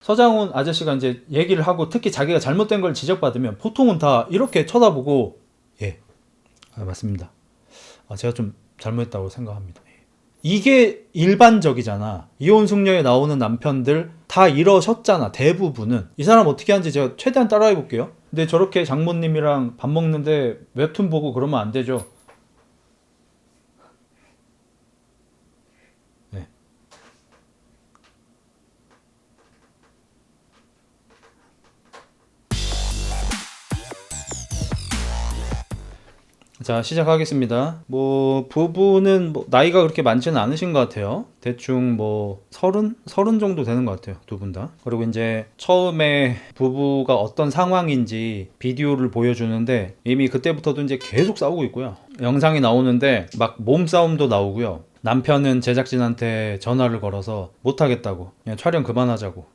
서장훈 아저씨가 이제 얘기를 하고 특히 자기가 잘못된 걸 지적받으면 보통은 다 이렇게 쳐다보고 예, 맞습니다. 제가 좀 잘못했다고 생각합니다. 이게 일반적이잖아. 이혼 숙녀에 나오는 남편들 다 이러셨잖아. 대부분은. 이 사람 어떻게 하는지 제가 최대한 따라해 볼게요. 근데 저렇게 장모님이랑 밥 먹는데 웹툰 보고 그러면 안 되죠. 네. 자, 시작하겠습니다. 뭐 부부는 뭐 나이가 그렇게 많지는 않으신 것 같아요. 대충 뭐 서른 정도 되는 것 같아요. 두 분 다. 그리고 이제 처음에 부부가 어떤 상황인지 비디오를 보여주는데 이미 그때부터도 이제 계속 싸우고 있고요. 영상이 나오는데 막 몸싸움도 나오고요. 남편은 제작진한테 전화를 걸어서 못하겠다고, 그냥 촬영 그만하자고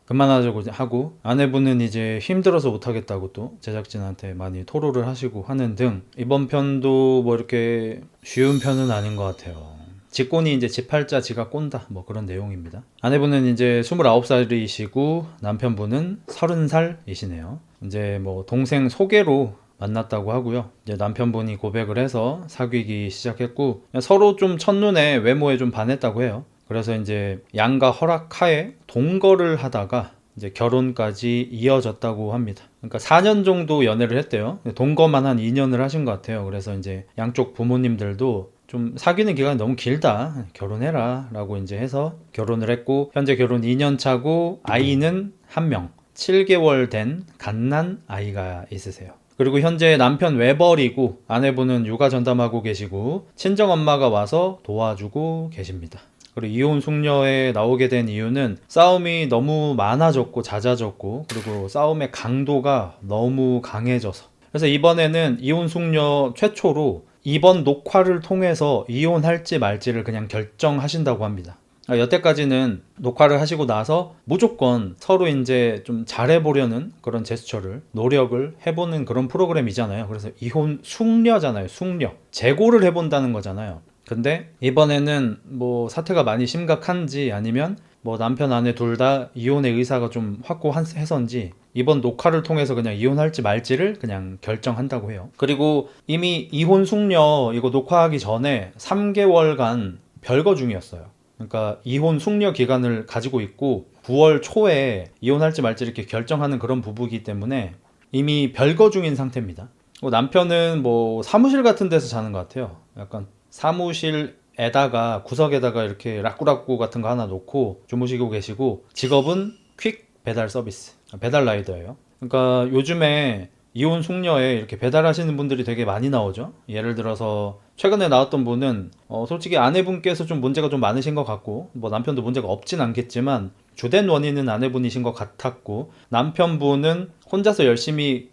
하고, 아내분은 이제 힘들어서 못하겠다고 또 제작진한테 많이 토로를 하시고 하는 등, 이번 편도 뭐 이렇게 쉬운 편은 아닌 것 같아요. 직권이 이제 지 팔자 지가 꼰다, 뭐 그런 내용입니다. 아내분은 이제 29살이시고 남편분은 30살이시네요. 이제 뭐 동생 소개로 만났다고 하고요. 이제 남편분이 고백을 해서 사귀기 시작했고, 서로 좀 첫눈에 외모에 좀 반했다고 해요. 그래서 이제 양가 허락하에 동거를 하다가 이제 결혼까지 이어졌다고 합니다. 그러니까 4년 정도 연애를 했대요. 동거만 한 2년을 하신 것 같아요. 그래서 이제 양쪽 부모님들도 좀 사귀는 기간이 너무 길다, 결혼해라 라고 이제 해서 결혼을 했고, 현재 결혼 2년 차고 아이는 1명, 7개월 된 갓난 아이가 있으세요. 그리고 현재 남편 외벌이고 아내분은 육아 전담하고 계시고 친정엄마가 와서 도와주고 계십니다. 그리고 이혼 숙녀에 나오게 된 이유는 싸움이 너무 많아졌고 잦아졌고, 그리고 싸움의 강도가 너무 강해져서, 그래서 이번에는 이혼 숙녀 최초로 이번 녹화를 통해서 이혼할지 말지를 그냥 결정하신다고 합니다. 여태까지는 녹화를 하시고 나서 무조건 서로 이제 좀 잘해보려는 그런 제스처를, 노력을 해보는 그런 프로그램이잖아요. 그래서 이혼 숙녀잖아요. 숙녀. 재고를 해본다는 거잖아요. 근데 이번에는 뭐 사태가 많이 심각한지 아니면 뭐 남편 아내 둘 다 이혼의 의사가 좀 확고해서인지 이번 녹화를 통해서 그냥 이혼할지 말지를 그냥 결정한다고 해요. 그리고 이미 이혼 숙녀 이거 녹화하기 전에 3개월간 별거 중이었어요. 그러니까 이혼 숙려 기간을 가지고 있고 9월 초에 이혼할지 말지 이렇게 결정하는 그런 부부이기 때문에 이미 별거 중인 상태입니다. 남편은 뭐 사무실 같은 데서 자는 것 같아요. 약간 사무실에다가 구석에다가 이렇게 라꾸라꾸 같은 거 하나 놓고 주무시고 계시고, 직업은 퀵 배달 서비스, 배달 라이더예요. 그러니까 요즘에 이혼 숙녀에 이렇게 배달하시는 분들이 되게 많이 나오죠. 예를 들어서 최근에 나왔던 분은 솔직히 아내분께서 좀 문제가 좀 많으신 것 같고, 뭐 남편도 문제가 없진 않겠지만 주된 원인은 아내분이신 것 같았고, 남편분은 혼자서 열심히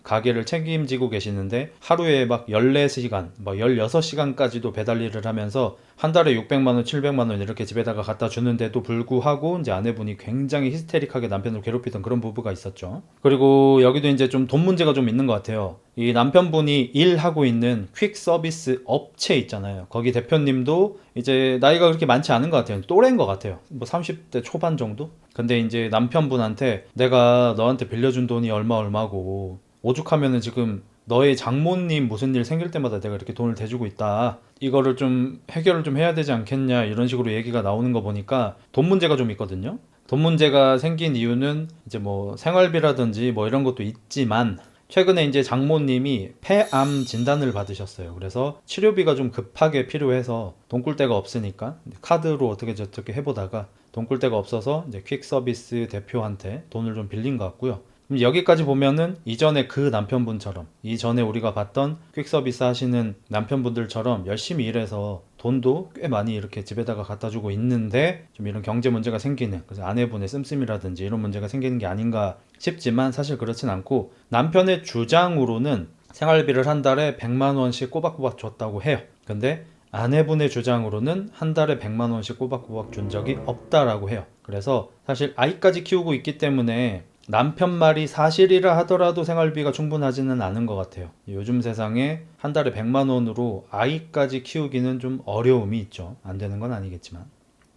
가게를 책임지고 계시는데 하루에 막 14시간, 막 16시간까지도 배달 일을 하면서 한 달에 600만 원, 700만 원 이렇게 집에다가 갖다 주는데도 불구하고 이제 아내분이 굉장히 히스테릭하게 남편을 괴롭히던 그런 부부가 있었죠. 그리고 여기도 이제 좀 돈 문제가 좀 있는 것 같아요. 이 남편분이 일하고 있는 퀵 서비스 업체 있잖아요. 거기 대표님도 이제 나이가 그렇게 많지 않은 것 같아요. 또래인 것 같아요. 뭐 30대 초반 정도? 근데 이제 남편분한테 내가 너한테 빌려준 돈이 얼마고 오죽하면은 지금 너의 장모님 무슨 일 생길 때마다 내가 이렇게 돈을 대주고 있다, 이거를 좀 해결을 좀 해야 되지 않겠냐, 이런 식으로 얘기가 나오는 거 보니까 돈 문제가 좀 있거든요. 돈 문제가 생긴 이유는 이제 뭐 생활비라든지 뭐 이런 것도 있지만, 최근에 이제 장모님이 폐암 진단을 받으셨어요. 그래서 치료비가 좀 급하게 필요해서 돈 꿀 데가 없으니까 카드로 어떻게 저렇게 해보다가 돈 꿀 데가 없어서 이제 퀵 서비스 대표한테 돈을 좀 빌린 것 같고요. 여기까지 보면은 이전에 그 남편분처럼, 이전에 우리가 봤던 퀵 서비스 하시는 남편분들처럼 열심히 일해서 돈도 꽤 많이 이렇게 집에다가 갖다 주고 있는데 좀 이런 경제 문제가 생기는, 그래서 아내분의 씀씀이라든지 이런 문제가 생기는 게 아닌가 싶지만, 사실 그렇진 않고, 남편의 주장으로는 생활비를 한 달에 100만 원씩 꼬박꼬박 줬다고 해요. 근데 아내분의 주장으로는 한 달에 100만 원씩 꼬박꼬박 준 적이 없다라고 해요. 그래서 사실 아이까지 키우고 있기 때문에 남편 말이 사실이라 하더라도 생활비가 충분하지는 않은 것 같아요. 요즘 세상에 한 달에 100만 원으로 아이까지 키우기는 좀 어려움이 있죠. 안 되는 건 아니겠지만.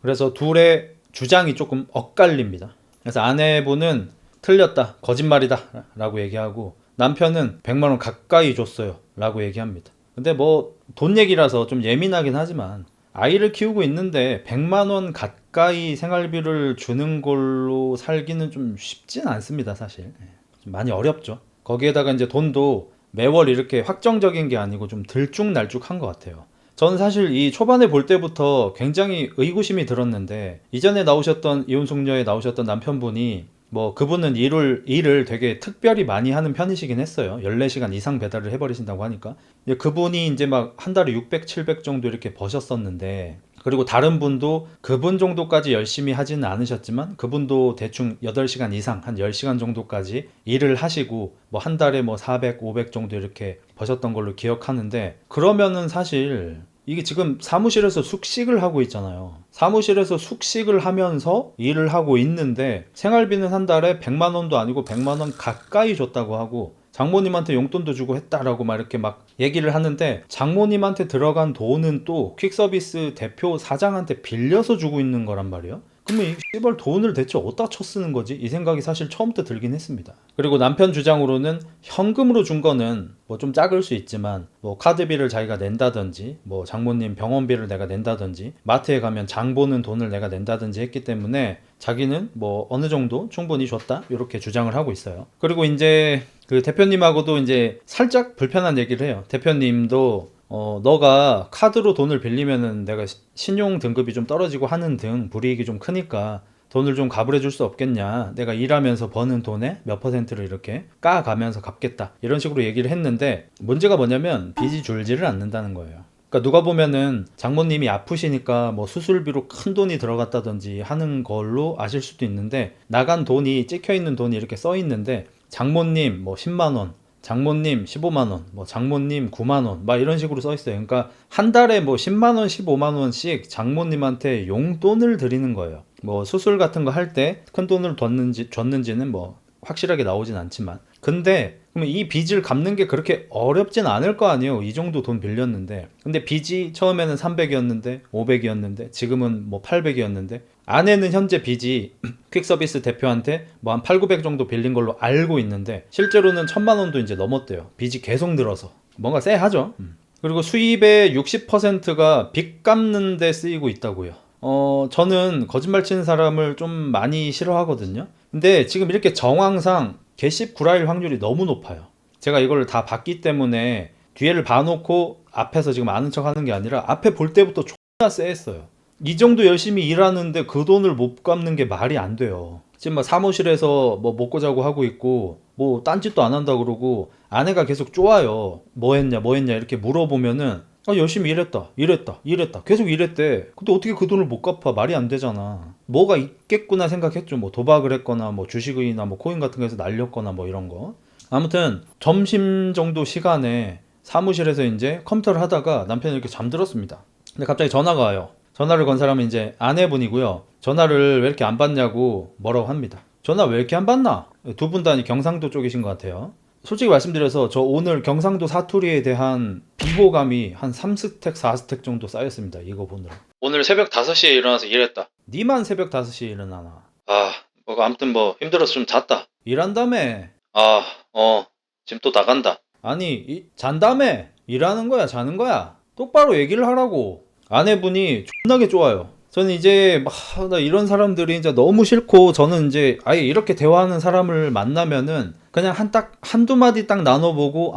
그래서 둘의 주장이 조금 엇갈립니다. 그래서 아내분은 틀렸다, 거짓말이다 라고 얘기하고, 남편은 100만 원 가까이 줬어요 라고 얘기합니다. 근데 뭐 돈 얘기라서 좀 예민하긴 하지만, 아이를 키우고 있는데 100만 원 가까이 생활비를 주는 걸로 살기는 좀 쉽진 않습니다, 사실. 좀 많이 어렵죠. 거기에다가 이제 돈도 매월 이렇게 확정적인 게 아니고 좀 들쭉날쭉한 것 같아요. 저는 사실 이 초반에 볼 때부터 굉장히 의구심이 들었는데, 이전에 나오셨던 이혼숙녀에 나오셨던 남편분이 뭐 그분은 일을 되게 특별히 많이 하는 편이시긴 했어요. 14시간 이상 배달을 해버리신다고 하니까. 그분이 이제 막 한 달에 600, 700 정도 이렇게 버셨었는데, 그리고 다른 분도 그분 정도까지 열심히 하지는 않으셨지만, 그분도 대충 8시간 이상, 한 10시간 정도까지 일을 하시고, 뭐 한 달에 뭐 400, 500 정도 이렇게 버셨던 걸로 기억하는데, 그러면은 사실 이게 지금 사무실에서 숙식을 하고 있잖아요. 사무실에서 숙식을 하면서 일을 하고 있는데, 생활비는 한 달에 100만 원도 아니고 100만 원 가까이 줬다고 하고, 장모님한테 용돈도 주고 했다라고 막 이렇게 막 얘기를 하는데, 장모님한테 들어간 돈은 또 퀵서비스 대표 사장한테 빌려서 주고 있는 거란 말이에요. 그러면 이 씨발 돈을 대체 어디다 쳐 쓰는 거지? 이 생각이 사실 처음부터 들긴 했습니다. 그리고 남편 주장으로는 현금으로 준 거는 뭐 좀 작을 수 있지만, 뭐 카드비를 자기가 낸다든지, 뭐 장모님 병원비를 내가 낸다든지, 마트에 가면 장 보는 돈을 내가 낸다든지 했기 때문에 자기는 뭐 어느 정도 충분히 줬다, 이렇게 주장을 하고 있어요. 그리고 이제 그 대표님하고도 이제 살짝 불편한 얘기를 해요. 대표님도 너가 카드로 돈을 빌리면은 내가 신용 등급이 좀 떨어지고 하는 등 불이익이 좀 크니까 돈을 좀 가불해 줄 수 없겠냐. 내가 일하면서 버는 돈의 몇 퍼센트를 이렇게 까가면서 갚겠다. 이런 식으로 얘기를 했는데, 문제가 뭐냐면 빚이 줄지를 않는다는 거예요. 그러니까 누가 보면은 장모님이 아프시니까 뭐 수술비로 큰 돈이 들어갔다든지 하는 걸로 아실 수도 있는데, 나간 돈이 찍혀 있는 돈이 이렇게 써 있는데, 장모님 뭐 10만 원, 장모님 15만 원, 뭐 장모님 9만 원, 막 이런 식으로 써 있어요. 그러니까 한 달에 뭐 10만 원, 15만 원씩 장모님한테 용돈을 드리는 거예요. 뭐 수술 같은 거 할 때 큰 돈을 줬는지는 뭐 확실하게 나오진 않지만, 근데 그러면 이 빚을 갚는 게 그렇게 어렵진 않을 거 아니에요. 이 정도 돈 빌렸는데. 근데 빚이 처음에는 300이었는데 500이었는데 지금은 뭐 800이었는데, 아내는 현재 빚이 퀵서비스 대표한테 뭐 한 8, 900 정도 빌린 걸로 알고 있는데, 실제로는 1000만 원도 이제 넘었대요. 빚이 계속 늘어서. 뭔가 쎄하죠. 그리고 수입의 60%가 빚 갚는 데 쓰이고 있다고요. 저는 거짓말 치는 사람을 좀 많이 싫어하거든요. 근데 지금 이렇게 정황상 개씹 구라일 확률이 너무 높아요. 제가 이걸 다 봤기 때문에 뒤에를 봐놓고 앞에서 지금 아는 척 하는 게 아니라, 앞에 볼 때부터 존나 쎄했어요. 이 정도 열심히 일하는데 그 돈을 못 갚는 게 말이 안 돼요. 지금 막 사무실에서 뭐 먹고 자고 하고 있고, 뭐 딴짓도 안 한다 그러고, 아내가 계속 쪼아요. 뭐 했냐 이렇게 물어보면은, 열심히 일했다 계속 일했대. 근데 어떻게 그 돈을 못 갚아? 말이 안 되잖아. 뭐가 있겠구나 생각했죠. 뭐 도박을 했거나 뭐 주식이나 뭐 코인 같은 거에서 날렸거나 뭐 이런 거. 아무튼 점심 정도 시간에 사무실에서 이제 컴퓨터를 하다가 남편이 이렇게 잠들었습니다. 근데 갑자기 전화가 와요. 전화를 건 사람은 이제 아내분이고요. 전화를 왜 이렇게 안 받냐고 뭐라고 합니다. 전화 왜 이렇게 안 받나? 두 분 다 경상도 쪽이신 것 같아요. 솔직히 말씀드려서 저 오늘 경상도 사투리에 대한 비호감이 한 3스택, 4스택 정도 쌓였습니다. 이거 보느라. 오늘 새벽 5시에 일어나서 일했다. 니만 새벽 5시에 일어나나? 아무튼 뭐 힘들어서 좀 잤다. 일한다며. 지금 또 나간다. 아니, 잔다며. 일하는 거야, 자는 거야? 똑바로 얘기를 하라고. 아내분이 존나게 좋아요. 저는 이제 나 이런 사람들이 이제 너무 싫고, 저는 이제 아예 이렇게 대화하는 사람을 만나면은 그냥 한두 마디 딱 나눠보고,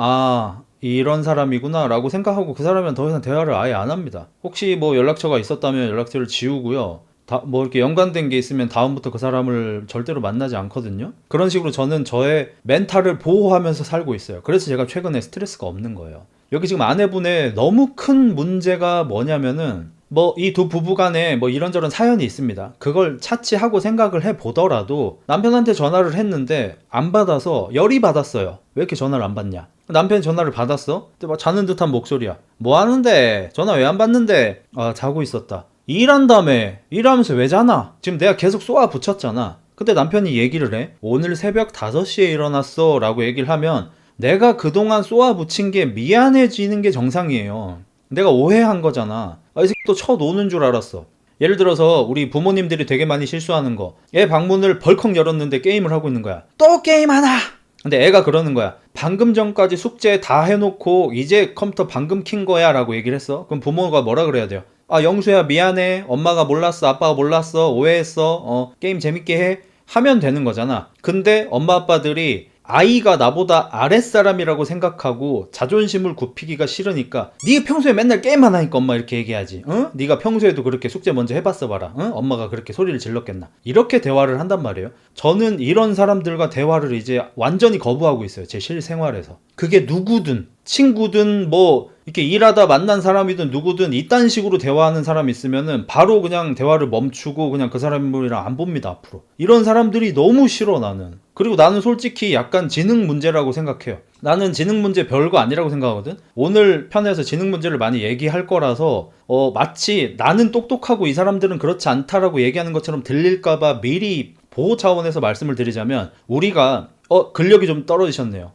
이런 사람이구나 라고 생각하고 그 사람이랑 더 이상 대화를 아예 안 합니다. 혹시 뭐 연락처가 있었다면 연락처를 지우고요. 뭐 이렇게 연관된 게 있으면 다음부터 그 사람을 절대로 만나지 않거든요. 그런 식으로 저는 저의 멘탈을 보호하면서 살고 있어요. 그래서 제가 최근에 스트레스가 없는 거예요. 여기 지금 아내분의 너무 큰 문제가 뭐냐면은, 뭐 이 두 부부 간에 뭐 이런저런 사연이 있습니다. 그걸 차치하고 생각을 해보더라도 남편한테 전화를 했는데 안 받아서 열이 받았어요. 왜 이렇게 전화를 안 받냐? 남편이 전화를 받았어? 근데 막 자는 듯한 목소리야. 뭐 하는데? 전화 왜 안 받는데? 자고 있었다. 일한다며. 일하면서 왜 자나? 지금 내가 계속 쏘아 붙였잖아. 근데 남편이 얘기를 해. 오늘 새벽 5시에 일어났어 라고 얘기를 하면, 내가 그동안 쏘아 붙인 게 미안해지는 게 정상이에요. 내가 오해한 거잖아. 이 새끼 또 쳐노는 줄 알았어. 예를 들어서 우리 부모님들이 되게 많이 실수하는 거, 애 방문을 벌컥 열었는데 게임을 하고 있는 거야. 또 게임하나? 근데 애가 그러는 거야. 방금 전까지 숙제 다 해놓고 이제 컴퓨터 방금 킨 거야 라고 얘기를 했어. 그럼 부모가 뭐라 그래야 돼요? 아, 영수야 미안해, 엄마가 몰랐어, 아빠가 몰랐어, 오해했어, 게임 재밌게 해 하면 되는 거잖아. 근데 엄마 아빠들이 아이가 나보다 아랫사람이라고 생각하고 자존심을 굽히기가 싫으니까 네가 평소에 맨날 게임만 하니까 엄마 이렇게 얘기하지. 응? 네가 평소에도 그렇게 숙제 먼저 해봤어 봐라. 응? 엄마가 그렇게 소리를 질렀겠나. 이렇게 대화를 한단 말이에요. 저는 이런 사람들과 대화를 이제 완전히 거부하고 있어요. 제 실생활에서. 그게 누구든 친구든 뭐 이렇게 일하다 만난 사람이든 누구든 이딴 식으로 대화하는 사람이 있으면은 바로 그냥 대화를 멈추고 그냥 그 사람이랑 안 봅니다, 앞으로. 이런 사람들이 너무 싫어, 나는. 그리고 나는 솔직히 약간 지능 문제라고 생각해요. 나는 지능 문제 별거 아니라고 생각하거든. 오늘 편에서 지능 문제를 많이 얘기할 거라서 마치 나는 똑똑하고 이 사람들은 그렇지 않다라고 얘기하는 것처럼 들릴까봐 미리 보호 차원에서 말씀을 드리자면, 우리가 근력이 좀 떨어지셨네요.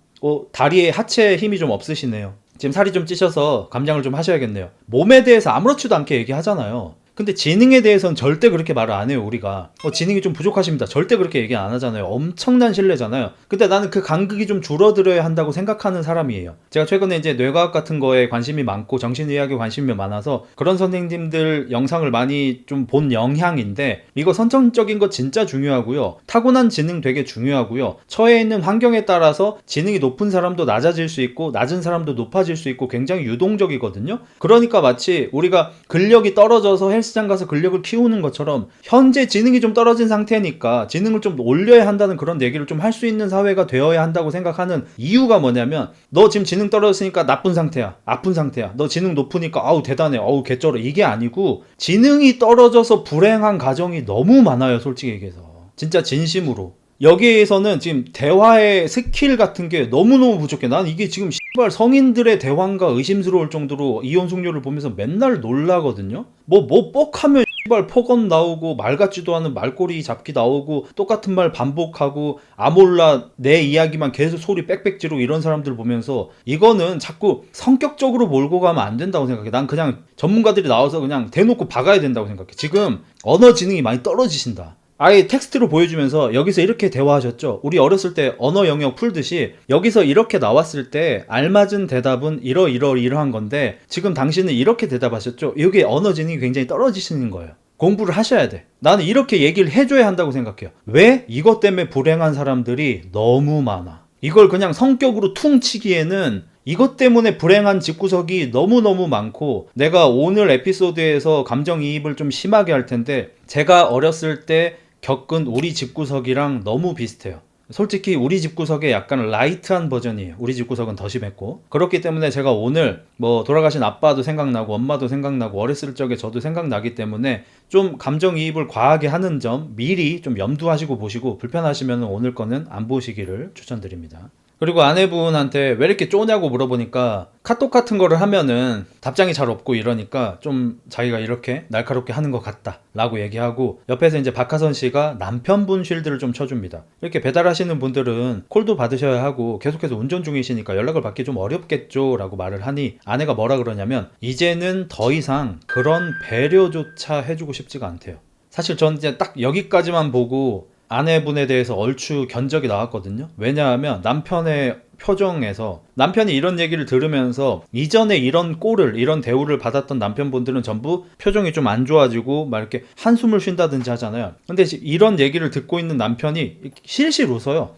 다리에 하체에 힘이 좀 없으시네요. 지금 살이 좀 찌셔서 감량을 좀 하셔야겠네요. 몸에 대해서 아무렇지도 않게 얘기하잖아요. 근데 지능에 대해서는 절대 그렇게 말을 안 해요. 우리가 지능이 좀 부족하십니다, 절대 그렇게 얘기 안 하잖아요. 엄청난 신뢰잖아요. 근데 나는 그 간극이 좀 줄어들어야 한다고 생각하는 사람이에요. 제가 최근에 이제 뇌과학 같은 거에 관심이 많고 정신의학에 관심이 많아서 그런 선생님들 영상을 많이 좀 본 영향인데, 이거 선천적인 거 진짜 중요하고요, 타고난 지능 되게 중요하고요, 처해 있는 환경에 따라서 지능이 높은 사람도 낮아질 수 있고 낮은 사람도 높아질 수 있고 굉장히 유동적이거든요. 그러니까 마치 우리가 근력이 떨어져서 헬스장 가서 근력을 키우는 것처럼 현재 지능이 좀 떨어진 상태니까 지능을 좀 올려야 한다는 그런 얘기를 좀 할 수 있는 사회가 되어야 한다고 생각하는 이유가 뭐냐면, 너 지금 지능 떨어졌으니까 나쁜 상태야, 아픈 상태야, 너 지능 높으니까 아우 대단해, 아우 개쩔어, 이게 아니고 지능이 떨어져서 불행한 가정이 너무 많아요, 솔직히 얘기해서. 진짜 진심으로. 여기에서는 지금 대화의 스킬 같은 게 너무너무 부족해. 난 이게 지금 씨발 성인들의 대화인가 의심스러울 정도로 이혼 숙녀를 보면서 맨날 놀라거든요. 뭐 뻑하면 씨발 폭언 나오고 말 같지도 않은 말꼬리 잡기 나오고 똑같은 말 반복하고 아몰라 내 이야기만 계속 소리 빽빽 지르고 이런 사람들 보면서 이거는 자꾸 성격적으로 몰고 가면 안 된다고 생각해. 난 그냥 전문가들이 나와서 그냥 대놓고 박아야 된다고 생각해. 지금 언어 지능이 많이 떨어지신다. 아예 텍스트로 보여주면서 여기서 이렇게 대화하셨죠. 우리 어렸을 때 언어 영역 풀듯이 여기서 이렇게 나왔을 때 알맞은 대답은 이러한 건데 지금 당신은 이렇게 대답하셨죠. 이게 언어 지능이 굉장히 떨어지시는 거예요. 공부를 하셔야 돼. 나는 이렇게 얘기를 해줘야 한다고 생각해요. 왜? 이것 때문에 불행한 사람들이 너무 많아. 이걸 그냥 성격으로 퉁치기에는 이것 때문에 불행한 집구석이 너무너무 많고, 내가 오늘 에피소드에서 감정이입을 좀 심하게 할 텐데, 제가 어렸을 때 겪은 우리 집구석이랑 너무 비슷해요. 솔직히 우리 집구석의 약간 라이트한 버전이에요. 우리 집구석은 더 심했고. 그렇기 때문에 제가 오늘 뭐 돌아가신 아빠도 생각나고 엄마도 생각나고 어렸을 적에 저도 생각나기 때문에 좀 감정이입을 과하게 하는 점 미리 좀 염두하시고 보시고, 불편하시면 오늘 거는 안 보시기를 추천드립니다. 그리고 아내분한테 왜 이렇게 쪼냐고 물어보니까 카톡 같은 거를 하면은 답장이 잘 없고 이러니까 좀 자기가 이렇게 날카롭게 하는 것 같다 라고 얘기하고, 옆에서 이제 박하선 씨가 남편분 쉴드를 좀 쳐줍니다. 이렇게 배달하시는 분들은 콜도 받으셔야 하고 계속해서 운전 중이시니까 연락을 받기 좀 어렵겠죠 라고 말을 하니, 아내가 뭐라 그러냐면 이제는 더 이상 그런 배려조차 해주고 싶지가 않대요. 사실 전 이제 딱 여기까지만 보고 아내분에 대해서 얼추 견적이 나왔거든요. 왜냐하면 남편의 표정에서, 남편이 이런 얘기를 들으면서 이전에 이런 꼴을, 이런 대우를 받았던 남편분들은 전부 표정이 좀 안 좋아지고 막 이렇게 한숨을 쉰다든지 하잖아요. 근데 이런 얘기를 듣고 있는 남편이 실실 웃어요.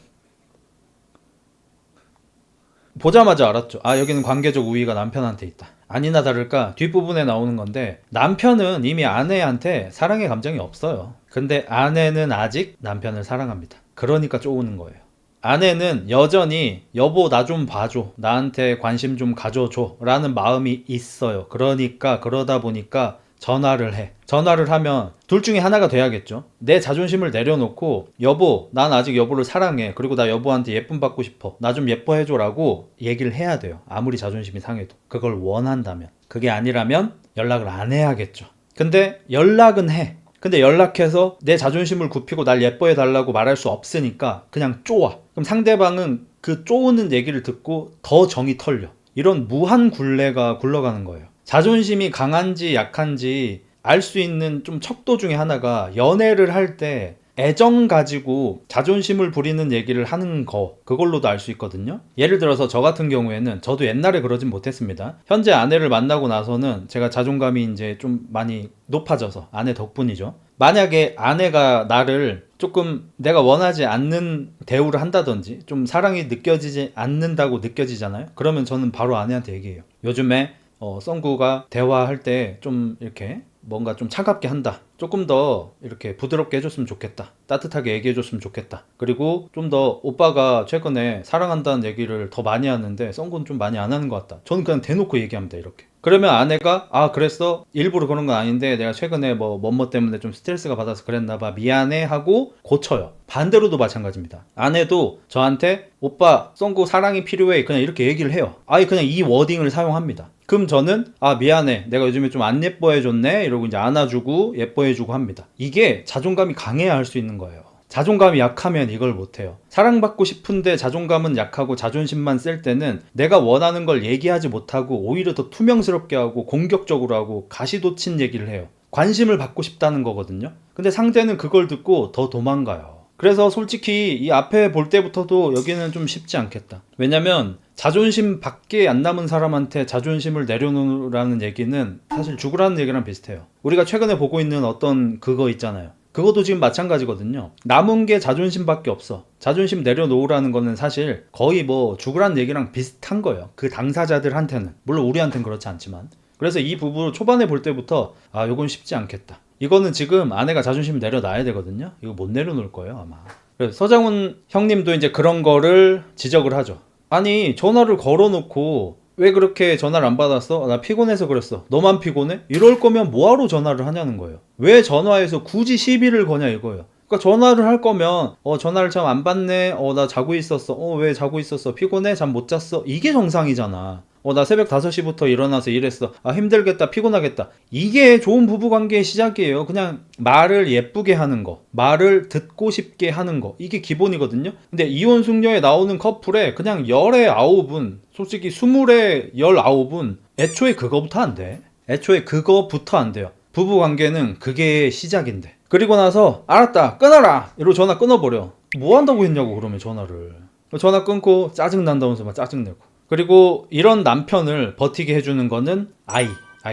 보자마자 알았죠. 아, 여기는 관계적 우위가 남편한테 있다. 아니나 다를까 뒷부분에 나오는 건데, 남편은 이미 아내한테 사랑의 감정이 없어요. 근데 아내는 아직 남편을 사랑합니다. 그러니까 쪼우는 거예요. 아내는 여전히 여보 나 좀 봐줘, 나한테 관심 좀 가져줘 라는 마음이 있어요. 그러니까 그러다 보니까 전화를 해. 전화를 하면 둘 중에 하나가 돼야겠죠. 내 자존심을 내려놓고 여보 난 아직 여보를 사랑해, 그리고 나 여보한테 예쁨 받고 싶어, 나 좀 예뻐해줘 라고 얘기를 해야 돼요. 아무리 자존심이 상해도. 그걸 원한다면. 그게 아니라면 연락을 안 해야겠죠. 근데 연락은 해. 근데 연락해서 내 자존심을 굽히고 날 예뻐해 달라고 말할 수 없으니까 그냥 쪼아. 그럼 상대방은 그 쪼우는 얘기를 듣고 더 정이 털려. 이런 무한 굴레가 굴러가는 거예요. 자존심이 강한지 약한지 알 수 있는 좀 척도 중에 하나가 연애를 할 때 애정 가지고 자존심을 부리는 얘기를 하는 거, 그걸로도 알 수 있거든요. 예를 들어서 저 같은 경우에는 저도 옛날에 그러진 못했습니다. 현재 아내를 만나고 나서는 제가 자존감이 이제 좀 많이 높아져서, 아내 덕분이죠. 만약에 아내가 나를 조금 내가 원하지 않는 대우를 한다든지 좀 사랑이 느껴지지 않는다고 느껴지잖아요. 그러면 저는 바로 아내한테 얘기해요. 요즘에 썬구가 대화할 때 좀 이렇게 뭔가 좀 차갑게 한다. 조금 더 이렇게 부드럽게 해줬으면 좋겠다. 따뜻하게 얘기해줬으면 좋겠다. 그리고 좀 더 오빠가 최근에 사랑한다는 얘기를 더 많이 하는데 썬구는 좀 많이 안 하는 것 같다. 저는 그냥 대놓고 얘기합니다. 이렇게. 그러면 아내가 아 그랬어? 일부러 그런 건 아닌데 내가 최근에 뭐뭐 때문에 좀 스트레스가 받아서 그랬나 봐. 미안해 하고 고쳐요. 반대로도 마찬가지입니다. 아내도 저한테 오빠 썬구 사랑이 필요해. 그냥 이렇게 얘기를 해요. 아예 그냥 이 워딩을 사용합니다. 그럼 저는 아 미안해 내가 요즘에 좀 안 예뻐해줬네 이러고 이제 안아주고 예뻐해주고 합니다. 이게 자존감이 강해야 할 수 있는 거예요. 자존감이 약하면 이걸 못해요. 사랑받고 싶은데 자존감은 약하고 자존심만 셀 때는 내가 원하는 걸 얘기하지 못하고 오히려 더 투명스럽게 하고 공격적으로 하고 가시돋친 얘기를 해요. 관심을 받고 싶다는 거거든요. 근데 상대는 그걸 듣고 더 도망가요. 그래서 솔직히 이 앞에 볼 때부터도 여기는 좀 쉽지 않겠다. 왜냐면 자존심 밖에 안 남은 사람한테 자존심을 내려놓으라는 얘기는 사실 죽으라는 얘기랑 비슷해요. 우리가 최근에 보고 있는 어떤 그거 있잖아요. 그것도 지금 마찬가지거든요. 남은 게 자존심밖에 없어. 자존심 내려놓으라는 거는 사실 거의 뭐 죽으라는 얘기랑 비슷한 거예요. 그 당사자들한테는. 물론 우리한테는 그렇지 않지만. 그래서 이 부분 초반에 볼 때부터 아 요건 쉽지 않겠다. 이거는 지금 아내가 자존심을 내려놔야 되거든요. 이거 못 내려놓을 거예요 아마. 그래서 서장훈 형님도 이제 그런 거를 지적을 하죠. 아니 전화를 걸어놓고 왜 그렇게 전화를 안 받았어? 나 피곤해서 그랬어. 너만 피곤해? 이럴 거면 뭐하러 전화를 하냐는 거예요. 왜 전화해서 굳이 시비를 거냐 이거예요. 그러니까 전화를 할 거면 전화를 참 안 받네. 나 자고 있었어. 왜 자고 있었어? 피곤해? 잠 못 잤어? 이게 정상이잖아. 나 새벽 5시부터 일어나서 일했어. 아, 힘들겠다, 피곤하겠다. 이게 좋은 부부관계의 시작이에요. 그냥 말을 예쁘게 하는 거, 말을 듣고 싶게 하는 거. 이게 기본이거든요. 근데 이혼 숙녀에 나오는 커플에 그냥 열의 9은, 솔직히 20의 19은 애초에 그거부터 안 돼. 애초에 그거부터 안 돼요. 부부관계는 그게 시작인데. 그리고 나서 알았다, 끊어라! 이러고 전화 끊어버려. 뭐 한다고 했냐고 그러면 전화를. 전화 끊고 짜증난다면서 막 짜증내고. 그리고 이런 남편을 버티게 해주는 거는 아이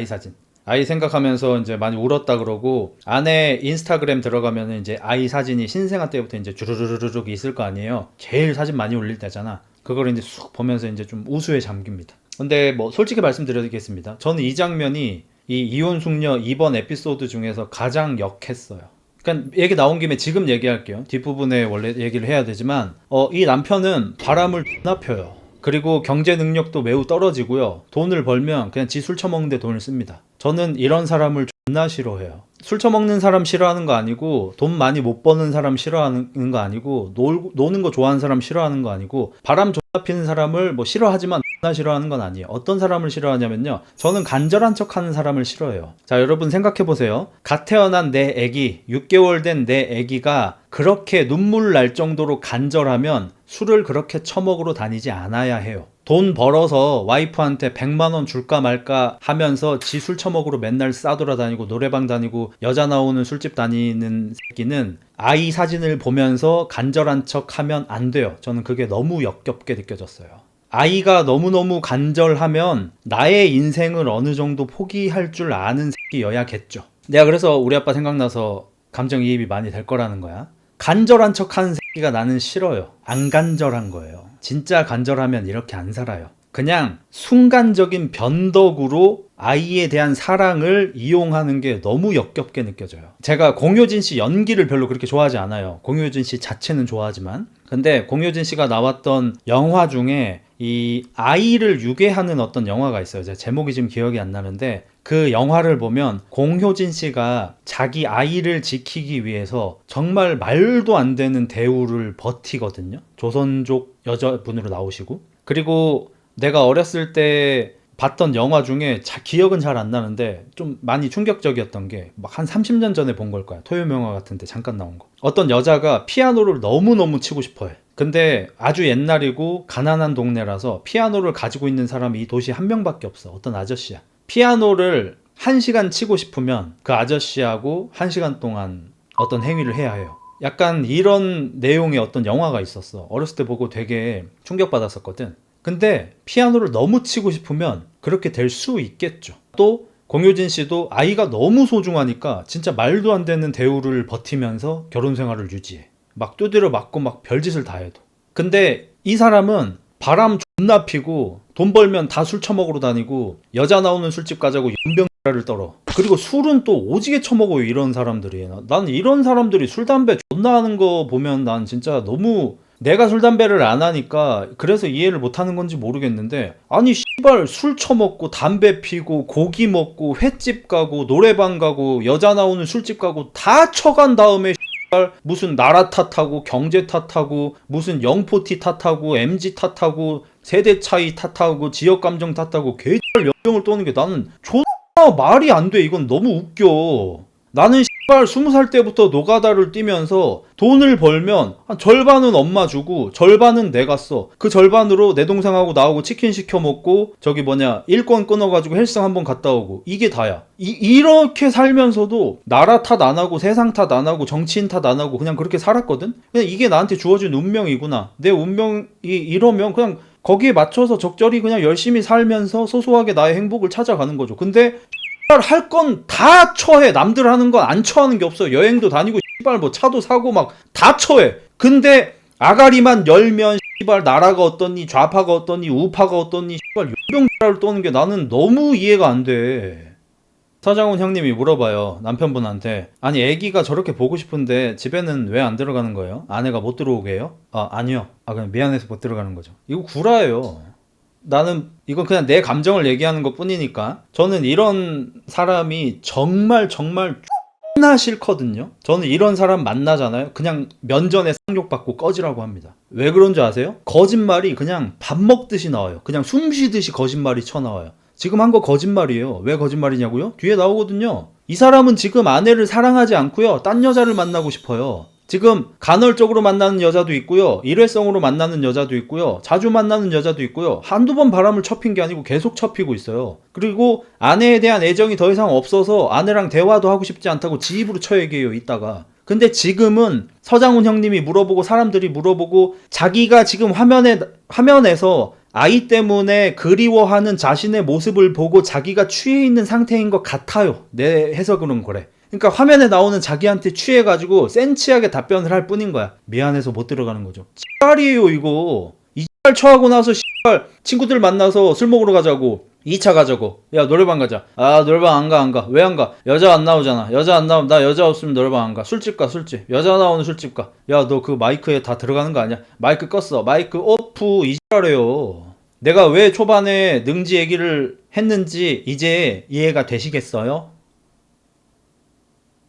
사진. 아이 생각하면서 이제 많이 울었다 그러고, 아내 인스타그램 들어가면 이제 아이 사진이 신생아 때부터 이제 주르르르륵 있을 거 아니에요. 제일 사진 많이 올릴 때잖아. 그걸 이제 쑥 보면서 이제 좀 우수에 잠깁니다. 근데 뭐 솔직히 말씀드리겠습니다. 저는 이 장면이 이 이혼 숙녀 이번 에피소드 중에서 가장 역했어요. 그러니까 얘기 나온 김에 지금 얘기할게요. 뒷부분에 원래 얘기를 해야 되지만 이 남편은 바람을 존나 펴요. 그리고 경제 능력도 매우 떨어지고요. 돈을 벌면 그냥 지 술 처먹는데 돈을 씁니다. 저는 이런 사람을 존나 싫어해요. 술 처먹는 사람 싫어하는 거 아니고, 돈 많이 못 버는 사람 싫어하는 거 아니고, 노는 거 좋아하는 사람 싫어하는 거 아니고, 바람 존나 피는 사람을 뭐 싫어하지만 존나 싫어하는 건 아니에요. 어떤 사람을 싫어하냐면요, 저는 간절한 척 하는 사람을 싫어해요. 자, 여러분 생각해보세요. 갓 태어난 내 애기, 6개월 된 내 애기가 그렇게 눈물 날 정도로 간절하면 술을 그렇게 처먹으러 다니지 않아야 해요. 돈 벌어서 와이프한테 100만원 줄까 말까 하면서 지 술 처먹으러 맨날 싸돌아다니고 노래방 다니고 여자 나오는 술집 다니는 새끼는 아이 사진을 보면서 간절한 척 하면 안 돼요. 저는 그게 너무 역겹게 느껴졌어요. 아이가 너무너무 간절하면 나의 인생을 어느 정도 포기할 줄 아는 새끼여야겠죠. 내가 그래서 우리 아빠 생각나서 감정이입이 많이 될 거라는 거야. 간절한 척 하는 새끼가 나는 싫어요. 안 간절한 거예요. 진짜 간절하면 이렇게 안 살아요. 그냥 순간적인 변덕으로 아이에 대한 사랑을 이용하는 게 너무 역겹게 느껴져요. 제가 공효진 씨 연기를 별로 그렇게 좋아하지 않아요. 공효진 씨 자체는 좋아하지만. 근데 공효진 씨가 나왔던 영화 중에 이 아이를 유괴하는 어떤 영화가 있어요. 제가 제목이 지금 기억이 안 나는데, 그 영화를 보면 공효진 씨가 자기 아이를 지키기 위해서 정말 말도 안 되는 대우를 버티거든요. 조선족 여자분으로 나오시고. 그리고 내가 어렸을 때 봤던 영화 중에 기억은 잘 안 나는데 좀 많이 충격적이었던 게 막 한 30년 전에 본 걸 거야. 토요 영화 같은데 잠깐 나온 거. 어떤 여자가 피아노를 너무너무 치고 싶어 해. 근데 아주 옛날이고 가난한 동네라서 피아노를 가지고 있는 사람이 이 도시에 한 명밖에 없어. 어떤 아저씨야. 피아노를 1시간 치고 싶으면 그 아저씨하고 1시간 동안 어떤 행위를 해야 해요. 약간 이런 내용의 어떤 영화가 있었어. 어렸을 때 보고 되게 충격받았었거든. 근데 피아노를 너무 치고 싶으면 그렇게 될 수 있겠죠. 또 공효진 씨도 아이가 너무 소중하니까 진짜 말도 안 되는 대우를 버티면서 결혼 생활을 유지해. 막 두드려 맞고 막 별짓을 다 해도. 근데 이 사람은 바람 존나 피고 돈 벌면 다 술 처먹으러 다니고 여자 나오는 술집 가자고 연병을 떨어. 그리고 술은 또 오지게 처먹어요, 이런 사람들이. 난 이런 사람들이 술 담배 존나 하는 거 보면 난 진짜 너무, 내가 술 담배를 안 하니까 그래서 이해를 못 하는 건지 모르겠는데, 아니 씨발 술 처먹고 담배 피고 고기 먹고 횟집 가고 노래방 가고 여자 나오는 술집 가고 다 쳐간 다음에 무슨 나라 탓하고 경제 탓하고 무슨 영포티 탓하고 MG 탓하고 세대 차이 탓하고 지역 감정 탓하고 개XR 연병을 떠는 게 나는 존나 말이 안 돼. 이건 너무 웃겨. 나는 씨발 20살 때부터 노가다를 뛰면서 돈을 벌면 한 절반은 엄마 주고 절반은 내가 써. 그 절반으로 내 동생하고 나하고 치킨 시켜 먹고 일권 끊어가지고 헬스장 한번 갔다 오고, 이게 다야. 이렇게 살면서도 나라 탓 안 하고 세상 탓 안 하고 정치인 탓 안 하고 그냥 그렇게 살았거든. 그냥 이게 나한테 주어진 운명이구나. 내 운명이 이러면 그냥 거기에 맞춰서 적절히 그냥 열심히 살면서 소소하게 나의 행복을 찾아가는 거죠. 근데 할 건 다 처해. 남들 하는 건 안 처하는 게 없어. 여행도 다니고 씨발 뭐 차도 사고 막 다 처해. 근데 아가리만 열면 씨발 나라가 어떠니 좌파가 어떠니 우파가 어떠니 씨발 연병을 떠는 게 나는 너무 이해가 안 돼. 서장훈 형님이 물어봐요, 남편분한테. 아니 애기가 저렇게 보고 싶은데 집에는 왜 안 들어가는 거예요? 아내가 못 들어오게 해요? 아니요. 그냥 미안해서 못 들어가는 거죠. 이거 구라예요. 나는 이건 그냥 내 감정을 얘기하는 것 뿐이니까. 저는 이런 사람이 정말 존나 싫거든요. 저는 이런 사람 만나잖아요. 그냥 면전에 쌍욕받고 꺼지라고 합니다. 왜 그런 줄 아세요? 거짓말이 그냥 밥 먹듯이 나와요. 그냥 숨 쉬듯이 거짓말이 쳐나와요. 지금 한 거 거짓말이에요. 왜 거짓말이냐고요? 뒤에 나오거든요. 이 사람은 지금 아내를 사랑하지 않고요, 딴 여자를 만나고 싶어요. 지금 간헐적으로 만나는 여자도 있고요, 일회성으로 만나는 여자도 있고요, 자주 만나는 여자도 있고요. 한두 번 바람을 쳐핀 게 아니고 계속 쳐피고 있어요. 그리고 아내에 대한 애정이 더 이상 없어서 아내랑 대화도 하고 싶지 않다고 지 입으로 쳐얘기해요, 이따가. 근데 지금은 서장훈 형님이 물어보고 사람들이 물어보고 자기가 지금 화면에서 아이 때문에 그리워하는 자신의 모습을 보고 자기가 취해 있는 상태인 것 같아요. 내 해석은 그래. 그러니까 화면에 나오는 자기한테 취해가지고 센치하게 답변을 할 뿐인 거야. 미안해서 못 들어가는 거죠. 씨발이에요 이거. 이발 처하고 나서 씨발 친구들 만나서 술 먹으러 가자고, 2차 가자고, 야 노래방 가자. 노래방 안 가. 왜 안 가? 여자 안 나오잖아. 여자 안 나오면, 나 여자 없으면 노래방 안 가. 술집 가, 술집. 여자 나오는 술집 가. 야 너 그 마이크에 다 들어가는 거 아니야? 마이크 껐어. 마이크 오프. 이지랄해요. 내가 왜 초반에 능지 얘기를 했는지 이제 이해가 되시겠어요?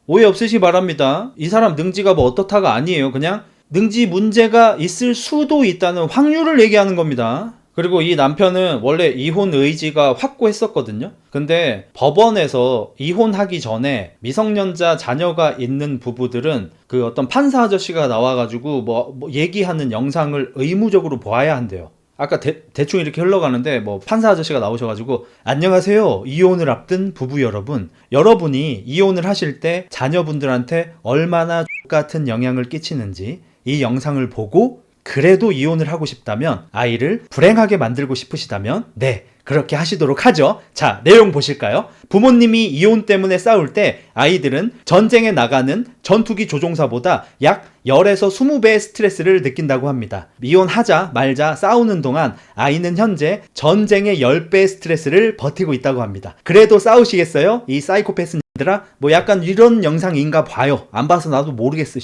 오해 없으시기 바랍니다. 이 사람 능지가 뭐 어떻다가 아니에요. 그냥 능지 문제가 있을 수도 있다는 확률을 얘기하는 겁니다. 그리고 이 남편은 원래 이혼 의지가 확고했었거든요. 근데 법원에서 이혼하기 전에 미성년자 자녀가 있는 부부들은 그 어떤 판사 아저씨가 나와가지고 뭐 얘기하는 영상을 의무적으로 봐야 한대요. 아까 대충 이렇게 흘러가는데 뭐 판사 아저씨가 나오셔가지고, 안녕하세요, 이혼을 앞둔 부부 여러분, 여러분이 이혼을 하실 때 자녀분들한테 얼마나 X같은 영향을 끼치는지 이 영상을 보고 그래도 이혼을 하고 싶다면, 아이를 불행하게 만들고 싶으시다면 네, 그렇게 하시도록 하죠. 자, 내용 보실까요? 부모님이 이혼 때문에 싸울 때 아이들은 전쟁에 나가는 전투기 조종사보다 약 10에서 20배의 스트레스를 느낀다고 합니다. 이혼하자 말자 싸우는 동안 아이는 현재 전쟁의 10배의 스트레스를 버티고 있다고 합니다. 그래도 싸우시겠어요? 이 사이코패스들아? 뭐 약간 이런 영상인가 봐요. 안 봐서 나도 모르겠어.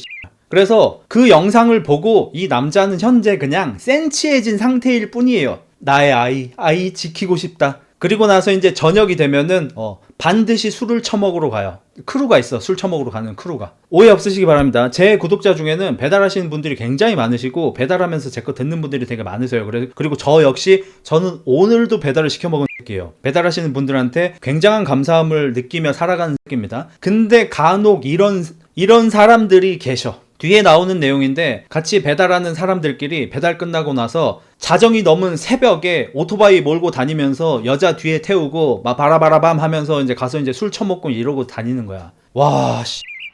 그래서 그 영상을 보고 이 남자는 현재 그냥 센치해진 상태일 뿐이에요. 나의 아이 지키고 싶다. 그리고 나서 이제 저녁이 되면은 반드시 술을 처먹으로 가요. 크루가 있어. 술 처먹으러 가는 크루가. 오해 없으시기 바랍니다. 제 구독자 중에는 배달하시는 분들이 굉장히 많으시고 배달하면서 제 거 듣는 분들이 되게 많으세요. 그리고 저 역시 저는 오늘도 배달을 시켜 먹은 새끼예요. 배달하시는 분들한테 굉장한 감사함을 느끼며 살아가는 새끼입니다. 근데 간혹 이런 사람들이 계셔. 뒤에 나오는 내용인데 같이 배달하는 사람들끼리 배달 끝나고 나서 자정이 넘은 새벽에 오토바이 몰고 다니면서 여자 뒤에 태우고 막 바라바라밤 하면서 이제 가서 이제 술 처먹고 이러고 다니는 거야. 와,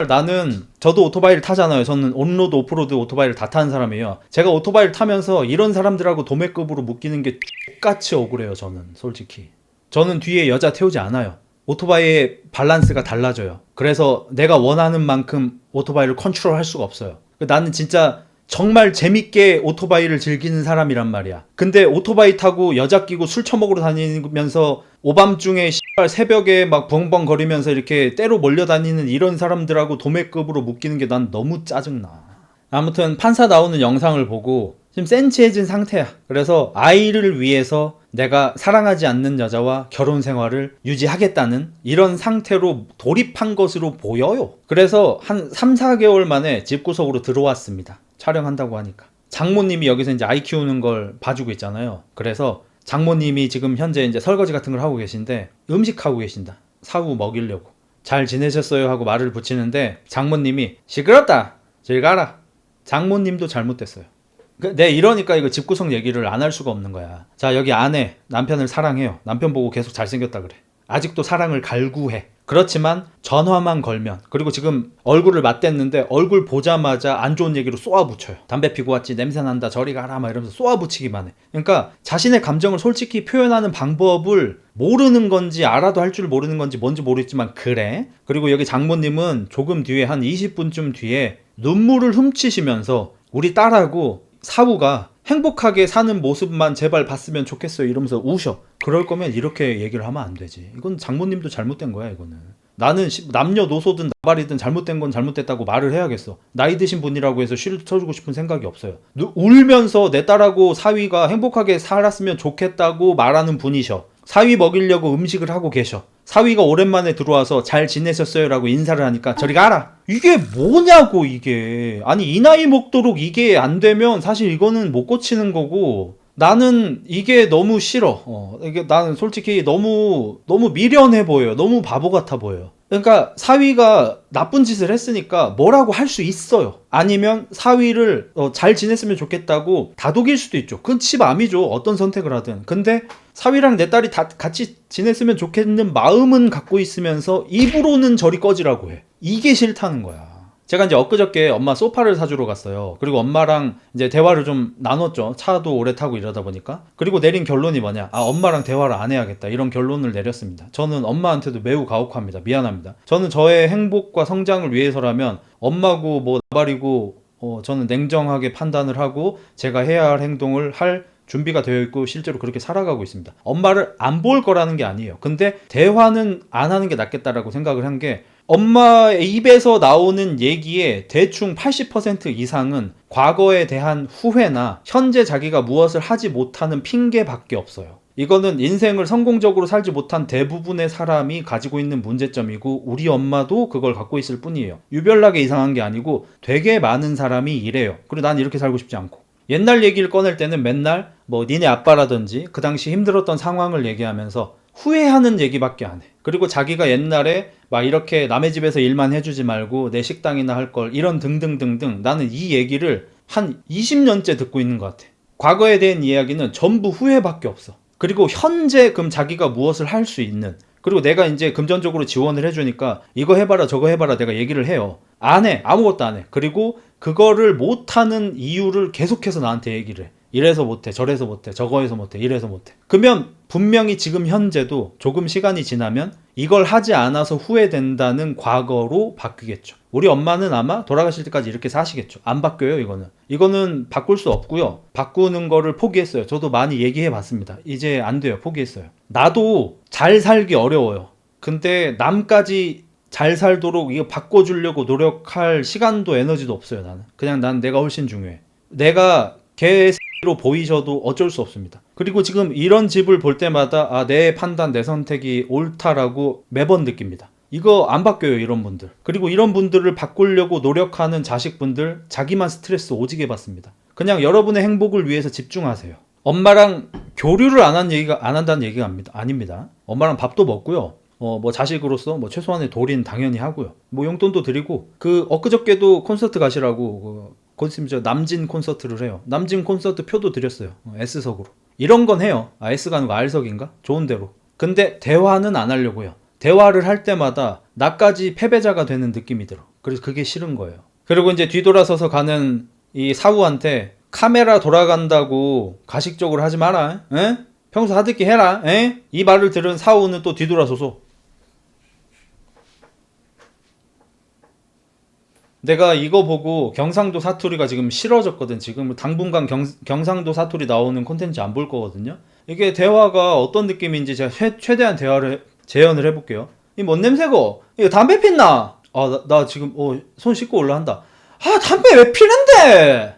나는 저도 오토바이를 타잖아요. 저는 온로드, 오프로드 오토바이를 다 타는 사람이에요. 제가 오토바이를 타면서 이런 사람들하고 도매급으로 묶이는 게 똑같이 억울해요. 저는 솔직히. 저는 뒤에 여자 태우지 않아요. 오토바이의 밸런스가 달라져요. 그래서 내가 원하는 만큼 오토바이를 컨트롤할 수가 없어요. 나는 진짜 정말 재밌게 오토바이를 즐기는 사람이란 말이야. 근데 오토바이 타고 여자 끼고 술 처먹으러 다니면서 오밤중에 새벽에 막 벙벙거리면서 이렇게 때로 몰려다니는 이런 사람들하고 도매급으로 묶이는 게 난 너무 짜증나. 아무튼 판사 나오는 영상을 보고 지금 센치해진 상태야. 그래서 아이를 위해서 내가 사랑하지 않는 여자와 결혼 생활을 유지하겠다는 이런 상태로 돌입한 것으로 보여요. 그래서 한 3, 4개월 만에 집구석으로 들어왔습니다. 촬영한다고 하니까. 장모님이 여기서 이제 아이 키우는 걸 봐주고 있잖아요. 그래서 장모님이 지금 현재 이제 설거지 같은 걸 하고 계신데 음식하고 계신다. 사후 먹이려고. 잘 지내셨어요? 하고 말을 붙이는데 장모님이 시끄럽다. 저리 가라. 장모님도 잘못됐어요. 네, 이러니까 이거 집구석 얘기를 안 할 수가 없는 거야. 자, 여기 아내, 남편을 사랑해요. 남편 보고 계속 잘생겼다 그래. 아직도 사랑을 갈구해. 그렇지만 전화만 걸면, 그리고 지금 얼굴을 맞댔는데 얼굴 보자마자 안 좋은 얘기로 쏘아붙여요. 담배 피고 왔지, 냄새난다, 저리 가라 막 이러면서 쏘아붙이기만 해. 그러니까 자신의 감정을 솔직히 표현하는 방법을 모르는 건지 알아도 할 줄 모르는 건지 뭔지 모르겠지만 그래. 그리고 여기 장모님은 조금 뒤에 한 20분쯤 뒤에 눈물을 훔치시면서 우리 딸하고 사우가 행복하게 사는 모습만 제발 봤으면 좋겠어요 이러면서 우셔. 그럴 거면 이렇게 얘기를 하면 안 되지. 이건 장모님도 잘못된 거야. 이거는 나는 남녀노소든 나발이든 잘못된 건 잘못됐다고 말을 해야겠어. 나이 드신 분이라고 해서 쉬를 쳐주고 싶은 생각이 없어요. 울면서 내 딸하고 사위가 행복하게 살았으면 좋겠다고 말하는 분이셔. 사위 먹이려고 음식을 하고 계셔. 사위가 오랜만에 들어와서 잘 지내셨어요 라고 인사를 하니까 저리 가라. 이게 뭐냐고 이게. 아니 이 나이 먹도록 이게 안 되면 사실 이거는 못 고치는 거고, 나는 이게 너무 싫어. 이게 나는 솔직히 너무 미련해 보여요. 너무 바보 같아 보여요. 그러니까 사위가 나쁜 짓을 했으니까 뭐라고 할 수 있어요. 아니면 사위를 잘 지냈으면 좋겠다고 다독일 수도 있죠. 그건 치 맘이죠. 어떤 선택을 하든. 근데 사위랑 내 딸이 다 같이 지냈으면 좋겠는 마음은 갖고 있으면서 입으로는 저리 꺼지라고 해. 이게 싫다는 거야. 제가 이제 엊그저께 엄마 소파를 사주러 갔어요. 그리고 엄마랑 이제 대화를 좀 나눴죠. 차도 오래 타고 이러다 보니까. 그리고 내린 결론이 뭐냐. 엄마랑 대화를 안 해야겠다. 이런 결론을 내렸습니다. 저는 엄마한테도 매우 가혹합니다. 미안합니다. 저는 저의 행복과 성장을 위해서라면 엄마고 뭐 나발이고 저는 냉정하게 판단을 하고 제가 해야 할 행동을 할 준비가 되어 있고 실제로 그렇게 살아가고 있습니다. 엄마를 안 볼 거라는 게 아니에요. 근데 대화는 안 하는 게 낫겠다라고 생각을 한 게, 엄마의 입에서 나오는 얘기의 대충 80% 이상은 과거에 대한 후회나 현재 자기가 무엇을 하지 못하는 핑계밖에 없어요. 이거는 인생을 성공적으로 살지 못한 대부분의 사람이 가지고 있는 문제점이고 우리 엄마도 그걸 갖고 있을 뿐이에요. 유별나게 이상한 게 아니고 되게 많은 사람이 이래요. 그리고 난 이렇게 살고 싶지 않고. 옛날 얘기를 꺼낼 때는 맨날 뭐 니네 아빠라든지 그 당시 힘들었던 상황을 얘기하면서 후회하는 얘기밖에 안 해. 그리고 자기가 옛날에 막 이렇게 남의 집에서 일만 해주지 말고 내 식당이나 할 걸 이런 등등등등, 나는 이 얘기를 한 20년째 듣고 있는 것 같아. 과거에 대한 이야기는 전부 후회밖에 없어. 그리고 현재 그럼 자기가 무엇을 할 수 있는, 그리고 내가 이제 금전적으로 지원을 해주니까 이거 해봐라 저거 해봐라 내가 얘기를 해요. 안 해. 아무것도 안 해. 그리고 그거를 못하는 이유를 계속해서 나한테 얘기를 해. 이래서 못해, 저래서 못해, 저거해서 못해, 이래서 못해. 그러면 분명히 지금 현재도 조금 시간이 지나면 이걸 하지 않아서 후회된다는 과거로 바뀌겠죠. 우리 엄마는 아마 돌아가실 때까지 이렇게 사시겠죠. 안 바뀌어요. 이거는 바꿀 수 없고요. 바꾸는 거를 포기했어요. 저도 많이 얘기해 봤습니다. 이제 안 돼요. 포기했어요. 나도 잘 살기 어려워요. 근데 남까지 잘 살도록 이거 바꿔주려고 노력할 시간도 에너지도 없어요. 나는 그냥 난 내가 훨씬 중요해. 내가 개새로 보이셔도 어쩔 수 없습니다. 그리고 지금 이런 집을 볼 때마다 내 판단, 내 선택이 옳다라고 매번 느낍니다. 이거 안 바뀌어요. 이런 분들. 그리고 이런 분들을 바꾸려고 노력하는 자식분들 자기만 스트레스 오지게 받습니다. 그냥 여러분의 행복을 위해서 집중하세요. 엄마랑 교류를 안 한다는 얘기가 아닙니다. 엄마랑 밥도 먹고요. 뭐 자식으로서 뭐 최소한의 도리는 당연히 하고요. 뭐 용돈도 드리고 그 엊그저께도 콘서트 가시라고 콘서트 남진 콘서트를 해요. 남진 콘서트 표도 드렸어요. S석으로. 이런 건 해요. S가 아니고 R석인가? 좋은 대로. 근데 대화는 안 하려고 해요. 대화를 할 때마다 나까지 패배자가 되는 느낌이 들어. 그래서 그게 싫은 거예요. 그리고 이제 뒤돌아서서 가는 이 사우한테 카메라 돌아간다고 가식적으로 하지 마라. 에? 평소 하드기 해라. 에? 이 말을 들은 사우는 또 뒤돌아서서 내가 이거 보고 경상도 사투리가 지금 싫어졌거든. 지금 당분간 경상도 사투리 나오는 콘텐츠 안 볼 거거든요. 이게 대화가 어떤 느낌인지 제가 최대한 대화를 재현을 해볼게요. 이 뭔 냄새고? 이거 담배 폈나? 나 지금 손 씻고 올라간다. 담배 왜 피는데?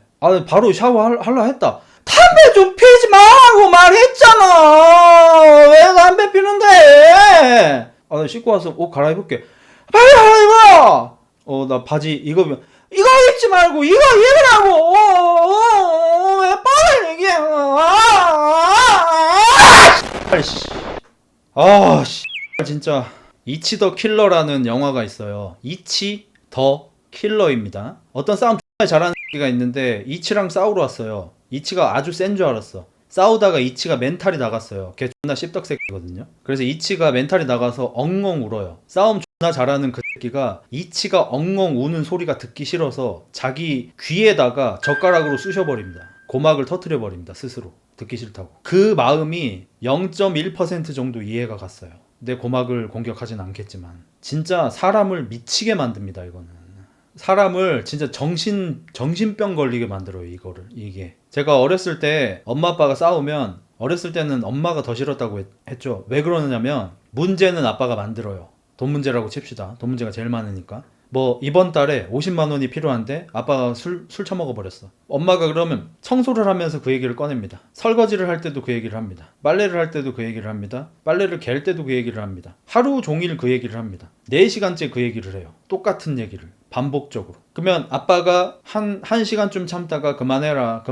바로 샤워하려 했다. 담배 좀 피지 말라고 말했잖아. 왜 담배 피는데? 나 씻고 와서 옷 갈아입을게. 빨리 갈아입어. 나 바지 이거 입지 말고 이거 입으라고. 왜 빨리 얘기해? 진짜 이치 더 킬러라는 영화가 있어요. 이치 더 킬러입니다. 어떤 싸움 정말 잘하는 새끼가 있는데 이치랑 싸우러 왔어요. 이치가 아주 센 줄 알았어. 싸우다가 이치가 멘탈이 나갔어요. 걔 존나 씹덕 새끼거든요. 그래서 이치가 멘탈이 나가서 엉엉 울어요. 싸움 존나 잘하는 그 새끼가 이치가 엉엉 우는 소리가 듣기 싫어서 자기 귀에다가 젓가락으로 쑤셔버립니다. 고막을 터트려버립니다. 스스로. 듣기 싫다고. 그 마음이 0.1% 정도 이해가 갔어요. 내 고막을 공격하진 않겠지만 진짜 사람을 미치게 만듭니다. 이거는 사람을 진짜 정신병 걸리게 만들어요. 이게 제가 어렸을 때 엄마 아빠가 싸우면 어렸을 때는 엄마가 더 싫었다고 했죠. 왜 그러느냐면 문제는 아빠가 만들어요. 돈 문제라고 칩시다. 돈 문제가 제일 많으니까. 뭐 이번 달에 50만 원이 필요한데 아빠가 술 처먹어 버렸어. 엄마가 그러면 청소를 하면서 그 얘기를 꺼냅니다. 설거지를 할 때도 그 얘기를 합니다. 빨래를 할 때도 그 얘기를 합니다. 빨래를 갤 때도 그 얘기를 합니다. 하루 종일 그 얘기를 합니다. 4시간째 그 얘기를 해요. 똑같은 얘기를 반복적으로. 그러면 아빠가 한 시간쯤 참다가 그만해라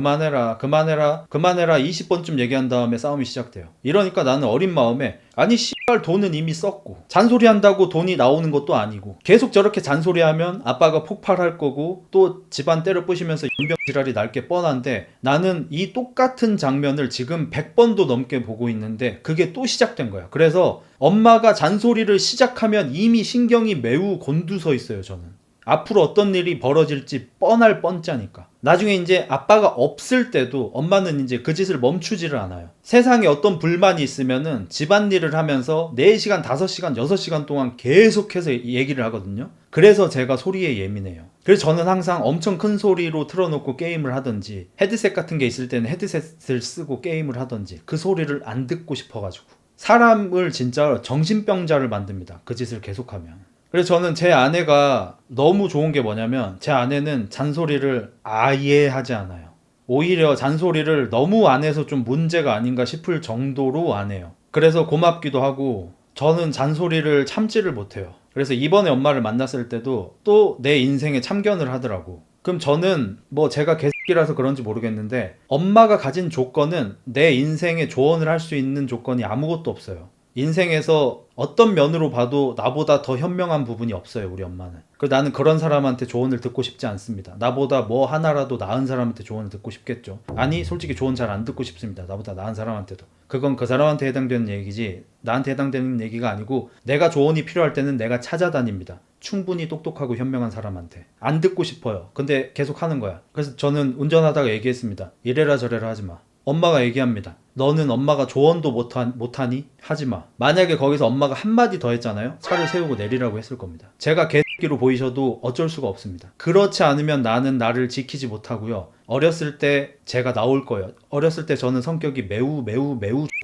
20번쯤 얘기한 다음에 싸움이 시작돼요. 이러니까 나는 어린 마음에 아니 씨발 돈은 이미 썼고 잔소리한다고 돈이 나오는 것도 아니고 계속 저렇게 잔소리하면 아빠가 폭발할 거고 또 집안 때려 부시면서 연병 지랄이 날 게 뻔한데 나는 이 똑같은 장면을 지금 100번도 넘게 보고 있는데 그게 또 시작된 거야. 그래서 엄마가 잔소리를 시작하면 이미 신경이 매우 곤두서 있어요. 저는 앞으로 어떤 일이 벌어질지 뻔할 뻔짜니까. 나중에 이제 아빠가 없을 때도 엄마는 이제 그 짓을 멈추지를 않아요. 세상에 어떤 불만이 있으면은 집안일을 하면서 4시간, 5시간, 6시간 동안 계속해서 얘기를 하거든요. 그래서 제가 소리에 예민해요. 그래서 저는 항상 엄청 큰 소리로 틀어놓고 게임을 하든지 헤드셋 같은 게 있을 때는 헤드셋을 쓰고 게임을 하든지 그 소리를 안 듣고 싶어가지고 사람을 진짜 정신병자를 만듭니다. 그 짓을 계속하면. 그래서 저는 제 아내가 너무 좋은 게 뭐냐면 제 아내는 잔소리를 아예 하지 않아요. 오히려 잔소리를 너무 안 해서 좀 문제가 아닌가 싶을 정도로 안 해요. 그래서 고맙기도 하고 저는 잔소리를 참지를 못해요. 그래서 이번에 엄마를 만났을 때도 또 내 인생에 참견을 하더라고. 그럼 저는 뭐 제가 개새끼라서 그런지 모르겠는데 엄마가 가진 조건은 내 인생에 조언을 할 수 있는 조건이 아무것도 없어요. 인생에서 어떤 면으로 봐도 나보다 더 현명한 부분이 없어요. 우리 엄마는. 그래서 나는 그런 사람한테 조언을 듣고 싶지 않습니다. 나보다 뭐 하나라도 나은 사람한테 조언을 듣고 싶겠죠. 아니 솔직히 조언 잘 안 듣고 싶습니다. 나보다 나은 사람한테도. 그건 그 사람한테 해당되는 얘기지 나한테 해당되는 얘기가 아니고 내가 조언이 필요할 때는 내가 찾아다닙니다. 충분히 똑똑하고 현명한 사람한테. 안 듣고 싶어요. 근데 계속 하는 거야. 그래서 저는 운전하다가 얘기했습니다. 이래라 저래라 하지 마. 엄마가 얘기합니다. 너는 엄마가 조언도 못하니? 하지마. 만약에 거기서 엄마가 한마디 더 했잖아요. 차를 세우고 내리라고 했을 겁니다. 제가 개새끼로 보이셔도 어쩔 수가 없습니다. 그렇지 않으면 나는 나를 지키지 못하고요. 어렸을 때 제가 나올 거예요. 어렸을 때 저는 성격이 매우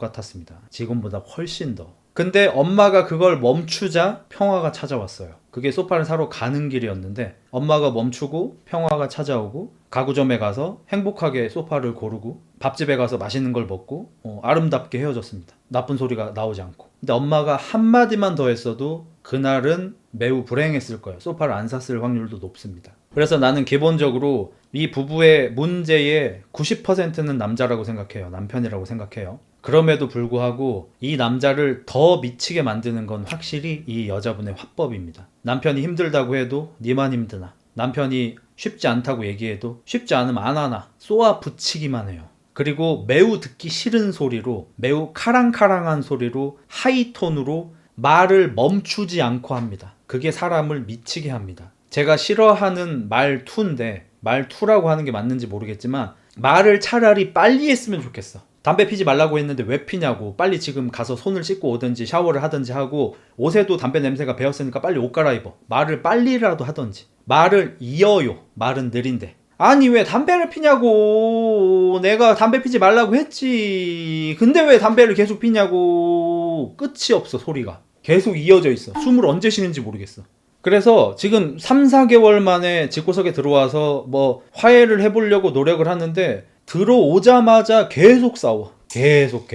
같았습니다. 지금보다 훨씬 더. 근데 엄마가 그걸 멈추자 평화가 찾아왔어요. 그게 소파를 사러 가는 길이었는데 엄마가 멈추고 평화가 찾아오고 가구점에 가서 행복하게 소파를 고르고 밥집에 가서 맛있는 걸 먹고 아름답게 헤어졌습니다. 나쁜 소리가 나오지 않고. 근데 엄마가 한마디만 더 했어도 그날은 매우 불행했을 거예요. 소파를 안 샀을 확률도 높습니다. 그래서 나는 기본적으로 이 부부의 문제의 90%는 남자라고 생각해요. 남편이라고 생각해요. 그럼에도 불구하고 이 남자를 더 미치게 만드는 건 확실히 이 여자분의 화법입니다. 남편이 힘들다고 해도 니만 힘드나, 남편이 쉽지 않다고 얘기해도 쉽지 않으면 안 하나 쏘아 붙이기만 해요. 그리고 매우 듣기 싫은 소리로, 매우 카랑카랑한 소리로, 하이톤으로 말을 멈추지 않고 합니다. 그게 사람을 미치게 합니다. 제가 싫어하는 말투인데, 말투라고 하는 게 맞는지 모르겠지만 말을 차라리 빨리 했으면 좋겠어. 담배 피지 말라고 했는데 왜 피냐고, 빨리 지금 가서 손을 씻고 오든지 샤워를 하든지 하고, 옷에도 담배 냄새가 배었으니까 빨리 옷 갈아입어. 말을 빨리라도 하든지. 말을 이어요. 말은 느린데. 아니 왜 담배를 피냐고, 내가 담배 피지 말라고 했지, 근데 왜 담배를 계속 피냐고. 끝이 없어. 소리가 계속 이어져 있어. 숨을 언제 쉬는지 모르겠어. 그래서 지금 3, 4개월 만에 집구석에 들어와서 뭐 화해를 해보려고 노력을 하는데, 들어오자마자 계속 싸워. 계속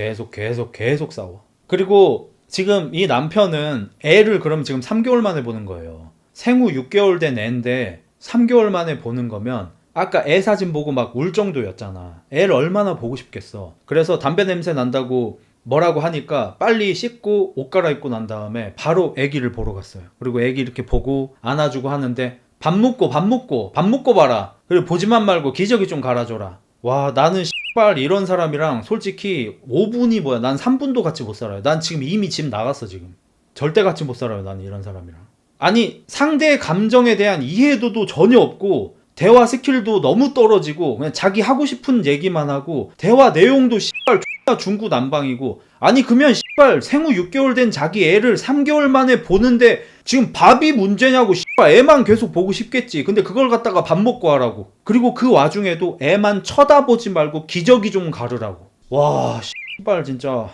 싸워. 그리고 지금 이 남편은 애를 그럼 지금 3개월 만에 보는 거예요. 생후 6개월 된 애인데 3개월 만에 보는 거면, 아까 애 사진 보고 막 울 정도였잖아. 애를 얼마나 보고 싶겠어. 그래서 담배 냄새 난다고 뭐라고 하니까 빨리 씻고 옷 갈아입고 난 다음에 바로 애기를 보러 갔어요. 그리고 애기 이렇게 보고 안아주고 하는데, 밥 먹고 봐라. 그리고 보지만 말고 기저귀 좀 갈아줘라. 와, 나는 씨발 이런 사람이랑 솔직히 5분이 뭐야, 난 3분도 같이 못 살아요. 난 지금 이미 집 나갔어. 지금 절대 같이 못 살아요, 나는 이런 사람이랑. 아니, 상대의 감정에 대한 이해도도 전혀 없고, 대화 스킬도 너무 떨어지고, 그냥 자기 하고 싶은 얘기만 하고, 대화 내용도 씨발 X나 중구난방이고. 아니 그러면 씨발 생후 6개월 된 자기 애를 3개월 만에 보는데 지금 밥이 문제냐고. 씨발 애만 계속 보고 싶겠지. 근데 그걸 갖다가 밥 먹고 하라고. 그리고 그 와중에도 애만 쳐다보지 말고 기저귀 좀 가르라고. 와 씨발 진짜.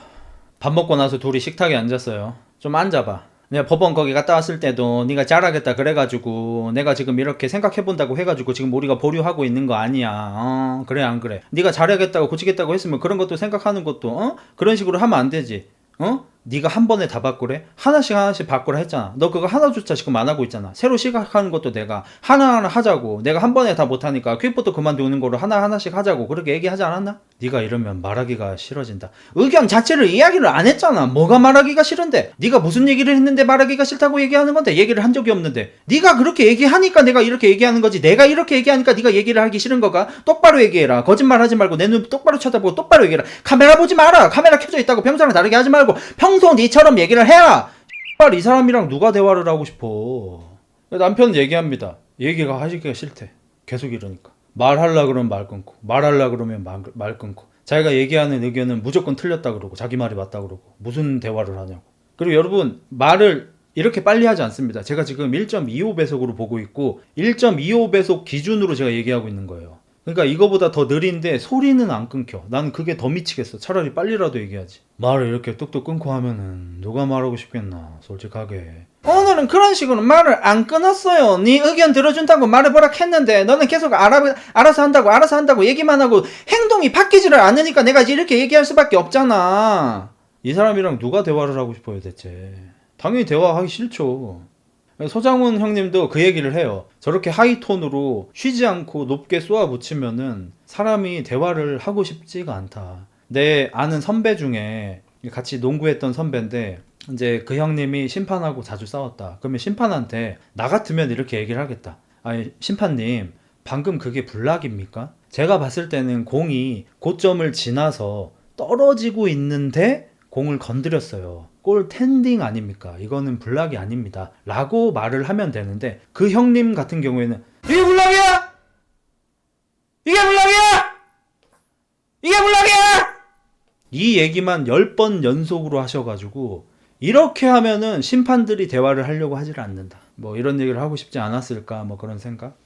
밥 먹고 나서 둘이 식탁에 앉았어요. 좀 앉아봐. 내가 법원 거기 갔다 왔을 때도 네가 잘하겠다 그래가지고 내가 지금 이렇게 생각해본다고 해가지고 지금 우리가 보류하고 있는 거 아니야. 그래 안 그래? 네가 잘하겠다고 고치겠다고 했으면 그런 것도 생각하는 것도 그런 식으로 하면 안 되지. 네가 한 번에 다 바꾸래? 하나씩 바꾸라 했잖아. 너 그거 하나조차 지금 안 하고 있잖아. 새로 시작하는 것도 내가 하나하나 하자고. 내가 한 번에 다 못하니까 퀵부터 그만두는 거로 하나하나씩 하자고 그렇게 얘기하지 않았나? 네가 이러면 말하기가 싫어진다. 의견 자체를 이야기를 안 했잖아. 뭐가 말하기가 싫은데? 네가 무슨 얘기를 했는데 말하기가 싫다고 얘기하는 건데? 얘기를 한 적이 없는데. 네가 그렇게 얘기하니까 내가 이렇게 얘기하는 거지. 내가 이렇게 얘기하니까 네가 얘기를 하기 싫은 거가? 똑바로 얘기해라. 거짓말하지 말고 내 눈 똑바로 쳐다보고 똑바로 얘기해라. 카메라 보지 마라. 카메라 켜져 있다고 평소랑 다르게 하지 말고 평소 니처럼 얘기를 해야. 이 사람이랑 누가 대화를 하고 싶어. 남편은 얘기합니다. 얘기가 하기가 싫대. 계속 이러니까. 말하려 그러면 말 끊고, 말하려 그러면 말 끊고, 자기가 얘기하는 의견은 무조건 틀렸다 그러고 자기 말이 맞다 그러고 무슨 대화를 하냐고. 그리고 여러분, 말을 이렇게 빨리 하지 않습니다. 제가 지금 1.25배속으로 보고 있고 1.25배속 기준으로 제가 얘기하고 있는 거예요. 그러니까 이거보다 더 느린데 소리는 안 끊겨. 난 그게 더 미치겠어. 차라리 빨리라도 얘기하지. 말을 이렇게 뚝뚝 끊고 하면은 누가 말하고 싶겠나, 솔직하게. 오늘은 그런 식으로 말을 안 끊었어요. 네 의견 들어준다고 말해보라 했는데 너는 계속 알아서 한다고 얘기만 하고 행동이 바뀌지를 않으니까 내가 이렇게 얘기할 수밖에 없잖아. 이 사람이랑 누가 대화를 하고 싶어요 대체. 당연히 대화하기 싫죠. 서장훈 형님도 그 얘기를 해요. 저렇게 하이톤으로 쉬지 않고 높게 쏘아붙이면은 사람이 대화를 하고 싶지가 않다. 내 아는 선배 중에 같이 농구했던 선배인데, 이제 그 형님이 심판하고 자주 싸웠다. 그러면 심판한테 나 같으면 이렇게 얘기를 하겠다. 아니 심판님, 방금 그게 블락입니까? 제가 봤을 때는 공이 고점을 지나서 떨어지고 있는데 공을 건드렸어요. 골 텐딩 아닙니까? 이거는 블락이 아닙니다. 라고 말을 하면 되는데, 그 형님 같은 경우에는 이게 블락이야! 이게 블락이야! 이게 블락이야! 이 얘기만 10번 연속으로 하셔가지고, 이렇게 하면은 심판들이 대화를 하려고 하지를 않는다. 뭐 이런 얘기를 하고 싶지 않았을까, 뭐 그런 생각.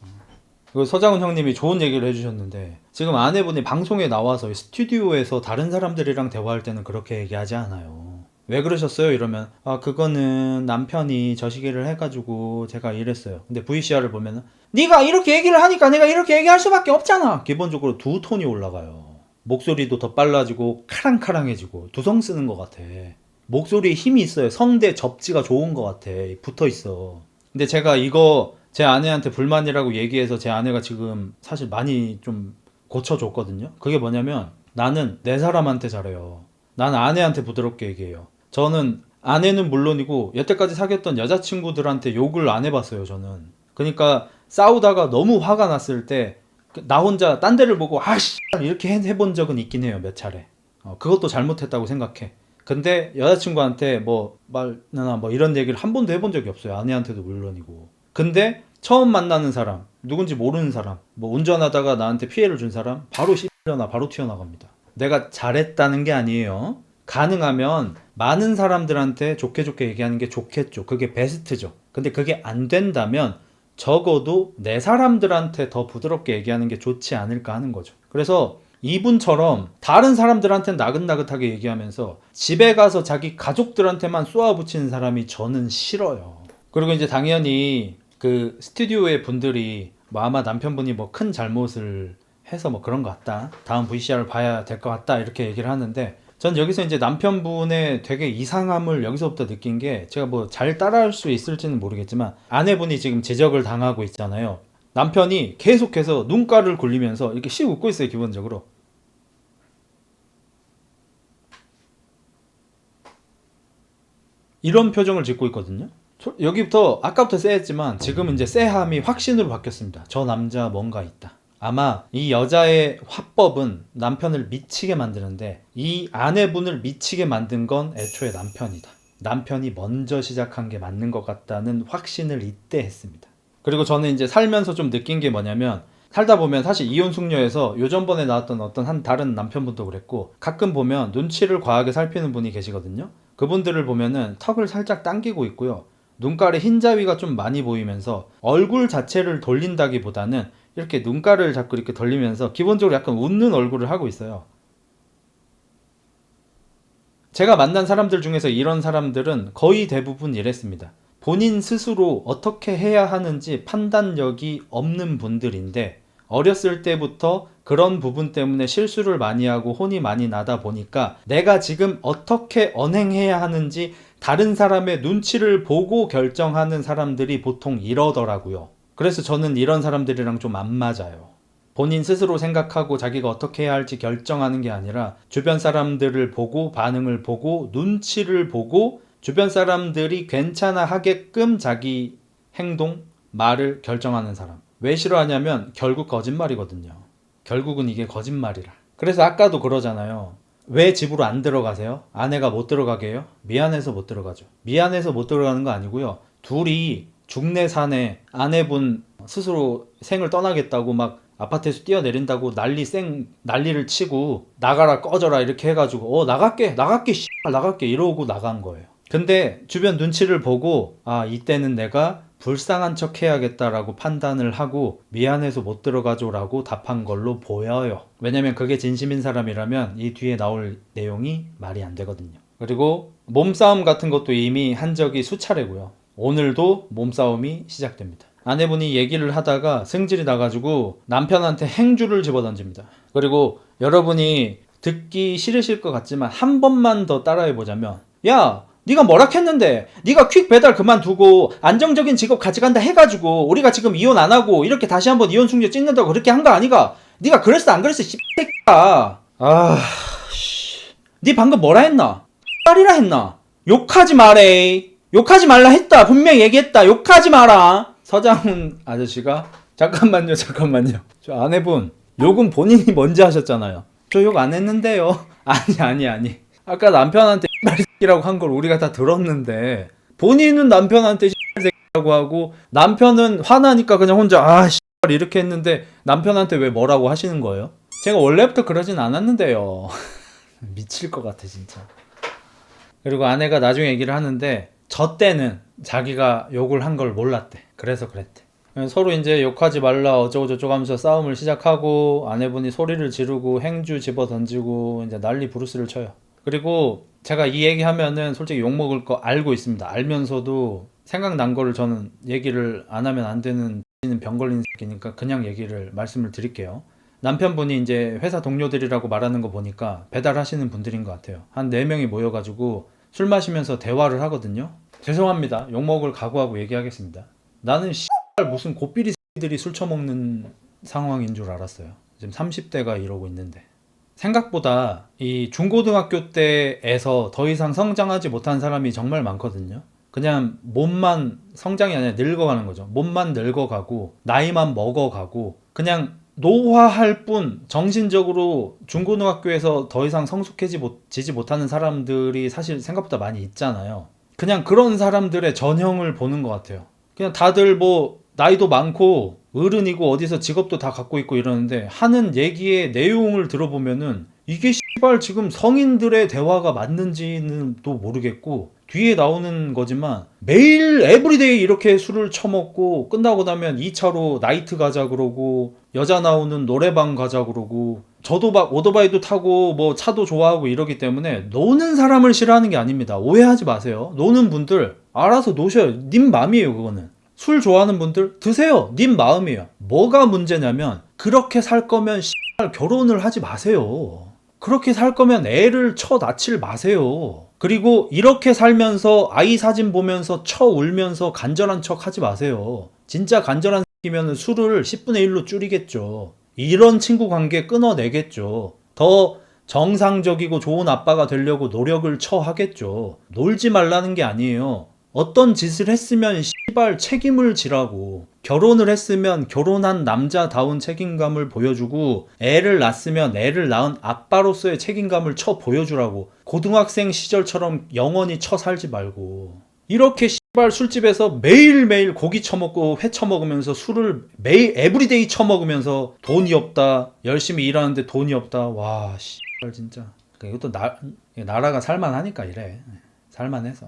그리고 서장훈 형님이 좋은 얘기를 해주셨는데, 지금 아내분이 방송에 나와서 스튜디오에서 다른 사람들이랑 대화할 때는 그렇게 얘기하지 않아요. 왜 그러셨어요? 이러면 그거는 남편이 저 시기를 해가지고 제가 이랬어요. 근데 VCR을 보면은 네가 이렇게 얘기를 하니까 내가 이렇게 얘기할 수밖에 없잖아. 기본적으로 두 톤이 올라가요. 목소리도 더 빨라지고 카랑카랑해지고. 두성 쓰는 것 같아. 목소리에 힘이 있어요. 성대 접지가 좋은 것 같아. 붙어있어. 근데 제가 이거 제 아내한테 불만이라고 얘기해서 제 아내가 지금 사실 많이 좀 고쳐줬거든요. 그게 뭐냐면, 나는 내 사람한테 잘해요. 난 아내한테 부드럽게 얘기해요. 저는 아내는 물론이고 여태까지 사귀었던 여자친구들한테 욕을 안 해봤어요, 저는. 그러니까 싸우다가 너무 화가 났을 때 나 혼자 딴 데를 보고 아씨 이렇게 해본 적은 있긴 해요, 몇 차례. 그것도 잘못했다고 생각해. 근데 여자친구한테 뭐 말나 뭐 이런 얘기를 한 번도 해본 적이 없어요. 아내한테도 물론이고. 근데 처음 만나는 사람, 누군지 모르는 사람, 뭐 운전하다가 나한테 피해를 준 사람 바로 씹려나 바로 튀어나갑니다. 내가 잘했다는 게 아니에요. 가능하면 많은 사람들한테 좋게 좋게 얘기하는 게 좋겠죠. 그게 베스트죠. 근데 그게 안 된다면 적어도 내 사람들한테 더 부드럽게 얘기하는 게 좋지 않을까 하는 거죠. 그래서 이분처럼 다른 사람들한테는 나긋나긋하게 얘기하면서 집에 가서 자기 가족들한테만 쏘아붙이는 사람이 저는 싫어요. 그리고 이제 당연히 그 스튜디오의 분들이 뭐 아마 남편분이 뭐 큰 잘못을 해서 뭐 그런 것 같다. 다음 VCR을 봐야 될 것 같다. 이렇게 얘기를 하는데 전 여기서 이제 남편분의 되게 이상함을 여기서부터 느낀 게 제가 뭐 잘 따라할 수 있을지는 모르겠지만 아내분이 지금 지적을 당하고 있잖아요. 남편이 계속해서 눈가를 굴리면서 이렇게 씩 웃고 있어요, 기본적으로. 이런 표정을 짓고 있거든요. 여기부터 아까부터 쎄했지만 지금은 이제 쎄함이 확신으로 바뀌었습니다. 저 남자 뭔가 있다. 아마 이 여자의 화법은 남편을 미치게 만드는데 이 아내분을 미치게 만든 건 애초에 남편이다. 남편이 먼저 시작한 게 맞는 것 같다는 확신을 이때 했습니다. 그리고 저는 이제 살면서 좀 느낀 게 뭐냐면 살다 보면 사실 이혼 숙녀에서 요전번에 나왔던 어떤 한 다른 남편분도 그랬고 가끔 보면 눈치를 과하게 살피는 분이 계시거든요. 그분들을 보면은 턱을 살짝 당기고 있고요. 눈가에 흰자위가 좀 많이 보이면서 얼굴 자체를 돌린다기보다는 이렇게 눈가를 자꾸 이렇게 돌리면서 기본적으로 약간 웃는 얼굴을 하고 있어요. 제가 만난 사람들 중에서 이런 사람들은 거의 대부분 이랬습니다. 본인 스스로 어떻게 해야 하는지 판단력이 없는 분들인데 어렸을 때부터 그런 부분 때문에 실수를 많이 하고 혼이 많이 나다 보니까 내가 지금 어떻게 언행해야 하는지 다른 사람의 눈치를 보고 결정하는 사람들이 보통 이러더라고요. 그래서 저는 이런 사람들이랑 좀 안 맞아요. 본인 스스로 생각하고 자기가 어떻게 해야 할지 결정하는 게 아니라 주변 사람들을 보고 반응을 보고 눈치를 보고 주변 사람들이 괜찮아 하게끔 자기 행동, 말을 결정하는 사람. 왜 싫어하냐면 결국 거짓말이거든요. 결국은 이게 거짓말이라. 그래서 아까도 그러잖아요. 왜 집으로 안 들어가세요? 아내가 못 들어가게 해요? 미안해서 못 들어가죠. 미안해서 못 들어가는 거 아니고요. 둘이 중내산에 아내분 스스로 생을 떠나겠다고 막 아파트에서 뛰어내린다고 난리를 치고 나가라 꺼져라 이렇게 해가지고 나갈게 씨발 나갈게 이러고 나간 거예요. 근데 주변 눈치를 보고 아 이때는 내가 불쌍한 척 해야겠다라고 판단을 하고 미안해서 못 들어가죠라고 답한 걸로 보여요. 왜냐면 그게 진심인 사람이라면 이 뒤에 나올 내용이 말이 안 되거든요. 그리고 몸싸움 같은 것도 이미 한 적이 수차례고요. 오늘도 몸싸움이 시작됩니다. 아내분이 얘기를 하다가 승질이 나가지고 남편한테 행주를 집어던집니다. 그리고 여러분이 듣기 싫으실 것 같지만 한 번만 더 따라해보자면 야 네가 뭐라 했는데 네가 퀵 배달 그만두고 안정적인 직업 가져간다 해가지고 우리가 지금 이혼 안 하고 이렇게 다시 한번 이혼 숙녀 찍는다고 그렇게 한 거 아니가? 네가 그랬어 안 그랬어 씨X야. 네 방금 뭐라 했나? X발이라 했나? 욕하지 마래. 욕하지 말라 했다. 분명히 얘기했다. 욕하지 마라. 서장훈 아저씨가 잠깐만요. 저 아내분 욕은 본인이 먼저 하셨잖아요. 저 욕 안 했는데요. 아니. 아까 남편한테 X발이라고 한 걸 우리가 다 들었는데 본인은 남편한테 X발이라고 하고 남편은 화나니까 그냥 혼자 X발 이렇게 했는데 남편한테 왜 뭐라고 하시는 거예요? 제가 원래부터 그러진 않았는데요. 미칠 것 같아 진짜. 그리고 아내가 나중에 얘기를 하는데 저 때는 자기가 욕을 한 걸 몰랐대. 그래서 그랬대. 서로 이제 욕하지 말라 어쩌고저쩌고 하면서 싸움을 시작하고 아내분이 소리를 지르고 행주 집어 던지고 이제 난리 부르스를 쳐요. 그리고 제가 이 얘기하면은 솔직히 욕먹을 거 알고 있습니다. 알면서도 생각난 거를 저는 얘기를 안 하면 안 되는 병 걸린 새끼니까 그냥 말씀을 드릴게요. 남편분이 이제 회사 동료들이라고 말하는 거 보니까 배달하시는 분들인 것 같아요. 한 4명이 모여가지고 술 마시면서 대화를 하거든요. 죄송합니다. 욕먹을 각오하고 얘기하겠습니다. 나는 무슨 고삐리 새끼들이 술 처먹는 상황인 줄 알았어요. 지금 30대가 이러고 있는데 생각보다 이 중고등학교 때에서 더 이상 성장하지 못한 사람이 정말 많거든요. 그냥 몸만 성장이 아니라 늙어가는 거죠. 몸만 늙어가고 나이만 먹어가고 그냥 노화할 뿐 정신적으로 중고등학교에서 더 이상 성숙해지지 못하는 사람들이 사실 생각보다 많이 있잖아요. 그냥 그런 사람들의 전형을 보는 것 같아요. 그냥 다들 뭐 나이도 많고 어른이고 어디서 직업도 다 갖고 있고 이러는데 하는 얘기의 내용을 들어보면은 이게 씨발 지금 성인들의 대화가 맞는지는 또 모르겠고 뒤에 나오는 거지만 매일 에브리데이 이렇게 술을 처먹고 끝나고 나면 2차로 나이트 가자 그러고 여자 나오는 노래방 가자 그러고 저도 막 오토바이도 타고 뭐 차도 좋아하고 이러기 때문에 노는 사람을 싫어하는 게 아닙니다. 오해하지 마세요. 노는 분들 알아서 노셔요. 님 맘이에요 그거는. 술 좋아하는 분들 드세요. 님 마음이에요. 뭐가 문제냐면 그렇게 살 거면 씨발 결혼을 하지 마세요. 그렇게 살 거면 애를 낳질 마세요. 그리고 이렇게 살면서 아이 사진 보면서 울면서 간절한 척 하지 마세요. 진짜 간절한 새끼면 술을 10분의 1로 줄이겠죠. 이런 친구 관계 끊어내겠죠. 더 정상적이고 좋은 아빠가 되려고 노력을 하겠죠. 놀지 말라는 게 아니에요. 어떤 짓을 했으면 씨발 책임을 지라고. 결혼을 했으면 결혼한 남자다운 책임감을 보여주고 애를 낳았으면 애를 낳은 아빠로서의 책임감을 보여주라고. 고등학생 시절처럼 영원히 살지 말고. 이렇게 씨발 술집에서 매일매일 고기 처먹고 회 처먹으면서 술을 매일 에브리데이 처먹으면서 돈이 없다. 열심히 일하는데 돈이 없다. 와 씨발 진짜. 이것도 나라가 살만하니까 이래. 살만해서.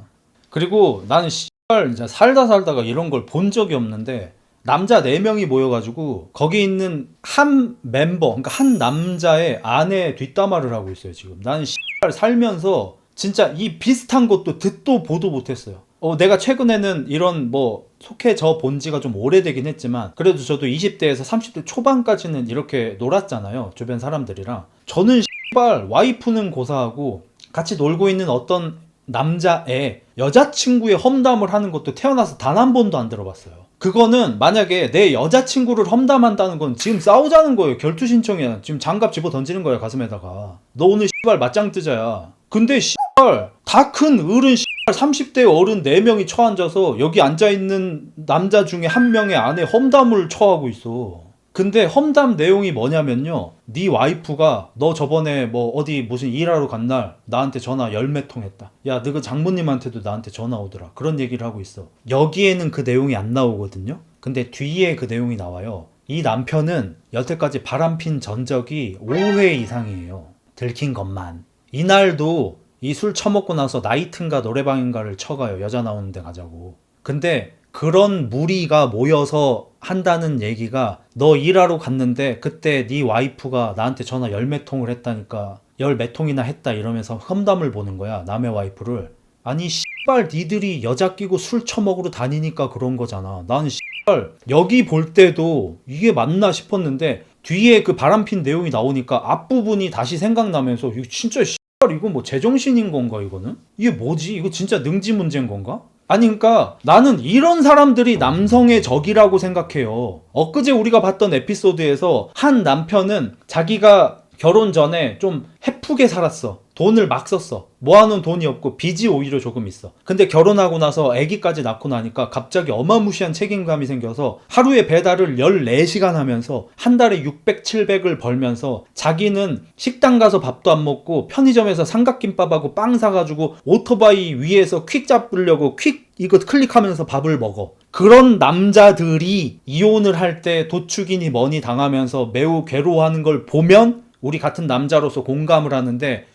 그리고 나는 씨발 이제 살다가 이런 걸 본 적이 없는데 남자 4명이 모여가지고 거기 있는 한 멤버, 그러니까 한 남자의 아내 뒷담화를 하고 있어요 지금. 나는 씨발 살면서 진짜 이 비슷한 것도 듣도 보도 못했어요. 내가 최근에는 이런 뭐 속해져 본 지가 좀 오래되긴 했지만 그래도 저도 20대에서 30대 초반까지는 이렇게 놀았잖아요 주변 사람들이랑. 저는 씨발 와이프는 고사하고 같이 놀고 있는 어떤 남자애 여자친구의 험담을 하는 것도 태어나서 단 한 번도 안 들어봤어요. 그거는 만약에 내 여자친구를 험담한다는 건 지금 싸우자는 거예요. 결투 신청이야. 지금 장갑 집어 던지는 거야 가슴에다가. 너 오늘 씨발 맞짱 뜨자야. 근데 씨발 다 큰 어른 씨발 30대 어른 4명이 앉아서 여기 앉아있는 남자 중에 한 명의 아내 험담을 하고 있어. 근데 험담 내용이 뭐냐면요. 네 와이프가 너 저번에 뭐 어디 무슨 일하러 간 날 나한테 전화 열몇 통 했다. 야, 너 그 장모님한테도 나한테 전화 오더라. 그런 얘기를 하고 있어. 여기에는 그 내용이 안 나오거든요. 근데 뒤에 그 내용이 나와요. 이 남편은 여태까지 바람핀 전적이 5회 이상이에요. 들킨 것만. 이날도 이 술 처먹고 나서 나이트인가 노래방인가를 쳐가요. 여자 나오는 데 가자고. 근데 그런 무리가 모여서 한다는 얘기가 너 일하러 갔는데 그때 네 와이프가 나한테 전화 열 몇 통을 했다니까 열 몇 통이나 했다 이러면서 험담을 보는 거야 남의 와이프를. 아니 씨발 니들이 여자 끼고 술 처먹으러 다니니까 그런 거잖아. 난 씨발 여기 볼 때도 이게 맞나 싶었는데 뒤에 그 바람핀 내용이 나오니까 앞부분이 다시 생각나면서 이거 진짜 씨발 이거 뭐 제정신인 건가 이거는? 이게 뭐지? 이거 진짜 능지 문제인 건가? 아니 그러니까 나는 이런 사람들이 남성의 적이라고 생각해요. 엊그제 우리가 봤던 에피소드에서 한 남편은 자기가 결혼 전에 좀 헤프게 살았어. 돈을 막 썼어. 모아놓은 돈이 없고 빚이 오히려 조금 있어. 근데 결혼하고 나서 아기까지 낳고 나니까 갑자기 어마무시한 책임감이 생겨서 하루에 배달을 14시간 하면서 한 달에 600, 700을 벌면서 자기는 식당 가서 밥도 안 먹고 편의점에서 삼각김밥하고 빵 사가지고 오토바이 위에서 퀵 잡으려고 이거 클릭하면서 밥을 먹어. 그런 남자들이 이혼을 할 때 도축이니 뭐니 당하면서 매우 괴로워하는 걸 보면 우리 같은 남자로서 공감을 하는데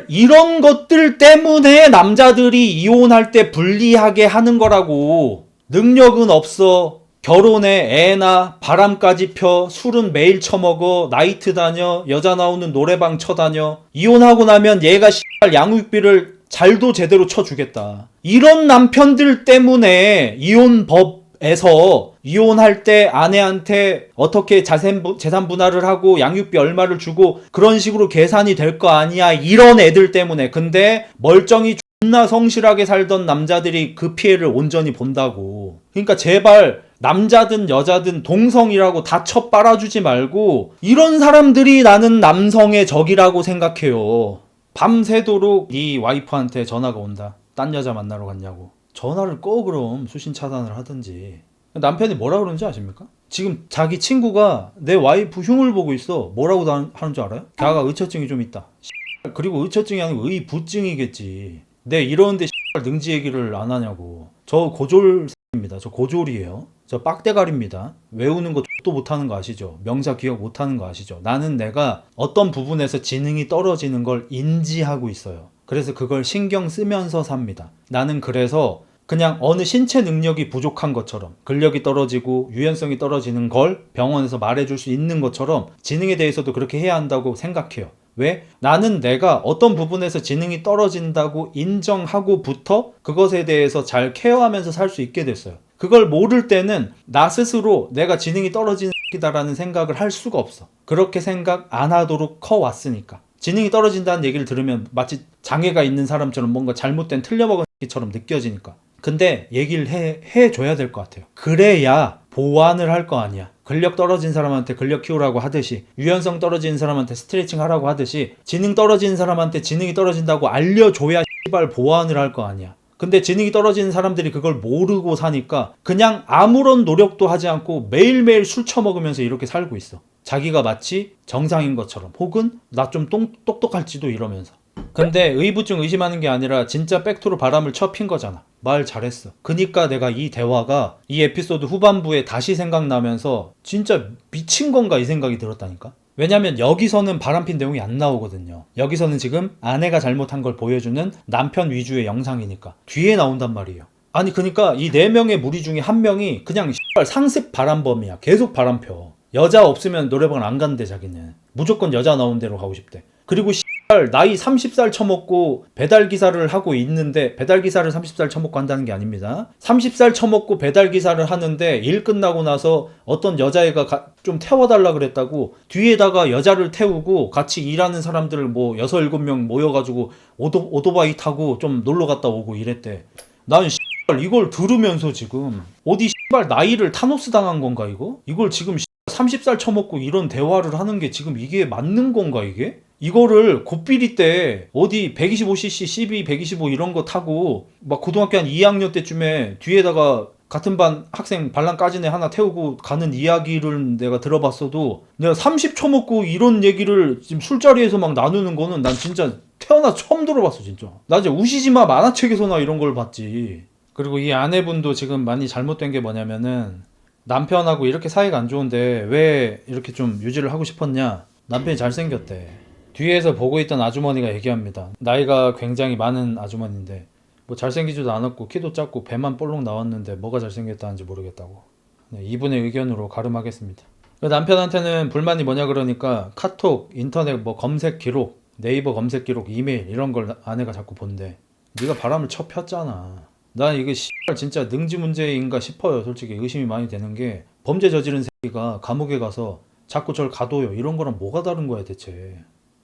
이런 것들 때문에 남자들이 이혼할 때 불리하게 하는 거라고. 능력은 없어. 결혼해 애나 바람까지 펴. 술은 매일 처먹어. 나이트 다녀. 여자 나오는 노래방 쳐다녀. 이혼하고 나면 얘가 양육비를 잘도 제대로 쳐주겠다. 이런 남편들 때문에 이혼법에서 이혼할 때 아내한테 어떻게 재산 분할을 하고 양육비 얼마를 주고 그런 식으로 계산이 될 거 아니야. 이런 애들 때문에. 근데 멀쩡히 존나 성실하게 살던 남자들이 그 피해를 온전히 본다고. 그러니까 제발 남자든 여자든 동성이라고 다 쳐 빨아주지 말고 이런 사람들이 나는 남성의 적이라고 생각해요. 밤새도록 네 와이프한테 전화가 온다. 딴 여자 만나러 갔냐고. 전화를 꺼 그럼 수신 차단을 하든지. 남편이 뭐라 그러는지 아십니까? 지금 자기 친구가 내 와이프 흉을 보고 있어. 뭐라고 하는 줄 알아요? 걔가 의처증이 좀 있다. 그리고 의처증이 아니고 의부증이겠지. 내 이러는데 능지 얘기를 안 하냐고. 저 고졸입니다. 저 고졸이에요. 저 빡대가리입니다. 외우는 거 또 못하는 거 아시죠? 명사 기억 못하는 거 아시죠? 나는 내가 어떤 부분에서 지능이 떨어지는 걸 인지하고 있어요. 그래서 그걸 신경 쓰면서 삽니다. 나는 그래서 그냥 어느 신체 능력이 부족한 것처럼 근력이 떨어지고 유연성이 떨어지는 걸 병원에서 말해줄 수 있는 것처럼 지능에 대해서도 그렇게 해야 한다고 생각해요. 왜? 나는 내가 어떤 부분에서 지능이 떨어진다고 인정하고부터 그것에 대해서 잘 케어하면서 살 수 있게 됐어요. 그걸 모를 때는 나 스스로 내가 지능이 떨어지는 X다라는 생각을 할 수가 없어. 그렇게 생각 안 하도록 커왔으니까. 지능이 떨어진다는 얘기를 들으면 마치 장애가 있는 사람처럼 뭔가 잘못된 틀려먹은 X처럼 느껴지니까. 근데 얘기를 해줘야 될 것 같아요. 그래야 보완을 할 거 아니야. 근력 떨어진 사람한테 근력 키우라고 하듯이, 유연성 떨어진 사람한테 스트레칭 하라고 하듯이, 지능 떨어진 사람한테 지능이 떨어진다고 알려줘야 씨발 보완을 할 거 아니야. 근데 지능이 떨어지는 사람들이 그걸 모르고 사니까 그냥 아무런 노력도 하지 않고 매일매일 술 처먹으면서 이렇게 살고 있어. 자기가 마치 정상인 것처럼, 혹은 나 좀 똑똑할지도 이러면서. 근데 의부증 의심하는 게 아니라 진짜 백투로 바람을 쳐핀 거잖아. 말 잘했어. 그니까 내가 이 대화가 이 에피소드 후반부에 다시 생각나면서 진짜 미친 건가 이 생각이 들었다니까. 왜냐면 여기서는 바람핀 내용이 안 나오거든요. 여기서는 지금 아내가 잘못한 걸 보여주는 남편 위주의 영상이니까 뒤에 나온단 말이에요. 아니 그니까 이 4명의 무리 중에 1명이 그냥 상습 바람범이야. 계속 바람 펴. 여자 없으면 노래방 안 간대. 자기는 무조건 여자 나온 데로 가고 싶대. 그리고 나이 30살 처먹고 배달기사를 하고 있는데, 배달기사를 30살 처먹고 한다는 게 아닙니다. 30살 처먹고 배달기사를 하는데 일 끝나고 나서 어떤 여자애가 좀 태워달라 그랬다고 뒤에다가 여자를 태우고 같이 일하는 사람들을 뭐 6, 7명 모여가지고 오토바이 타고 좀 놀러 갔다 오고 이랬대. 난 이걸 들으면서 지금 어디 나이를 타노스 당한 건가 이거? 이걸 지금 30살 처먹고 이런 대화를 하는 게 지금 이게 맞는 건가 이게? 이거를 고삐리 때 어디 125cc, CB 125 이런 거 타고 막 고등학교 한 2학년 때쯤에 뒤에다가 같은 반 학생 반란 까진 애 하나 태우고 가는 이야기를 내가 들어봤어도, 내가 30 처먹고 이런 얘기를 지금 술자리에서 막 나누는 거는 난 진짜 태어나 처음 들어봤어 진짜. 나 이제 우시지마 만화책에서나 이런 걸 봤지. 그리고 이 아내분도 지금 많이 잘못된 게 뭐냐면은, 남편하고 이렇게 사이가 안 좋은데 왜 이렇게 좀 유지를 하고 싶었냐. 남편이 잘생겼대. 뒤에서 보고 있던 아주머니가 얘기합니다. 나이가 굉장히 많은 아주머니인데 뭐 잘생기지도 않았고 키도 작고 배만 볼록 나왔는데 뭐가 잘생겼다는지 모르겠다고. 네, 이분의 의견으로 가름하겠습니다. 남편한테는 불만이 뭐냐 그러니까 카톡, 인터넷 뭐 검색 기록, 네이버 검색 기록, 이메일 이런 걸 아내가 자꾸 본대. 네가 바람을 쳐 폈잖아. 난 이게 진짜 능지 문제인가 싶어요. 솔직히 의심이 많이 되는 게, 범죄 저지른 새끼가 감옥에 가서 자꾸 저를 가둬요. 이런 거랑 뭐가 다른 거야 대체.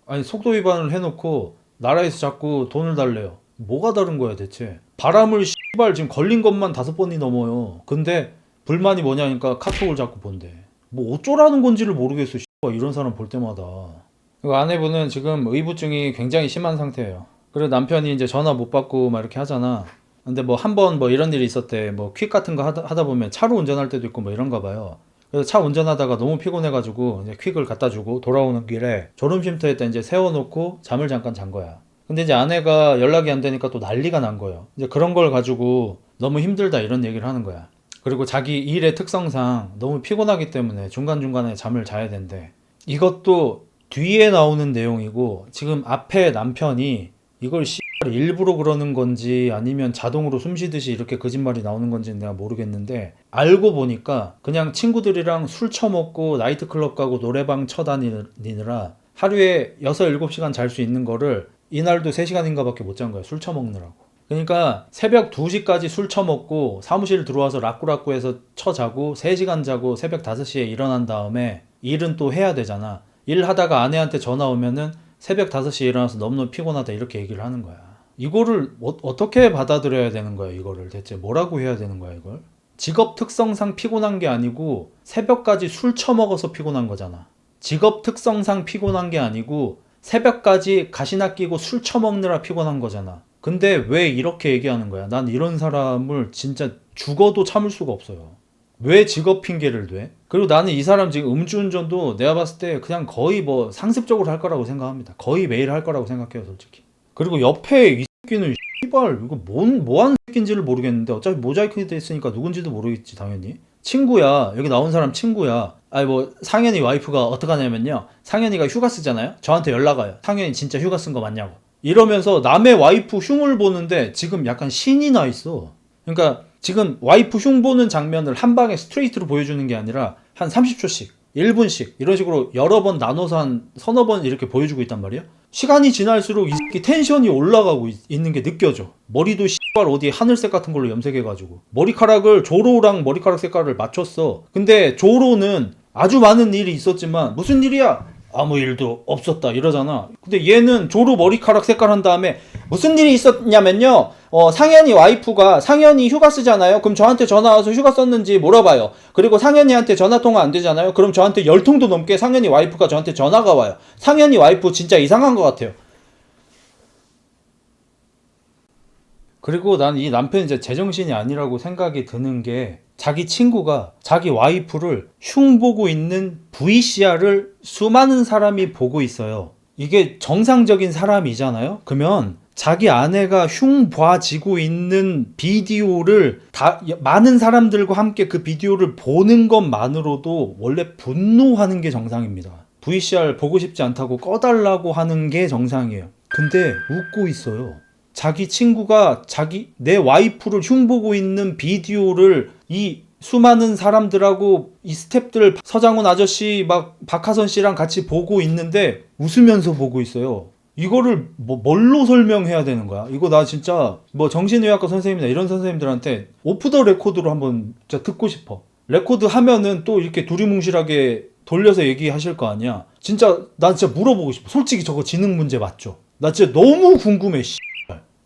아니 속도 위반을 해놓고 나라에서 자꾸 돈을 달래요. 뭐가 다른 거야 대체. 바람을 지금 걸린 것만 5번이 넘어요. 근데 불만이 뭐냐니까 카톡을 자꾸 본대. 뭐 어쩌라는 건지를 모르겠어. 이런 사람 볼 때마다. 그리고 아내분은 지금 의부증이 굉장히 심한 상태예요. 그래서 남편이 이제 전화 못 받고 막 이렇게 하잖아. 근데 뭐 한 번 뭐 이런 일이 있었대. 뭐 퀵 같은 거 하다 보면 차로 운전할 때도 있고 뭐 이런가 봐요. 그래서 차 운전하다가 너무 피곤해가지고 이제 퀵을 갖다 주고 돌아오는 길에 졸음쉼터에다 이제 세워놓고 잠을 잠깐 잔 거야. 근데 이제 아내가 연락이 안 되니까 또 난리가 난 거예요. 이제 그런 걸 가지고 너무 힘들다 이런 얘기를 하는 거야. 그리고 자기 일의 특성상 너무 피곤하기 때문에 중간중간에 잠을 자야 된대. 이것도 뒤에 나오는 내용이고, 지금 앞에 남편이 이걸 일부러 그러는 건지 아니면 자동으로 숨 쉬듯이 이렇게 거짓말이 나오는 건지 내가 모르겠는데, 알고 보니까 그냥 친구들이랑 술 처먹고 나이트클럽 가고 노래방 쳐다니느라 하루에 6, 7시간 잘 수 있는 거를 이날도 3시간인가 밖에 못 잔 거야. 술 처먹느라고. 그러니까 새벽 2시까지 술 처먹고 사무실 들어와서 라꾸라꾸해서 쳐자고 3시간 자고 새벽 5시에 일어난 다음에 일은 또 해야 되잖아. 일하다가 아내한테 전화 오면은 새벽 5시에 일어나서 너무너무 피곤하다 이렇게 얘기를 하는 거야. 이거를 어떻게 받아들여야 되는 거야. 이거를 대체 뭐라고 해야 되는 거야 이걸. 직업 특성상 피곤한 게 아니고 새벽까지 술 처먹어서 피곤한 거잖아. 직업 특성상 피곤한 게 아니고 새벽까지 가시나 끼고 술 처먹느라 피곤한 거잖아. 근데 왜 이렇게 얘기하는 거야? 난 이런 사람을 진짜 죽어도 참을 수가 없어요. 왜 직업 핑계를 대? 그리고 나는 이 사람 지금 음주운전도 내가 봤을 때 그냥 거의 뭐 상습적으로 할 거라고 생각합니다. 거의 매일 할 거라고 생각해요, 솔직히. 그리고 옆에 이 새끼는 씨발 이거 뭐하는 새끼인지를 모르겠는데 어차피 모자이크 돼 있으니까 누군지도 모르겠지 당연히. 친구야. 여기 나온 사람 친구야. 아니 뭐 상현이 와이프가 어떡하냐면요. 상현이가 휴가 쓰잖아요. 저한테 연락 와요. 상현이 진짜 휴가 쓴 거 맞냐고. 이러면서 남의 와이프 흉을 보는데 지금 약간 신이 나 있어. 그러니까 지금 와이프 흉 보는 장면을 한 방에 스트레이트로 보여주는 게 아니라 한 30초씩, 1분씩 이런 식으로 여러 번 나눠서 한 서너 번 이렇게 보여주고 있단 말이에요. 시간이 지날수록 이 새끼 텐션이 올라가고 있는 게 느껴져. 머리도 씨발 어디 하늘색 같은 걸로 염색해가지고 머리카락을 조로랑 머리카락 색깔을 맞췄어. 근데 조로는 아주 많은 일이 있었지만 무슨 일이야? 아무 일도 없었다 이러잖아. 근데 얘는 조로 머리카락 색깔 한 다음에 무슨 일이 있었냐면요. 상현이 와이프가 상현이 휴가 쓰잖아요. 그럼 저한테 전화 와서 휴가 썼는지 물어봐요. 그리고 상현이한테 전화 통화 안 되잖아요. 그럼 저한테 10통도 넘게 상현이 와이프가 저한테 전화가 와요. 상현이 와이프 진짜 이상한 것 같아요. 그리고 난 이 남편이 이제 제정신이 아니라고 생각이 드는 게 자기 친구가 자기 와이프를 흉보고 있는 VCR을 수많은 사람이 보고 있어요. 이게 정상적인 사람이잖아요. 그러면 자기 아내가 흉 봐지고 있는 비디오를 많은 사람들과 함께 그 비디오를 보는 것만으로도 원래 분노하는 게 정상입니다. VCR 보고 싶지 않다고 꺼달라고 하는 게 정상이에요. 근데 웃고 있어요. 자기 친구가 내 와이프를 흉보고 있는 비디오를 이 수많은 사람들하고 이 스태프들 서장훈 아저씨 막 박하선 씨랑 같이 보고 있는데 웃으면서 보고 있어요. 이거를 뭘로 설명해야 되는 거야? 이거 나 진짜 뭐 정신의학과 선생님이나 이런 선생님들한테 오프 더 레코드로 한번 진짜 듣고 싶어. 레코드 하면은 또 이렇게 두리뭉실하게 돌려서 얘기하실 거 아니야. 진짜 나 진짜 물어보고 싶어. 솔직히 저거 지능 문제 맞죠? 나 진짜 너무 궁금해.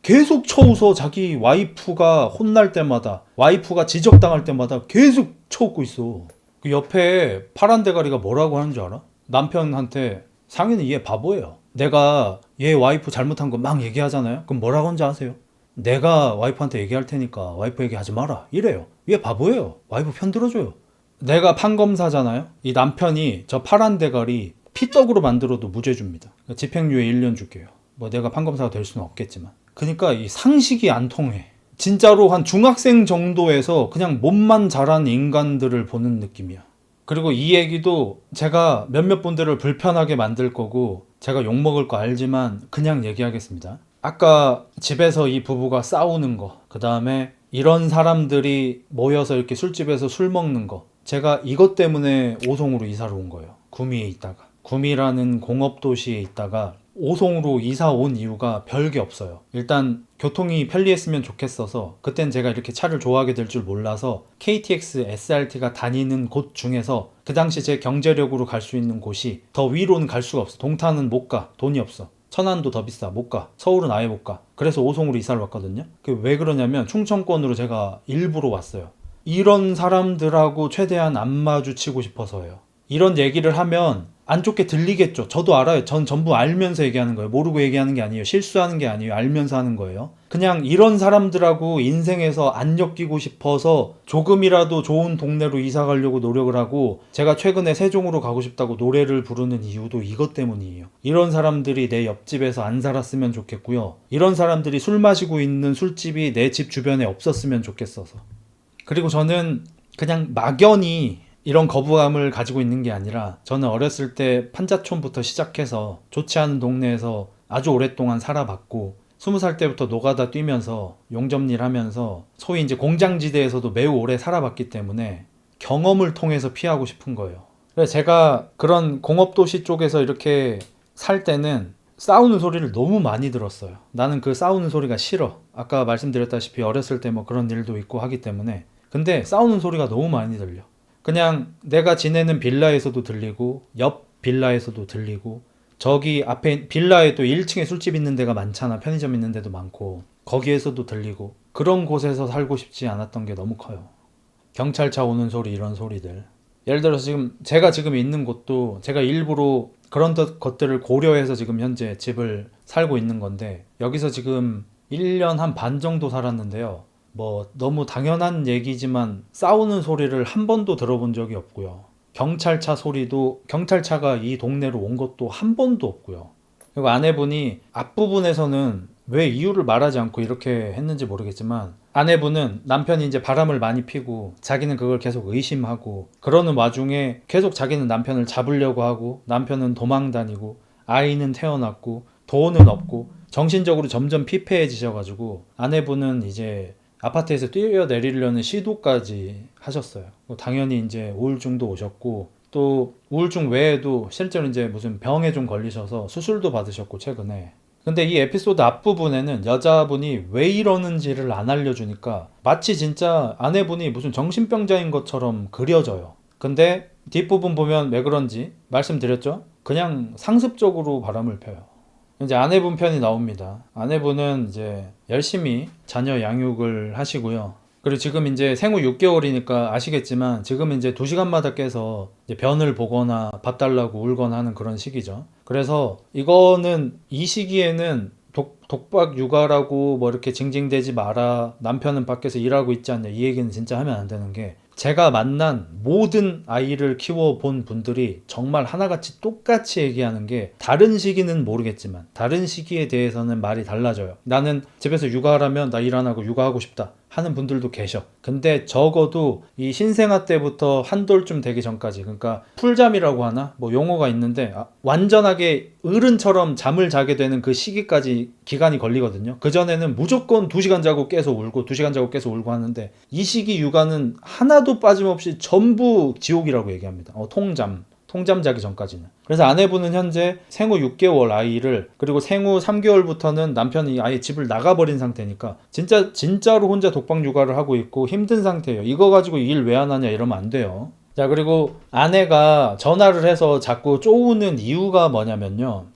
계속 쳐웃어. 자기 와이프가 혼날 때마다 와이프가 지적당할 때마다 계속 쳐웃고 있어. 그 옆에 파란 대가리가 뭐라고 하는 줄 알아? 남편한테 상현이 얘 바보예요. 내가 얘 와이프 잘못한 거 막 얘기하잖아요. 그럼 뭐라고 하는지 아세요? 내가 와이프한테 얘기할 테니까 와이프 얘기하지 마라 이래요. 얘 바보예요. 와이프 편 들어줘요. 내가 판검사잖아요. 이 남편이 저 파란 대가리 피떡으로 만들어도 무죄 줍니다. 집행유예 1년 줄게요. 뭐 내가 판검사가 될 수는 없겠지만. 그러니까 이 상식이 안 통해. 진짜로 한 중학생 정도에서 그냥 몸만 자란 인간들을 보는 느낌이야. 그리고 이 얘기도 제가 몇몇 분들을 불편하게 만들 거고 제가 욕먹을 거 알지만 그냥 얘기하겠습니다. 아까 집에서 이 부부가 싸우는 거, 그 다음에 이런 사람들이 모여서 이렇게 술집에서 술 먹는 거, 제가 이것 때문에 오송으로 이사를 온 거예요. 구미에 있다가. 구미라는 공업도시에 있다가 오송으로 이사 온 이유가 별게 없어요. 일단 교통이 편리했으면 좋겠어서 그땐 제가 이렇게 차를 좋아하게 될 줄 몰라서 KTX, SRT가 다니는 곳 중에서 그 당시 제 경제력으로 갈 수 있는 곳이 더 위로는 갈 수가 없어. 동탄은 못 가. 돈이 없어. 천안도 더 비싸. 못 가. 서울은 아예 못 가. 그래서 오송으로 이사를 왔거든요. 왜 그러냐면 충청권으로 제가 일부러 왔어요. 이런 사람들하고 최대한 안 마주치고 싶어서예요. 이런 얘기를 하면 안 좋게 들리겠죠. 저도 알아요. 전 전부 알면서 얘기하는 거예요. 모르고 얘기하는 게 아니에요. 실수하는 게 아니에요. 알면서 하는 거예요. 그냥 이런 사람들하고 인생에서 안 엮이고 싶어서 조금이라도 좋은 동네로 이사 가려고 노력을 하고 제가 최근에 세종으로 가고 싶다고 노래를 부르는 이유도 이것 때문이에요. 이런 사람들이 내 옆집에서 안 살았으면 좋겠고요. 이런 사람들이 술 마시고 있는 술집이 내 집 주변에 없었으면 좋겠어서. 그리고 저는 그냥 막연히 이런 거부감을 가지고 있는 게 아니라 저는 어렸을 때 판자촌부터 시작해서 좋지 않은 동네에서 아주 오랫동안 살아봤고 20살 때부터 노가다 뛰면서 용접일 하면서 소위 이제 공장지대에서도 매우 오래 살아봤기 때문에 경험을 통해서 피하고 싶은 거예요. 그래서 제가 그런 공업도시 쪽에서 이렇게 살 때는 싸우는 소리를 너무 많이 들었어요. 나는 그 싸우는 소리가 싫어. 아까 말씀드렸다시피 어렸을 때 뭐 그런 일도 있고 하기 때문에. 근데 싸우는 소리가 너무 많이 들려. 그냥 내가 지내는 빌라에서도 들리고 옆 빌라에서도 들리고 저기 앞에 빌라에 또 1층에 술집 있는 데가 많잖아. 편의점 있는 데도 많고 거기에서도 들리고 그런 곳에서 살고 싶지 않았던 게 너무 커요. 경찰차 오는 소리 이런 소리들. 예를 들어서 제가 지금 있는 곳도 제가 일부러 그런 것들을 고려해서 지금 현재 집을 살고 있는 건데 여기서 지금 1년 한 반 정도 살았는데요. 뭐 너무 당연한 얘기지만 싸우는 소리를 한 번도 들어본 적이 없고요. 경찰차 소리도 경찰차가 이 동네로 온 것도 한 번도 없고요. 그리고 아내분이 앞부분에서는 왜 이유를 말하지 않고 이렇게 했는지 모르겠지만 아내분은 남편이 이제 바람을 많이 피고 자기는 그걸 계속 의심하고 그러는 와중에 계속 자기는 남편을 잡으려고 하고 남편은 도망 다니고 아이는 태어났고 돈은 없고 정신적으로 점점 피폐해지셔가지고 아내분은 이제 아파트에서 뛰어내리려는 시도까지 하셨어요. 당연히 이제 우울증도 오셨고 또 우울증 외에도 실제로 이제 무슨 병에 좀 걸리셔서 수술도 받으셨고 최근에. 근데 이 에피소드 앞부분에는 여자분이 왜 이러는지를 안 알려주니까 마치 진짜 아내분이 무슨 정신병자인 것처럼 그려져요. 근데 뒷부분 보면 왜 그런지 말씀드렸죠? 그냥 상습적으로 바람을 펴요. 이제 아내분 편이 나옵니다. 아내분은 이제 열심히 자녀 양육을 하시고요. 그리고 지금 이제 생후 6개월이니까 아시겠지만 지금 이제 2시간마다 깨서 이제 변을 보거나 밥 달라고 울거나 하는 그런 시기죠. 그래서 이거는 이 시기에는 독박 육아라고 뭐 이렇게 징징대지 마라, 남편은 밖에서 일하고 있지 않냐, 이 얘기는 진짜 하면 안 되는 게 제가 만난 모든 아이를 키워본 분들이 정말 하나같이 똑같이 얘기하는 게 다른 시기는 모르겠지만 다른 시기에 대해서는 말이 달라져요. 나는 집에서 육아하라면 나 일 안 하고 육아하고 싶다 하는 분들도 계셔. 근데 적어도 이 신생아 때부터 한 돌쯤 되기 전까지, 그러니까 풀잠이라고 하나? 뭐 용어가 있는데 완전하게 어른처럼 잠을 자게 되는 그 시기까지 기간이 걸리거든요. 그전에는 무조건 2시간 자고 깨서 울고 2시간 자고 깨서 울고 하는데 이 시기 육아는 하나도 빠짐없이 전부 지옥이라고 얘기합니다. 통잠 자기 전까지는. 그래서 아내분은 현재 생후 6개월 아이를, 그리고 생후 3개월부터는 남편이 아예 집을 나가버린 상태니까 진짜로 혼자 독박 육아를 하고 있고 힘든 상태예요. 이거 가지고 일 왜 안 하냐 이러면 안 돼요. 자, 그리고 아내가 전화를 해서 자꾸 쪼우는 이유가 뭐냐면요.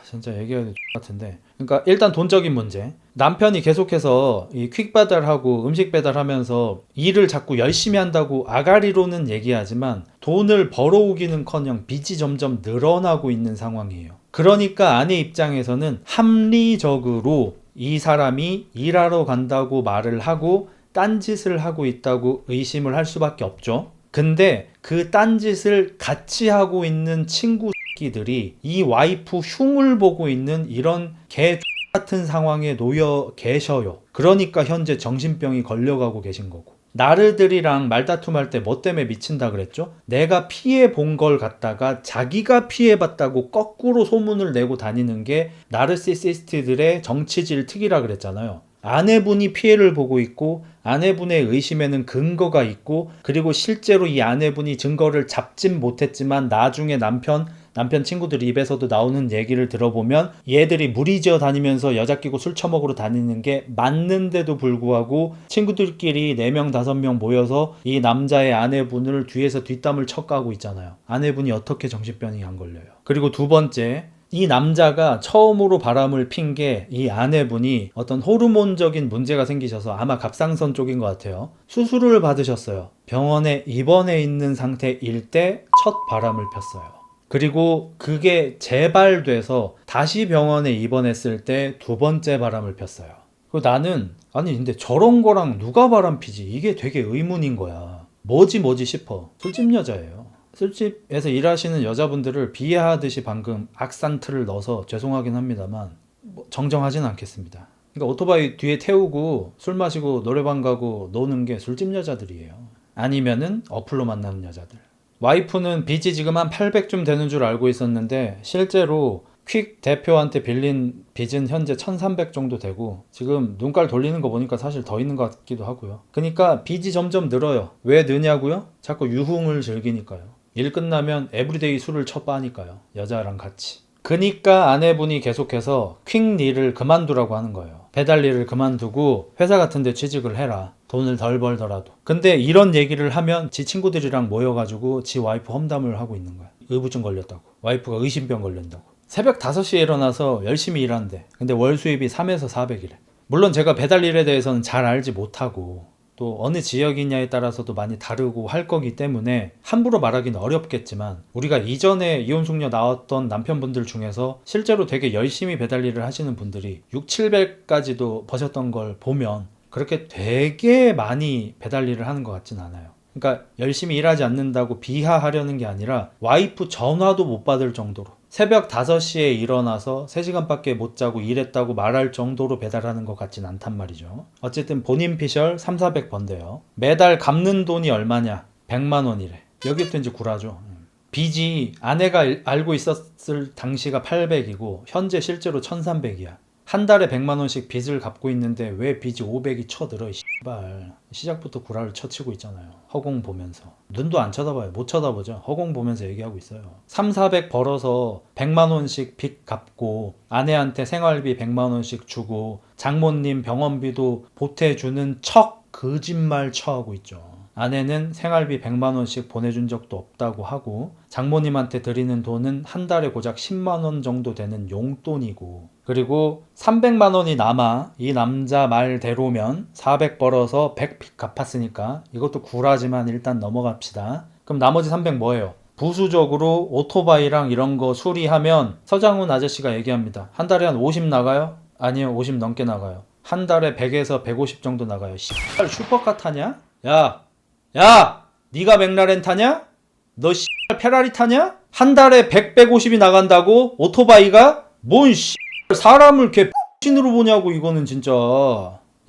진짜 얘기해야 될 같은데. 그러니까 일단 돈적인 문제. 남편이 계속해서 이 퀵 배달하고 음식 배달하면서 일을 자꾸 열심히 한다고 아가리로는 얘기하지만 돈을 벌어오기는커녕 빚이 점점 늘어나고 있는 상황이에요. 그러니까 아내 입장에서는 합리적으로 이 사람이 일하러 간다고 말을 하고 딴짓을 하고 있다고 의심을 할 수밖에 없죠. 근데 그 딴짓을 같이 하고 있는 친구들이 이 와이프 흉을 보고 있는 이런 개 같은 상황에 놓여 계셔요. 그러니까 현재 정신병이 걸려가고 계신 거고. 나르들이랑 말다툼할 때 뭐 때문에 미친다 그랬죠? 내가 피해 본 걸 갖다가 자기가 피해봤다고 거꾸로 소문을 내고 다니는 게 나르시시스트들의 정치질 특이라 그랬잖아요. 아내분이 피해를 보고 있고 아내분의 의심에는 근거가 있고, 그리고 실제로 이 아내분이 증거를 잡진 못했지만 나중에 남편 친구들 입에서도 나오는 얘기를 들어보면 얘들이 무리지어 다니면서 여자 끼고 술 처먹으러 다니는 게 맞는데도 불구하고 친구들끼리 4명 5명 모여서 이 남자의 아내분을 뒤에서 뒷담을 쳐까고 있잖아요. 아내분이 어떻게 정신병이 안 걸려요. 그리고 두 번째, 이 남자가 처음으로 바람을 핀 게 이 아내분이 어떤 호르몬적인 문제가 생기셔서 아마 갑상선 쪽인 것 같아요. 수술을 받으셨어요. 병원에 입원해 있는 상태일 때 첫 바람을 폈어요. 그리고 그게 재발돼서 다시 병원에 입원했을 때 2번째 바람을 폈어요. 그리고 나는 근데 저런 거랑 누가 바람 피지? 이게 되게 의문인 거야. 뭐지 싶어. 술집 여자예요. 술집에서 일하시는 여자분들을 비하하듯이 방금 악산트를 넣어서 죄송하긴 합니다만 정정하진 않겠습니다. 그러니까 오토바이 뒤에 태우고 술 마시고 노래방 가고 노는 게 술집 여자들이에요. 아니면은 어플로 만나는 여자들. 와이프는 빚이 지금 한 800쯤 되는 줄 알고 있었는데 실제로 퀵 대표한테 빌린 빚은 현재 1300 정도 되고 지금 눈깔 돌리는 거 보니까 사실 더 있는 것 같기도 하고요. 그러니까 빚이 점점 늘어요. 왜 느냐고요? 자꾸 유흥을 즐기니까요. 일 끝나면 에브리데이 술을 쳐빠니까요. 여자랑 같이. 그니까 아내분이 계속해서 퀵 일을 그만두라고 하는 거예요. 배달 일을 그만두고 회사 같은 데 취직을 해라. 돈을 덜 벌더라도. 근데 이런 얘기를 하면 지 친구들이랑 모여가지고 지 와이프 험담을 하고 있는 거야. 의부증 걸렸다고. 와이프가 의심병 걸린다고. 새벽 5시에 일어나서 열심히 일한대. 근데 월 수입이 3에서 400이래. 물론 제가 배달 일에 대해서는 잘 알지 못하고 또 어느 지역이냐에 따라서도 많이 다르고 할 거기 때문에 함부로 말하기는 어렵겠지만, 우리가 이전에 이혼숙녀 나왔던 남편분들 중에서 실제로 되게 열심히 배달 일을 하시는 분들이 6, 700까지도 버셨던 걸 보면 그렇게 되게 많이 배달 일을 하는 것 같진 않아요. 그러니까 열심히 일하지 않는다고 비하하려는 게 아니라 와이프 전화도 못 받을 정도로 새벽 5시에 일어나서 3시간밖에 못 자고 일했다고 말할 정도로 배달하는 것 같진 않단 말이죠. 어쨌든 본인 피셜 3, 400번대요. 매달 갚는 돈이 얼마냐? 100만 원이래. 여기부터 이제 구라죠. 빚이 아내가 알고 있었을 당시가 800이고 현재 실제로 1300이야. 한 달에 100만 원씩 빚을 갚고 있는데 왜 빚이 500이 쳐들어, 이 씨발. 시작부터 구라를 쳐치고 있잖아요. 허공 보면서. 눈도 안 쳐다봐요. 못 쳐다보죠. 허공 보면서 얘기하고 있어요. 3, 400 벌어서 100만 원씩 빚 갚고 아내한테 생활비 100만 원씩 주고 장모님 병원비도 보태주는 척 거짓말 쳐하고 있죠. 아내는 생활비 100만 원씩 보내준 적도 없다고 하고 장모님한테 드리는 돈은 한 달에 고작 10만 원 정도 되는 용돈이고, 그리고 300만 원이 남아 이 남자 말대로면 400 벌어서 100 갚았으니까 이것도 구라지만 일단 넘어갑시다. 그럼 나머지 300 뭐예요? 부수적으로 오토바이랑 이런 거 수리하면 서장훈 아저씨가 얘기합니다. 한 달에 한 50 나가요? 아니요, 50 넘게 나가요. 한 달에 100에서 150 정도 나가요. 씨발 슈퍼카 타냐? 야! 네가 맥라렌 타냐? 너 씨발 페라리 타냐? 한 달에 100, 150이 나간다고? 오토바이가? 뭔 씨발 사람을 개 X신으로 보냐고 이거는 진짜.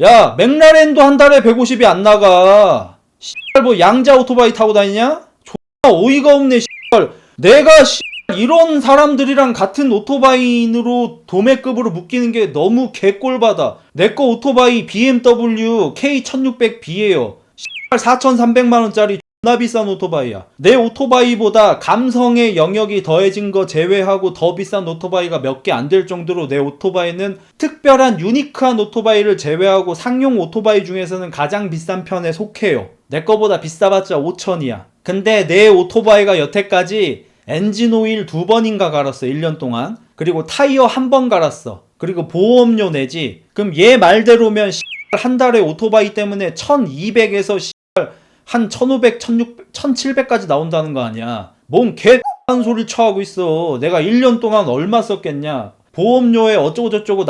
야, 맥라렌도 한 달에 150이 안 나가. 씨발 뭐 양자 오토바이 타고 다니냐? 존나 어이가 없네 씨발. 내가 씨발 이런 사람들이랑 같은 오토바이인으로 도매급으로 묶이는 게 너무 개꼴받아. 내 거 오토바이 BMW K1600B예요. 4,300만원짜리 존나 비싼 오토바이야. 내 오토바이보다 감성의 영역이 더해진 거 제외하고 더 비싼 오토바이가 몇 개 안 될 정도로 내 오토바이는 특별한 유니크한 오토바이를 제외하고 상용 오토바이 중에서는 가장 비싼 편에 속해요. 내 거보다 비싸봤자 5천이야. 근데 내 오토바이가 여태까지 엔진 오일 2번인가 갈았어. 1년 동안. 그리고 타이어 1번 갈았어. 그리고 보험료 내지. 그럼 얘 말대로면 한 달에 오토바이 때문에 1200에서 한 1500, 1600, 1700까지 나온다는 거 아니야. 뭔 개한 소리 쳐하고 있어. 내가 1년 동안 얼마 썼겠냐. 보험료에 어쩌고 저쩌고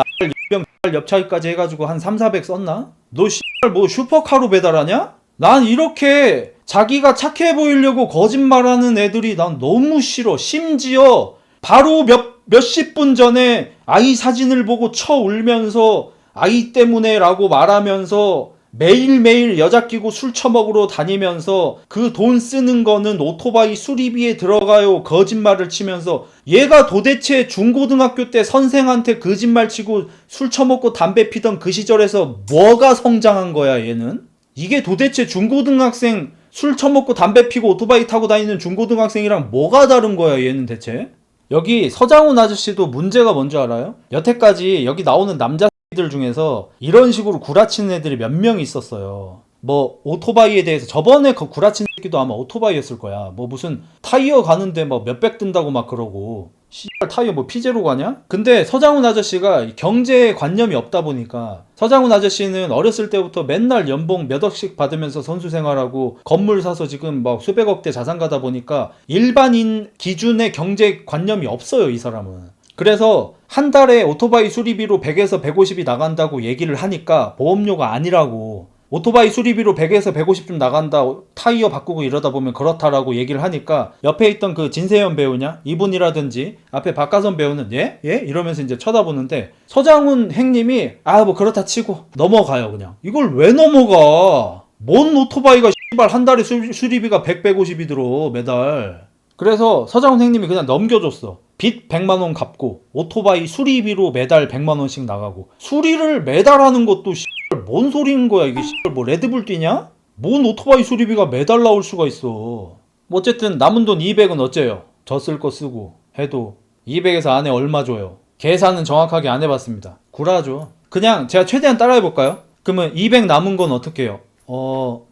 옆차기까지 해가지고 한 3, 400 썼나? 너 뭐 슈퍼카로 배달하냐? 난 이렇게 자기가 착해 보이려고 거짓말하는 애들이 난 너무 싫어. 심지어 바로 몇십 분 전에 아이 사진을 보고 쳐 울면서 아이 때문에 라고 말하면서 매일매일 여자 끼고 술 처먹으러 다니면서 그 돈 쓰는 거는 오토바이 수리비에 들어가요 거짓말을 치면서, 얘가 도대체 중고등학교 때 선생한테 거짓말 치고 술 처먹고 담배 피던 그 시절에서 뭐가 성장한 거야 얘는? 이게 도대체 중고등학생 술 처먹고 담배 피고 오토바이 타고 다니는 중고등학생이랑 뭐가 다른 거야 얘는 대체? 여기 서장훈 아저씨도 문제가 뭔지 알아요? 여태까지 여기 나오는 남자 들 중에서 이런 식으로 구라치는 애들이 몇 명 있었어요. 뭐 오토바이에 대해서 저번에 그 구라친 새끼도 아마 오토바이였을 거야. 뭐 무슨 타이어 가는데 뭐 몇백 든다고 막 그러고, 씨발 타이어 뭐 피제로 가냐? 근데 서장훈 아저씨가 경제에 관념이 없다 보니까, 서장훈 아저씨는 어렸을 때부터 맨날 연봉 몇 억씩 받으면서 선수 생활하고 건물 사서 지금 막 수백억대 자산 가다 보니까 일반인 기준의 경제 관념이 없어요 이 사람은. 그래서 한 달에 오토바이 수리비로 100에서 150이 나간다고 얘기를 하니까 보험료가 아니라고, 오토바이 수리비로 100에서 150좀 나간다 타이어 바꾸고 이러다 보면 그렇다라고 얘기를 하니까 옆에 있던 그 진세현 배우냐? 이분이라든지 앞에 박가선 배우는 예? 예? 이러면서 이제 쳐다보는데 서장훈 행님이 뭐 그렇다 치고 넘어가요 그냥. 이걸 왜 넘어가? 뭔 오토바이가 씨발 한 달에 수리비가 100, 150이 들어 매달. 그래서 서장훈 행님이 그냥 넘겨줬어. 빚 100만원 갚고 오토바이 수리비로 매달 100만원씩 나가고. 수리를 매달 하는 것도 씨발 뭔 소리인 거야 이게. 씨발 뭐 레드불 뛰냐? 뭔 오토바이 수리비가 매달 나올 수가 있어. 뭐 어쨌든 남은 돈 200은 어째요? 저 쓸 거 쓰고 해도 200에서 안에 얼마 줘요? 계산은 정확하게 안 해봤습니다. 구라죠. 그냥 제가 최대한 따라해볼까요? 그러면 200 남은 건 어떻게 해요? 뭐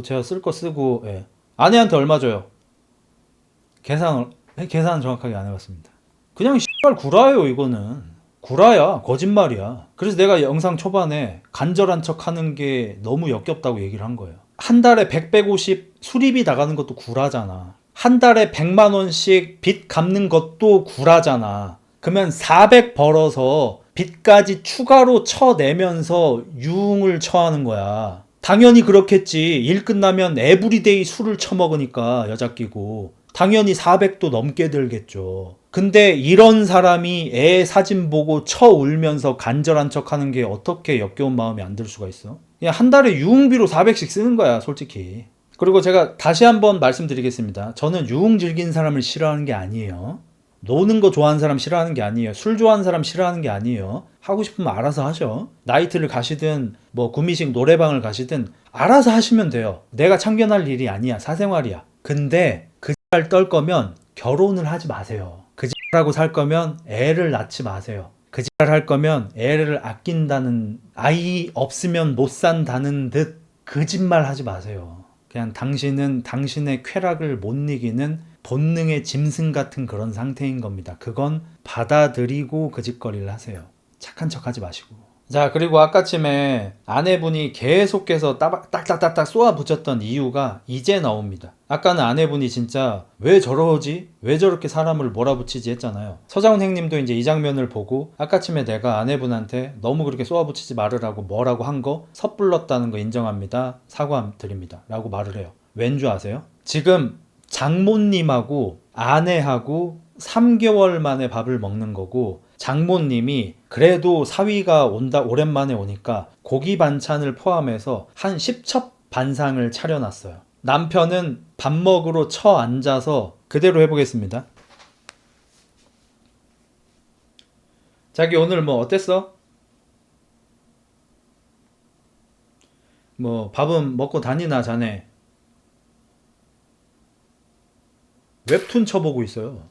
제가 쓸 거 쓰고 아내한테 얼마 줘요? 계산은 정확하게 안 해봤습니다. 그냥 씨발 구라예요 이거는. 구라야, 거짓말이야. 그래서 내가 영상 초반에 간절한 척 하는 게 너무 역겹다고 얘기를 한 거예요. 한 달에 100, 150 수리비 나가는 것도 구라잖아. 한 달에 100만 원씩 빚 갚는 것도 구라잖아. 그러면 400 벌어서 빚까지 추가로 쳐내면서 유흥을 처하는 거야. 당연히 그렇겠지. 일 끝나면 에브리데이 술을 처먹으니까 여자 끼고. 당연히 400도 넘게 들겠죠. 근데 이런 사람이 애 사진 보고 쳐 울면서 간절한 척 하는 게 어떻게 역겨운 마음이 안 들 수가 있어? 그냥 한 달에 유흥비로 400씩 쓰는 거야, 솔직히. 그리고 제가 다시 한번 말씀드리겠습니다. 저는 유흥 즐기는 사람을 싫어하는 게 아니에요. 노는 거 좋아하는 사람 싫어하는 게 아니에요. 술 좋아하는 사람 싫어하는 게 아니에요. 하고 싶으면 알아서 하셔. 나이트를 가시든 뭐 구미식 노래방을 가시든 알아서 하시면 돼요. 내가 참견할 일이 아니야. 사생활이야. 근데 그 X발 떨 거면 결혼을 하지 마세요. 그 X라고 살 거면 애를 낳지 마세요. 그 X발 할 거면 애를 아낀다는, 아이 없으면 못 산다는 듯 거짓말 하지 마세요. 그냥 당신은 당신의 쾌락을 못 이기는 본능의 짐승 같은 그런 상태인 겁니다. 그건 받아들이고 거짓거리를 하세요. 착한 척 하지 마시고. 자, 그리고 아까쯤에 아내분이 계속해서 딱딱딱딱 쏘아붙였던 이유가 이제 나옵니다. 아까는 아내분이 진짜 왜 저러지? 왜 저렇게 사람을 몰아붙이지 했잖아요. 서장훈 형님도 이제 이 장면을 보고 아까쯤에 내가 아내분한테 너무 그렇게 쏘아붙이지 말으라고 뭐라고 한 거 섣불렀다는 거 인정합니다. 사과드립니다. 라고 말을 해요. 왠 줄 아세요? 지금 장모님하고 아내하고 3개월 만에 밥을 먹는 거고, 장모님이 그래도 사위가 오랜만에 오니까 고기 반찬을 포함해서 한 10첩 반상을 차려놨어요. 남편은 밥 먹으러 쳐 앉아서 그대로 해보겠습니다. 자기 오늘 뭐 어땠어? 뭐 밥은 먹고 다니나 자네? 웹툰 쳐보고 있어요.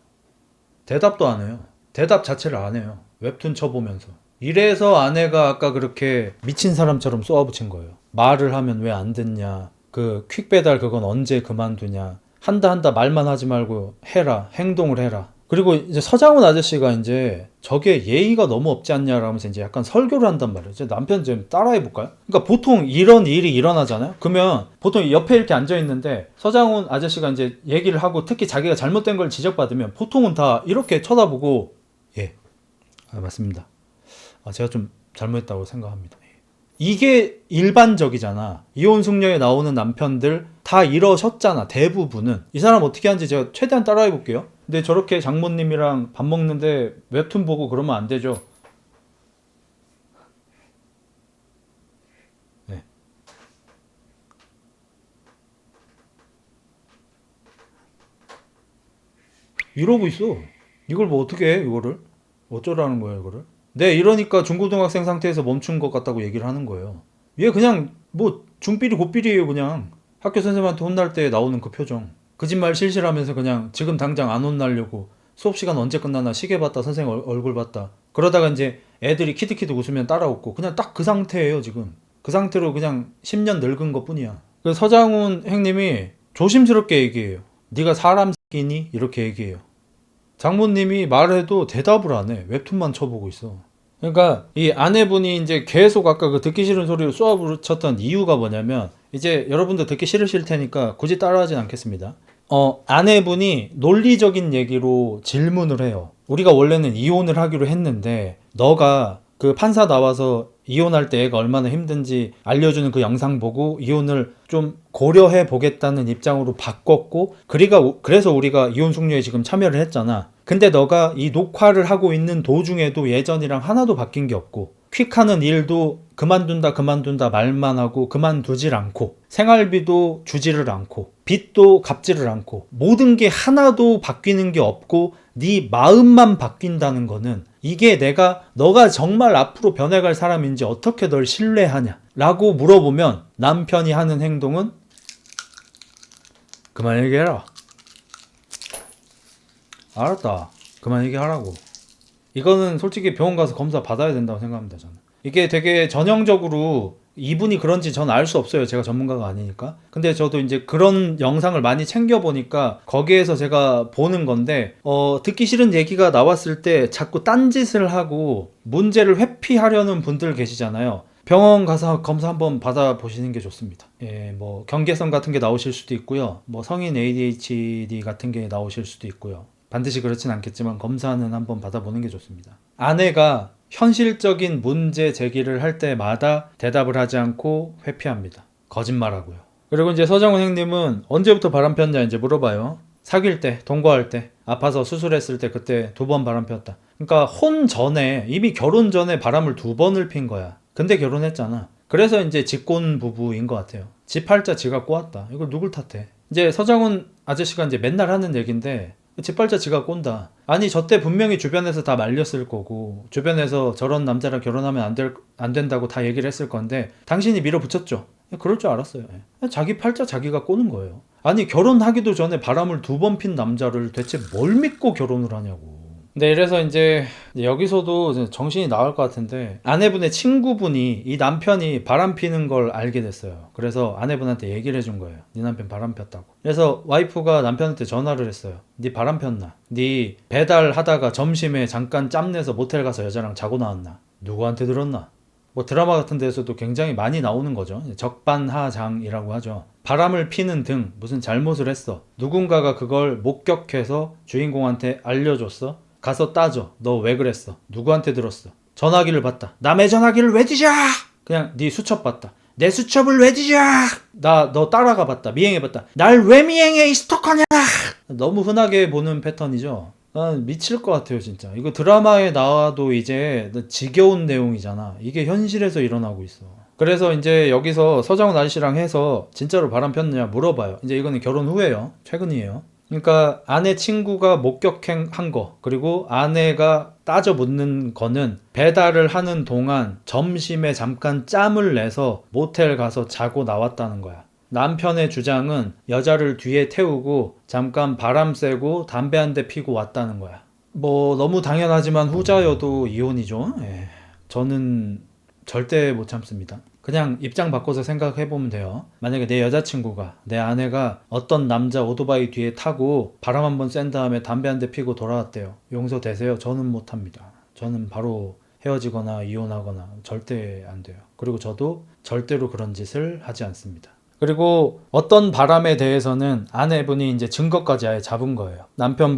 대답도 안 해요. 대답 자체를 안 해요. 웹툰 쳐보면서. 이래서 아내가 아까 그렇게 미친 사람처럼 쏘아붙인 거예요. 말을 하면 왜 안 듣냐. 그 퀵배달 그건 언제 그만두냐. 한다 말만 하지 말고 해라. 행동을 해라. 그리고 이제 서장훈 아저씨가 이제 저게 예의가 너무 없지 않냐라면서 이제 약간 설교를 한단 말이에요. 이제 남편 좀 따라해 볼까요? 그러니까 보통 이런 일이 일어나잖아요. 그러면 보통 옆에 이렇게 앉아 있는데 서장훈 아저씨가 이제 얘기를 하고 특히 자기가 잘못된 걸 지적받으면 보통은 다 이렇게 쳐다보고 예, 맞습니다. 제가 좀 잘못했다고 생각합니다. 이게 일반적이잖아. 이혼 숙녀에 나오는 남편들 다 이러셨잖아. 대부분은. 이 사람 어떻게 하는지 제가 최대한 따라해 볼게요. 근데 저렇게 장모님이랑 밥 먹는데 웹툰 보고 그러면 안 되죠. 네. 이러고 있어. 이걸 뭐 어떻게 해, 이거를? 어쩌라는 거야, 이거를? 네, 이러니까 중고등학생 상태에서 멈춘 것 같다고 얘기를 하는 거예요. 얘 그냥 뭐 중삐리 고삐리예요, 그냥. 학교 선생님한테 혼날 때 나오는 그 표정. 거짓말 실실하면서 그냥 지금 당장 안 혼나려고 수업 시간 언제 끝나나 시계 봤다, 선생님 얼굴 봤다. 그러다가 이제 애들이 키득키득 웃으면 따라 웃고 그냥 딱 그 상태예요, 지금. 그 상태로 그냥 10년 늙은 것 뿐이야. 그 서장훈 형님이 조심스럽게 얘기해요. 네가 사람 새끼니? 이렇게 얘기해요. 장모님이 말해도 대답을 안 해. 웹툰만 쳐보고 있어. 그러니까 이 아내분이 이제 계속 아까 그 듣기 싫은 소리를 쏘아붙였던 이유가 뭐냐면, 이제 여러분도 듣기 싫으실 테니까 굳이 따라하진 않겠습니다. 아내분이 논리적인 얘기로 질문을 해요. 우리가 원래는 이혼을 하기로 했는데 너가 그 판사 나와서 이혼할 때 애가 얼마나 힘든지 알려주는 그 영상 보고 이혼을 좀 고려해 보겠다는 입장으로 바꿨고, 그래서 우리가 이혼 숙녀에 지금 참여를 했잖아. 근데 너가 이 녹화를 하고 있는 도중에도 예전이랑 하나도 바뀐 게 없고, 퀵하는 일도 그만둔다 말만 하고 그만두질 않고, 생활비도 주지를 않고, 빚도 갚지를 않고, 모든 게 하나도 바뀌는 게 없고 네 마음만 바뀐다는 거는, 이게 너가 정말 앞으로 변해갈 사람인지 어떻게 널 신뢰하냐 라고 물어보면 남편이 하는 행동은 그만 얘기해라. 알았다. 그만 얘기하라고. 이거는 솔직히 병원 가서 검사 받아야 된다고 생각합니다, 저는. 이게 되게 전형적으로 이분이 그런지 전 알 수 없어요. 제가 전문가가 아니니까. 근데 저도 이제 그런 영상을 많이 챙겨보니까 거기에서 제가 보는 건데, 듣기 싫은 얘기가 나왔을 때 자꾸 딴짓을 하고 문제를 회피하려는 분들 계시잖아요. 병원 가서 검사 한번 받아보시는 게 좋습니다. 예, 뭐 경계성 같은 게 나오실 수도 있고요. 뭐 성인 ADHD 같은 게 나오실 수도 있고요. 반드시 그렇진 않겠지만 검사는 한번 받아보는 게 좋습니다. 아내가 현실적인 문제 제기를 할 때마다 대답을 하지 않고 회피합니다. 거짓말하고요. 그리고 이제 서장훈 형님은 언제부터 바람 폈냐 이제 물어봐요. 사귈 때, 동거할 때, 아파서 수술했을 때 그때 2번 바람 폈다. 그러니까 혼 전에, 이미 결혼 전에 바람을 2번을 핀 거야. 근데 결혼했잖아. 그래서 이제 직권 부부인 것 같아요. 지 팔자 지가 꼬았다. 이걸 누굴 탓해? 이제 서장훈 아저씨가 이제 맨날 하는 얘기인데, 지 팔자 지가 꼰다. 아니 저 때 분명히 주변에서 다 말렸을 거고, 주변에서 저런 남자랑 결혼하면 안 된다고 다 얘기를 했을 건데 당신이 밀어붙였죠. 그럴 줄 알았어요. 자기 팔자 자기가 꼬는 거예요. 아니 결혼하기도 전에 바람을 2번 핀 남자를 대체 뭘 믿고 결혼을 하냐고. 네, 이래서 이제 여기서도 정신이 나갈 것 같은데, 아내분의 친구분이 이 남편이 바람 피는 걸 알게 됐어요. 그래서 아내분한테 얘기를 해준 거예요. 네 남편 바람 폈다고. 그래서 와이프가 남편한테 전화를 했어요. 네 바람 폈나? 네 배달하다가 점심에 잠깐 짬내서 모텔 가서 여자랑 자고 나왔나? 누구한테 들었나? 뭐 드라마 같은 데서도 굉장히 많이 나오는 거죠. 적반하장이라고 하죠. 바람을 피는 등 무슨 잘못을 했어. 누군가가 그걸 목격해서 주인공한테 알려줬어. 가서 따져. 너 왜 그랬어? 누구한테 들었어? 전화기를 봤다. 남의 전화기를 왜 뒤져? 그냥 네 수첩 봤다. 내 수첩을 왜 뒤져? 나 너 따라가 봤다. 미행해 봤다. 날 왜 미행해 이 스토커냐? 너무 흔하게 보는 패턴이죠. 난 미칠 것 같아요 진짜. 이거 드라마에 나와도 이제 지겨운 내용이잖아. 이게 현실에서 일어나고 있어. 그래서 이제 여기서 서장훈 아저씨랑 해서 진짜로 바람 폈느냐 물어봐요. 이제 이거는 결혼 후에요. 최근이에요. 그러니까 아내 친구가 목격한 거, 그리고 아내가 따져 묻는 거는 배달을 하는 동안 점심에 잠깐 짬을 내서 모텔 가서 자고 나왔다는 거야. 남편의 주장은 여자를 뒤에 태우고 잠깐 바람 쐬고 담배 한 대 피고 왔다는 거야. 뭐 너무 당연하지만 후자여도 이혼이죠. 예. 저는 절대 못 참습니다. 그냥 입장 바꿔서 생각해보면 돼요. 만약에 내 여자친구가, 내 아내가 어떤 남자 오토바이 뒤에 타고 바람 한번 쐰 다음에 담배 한 대 피고 돌아왔대요. 용서되세요? 저는 못합니다. 저는 바로 헤어지거나 이혼하거나 절대 안 돼요. 그리고 저도 절대로 그런 짓을 하지 않습니다. 그리고 어떤 바람에 대해서는 아내분이 이제 증거까지 아예 잡은 거예요. 남편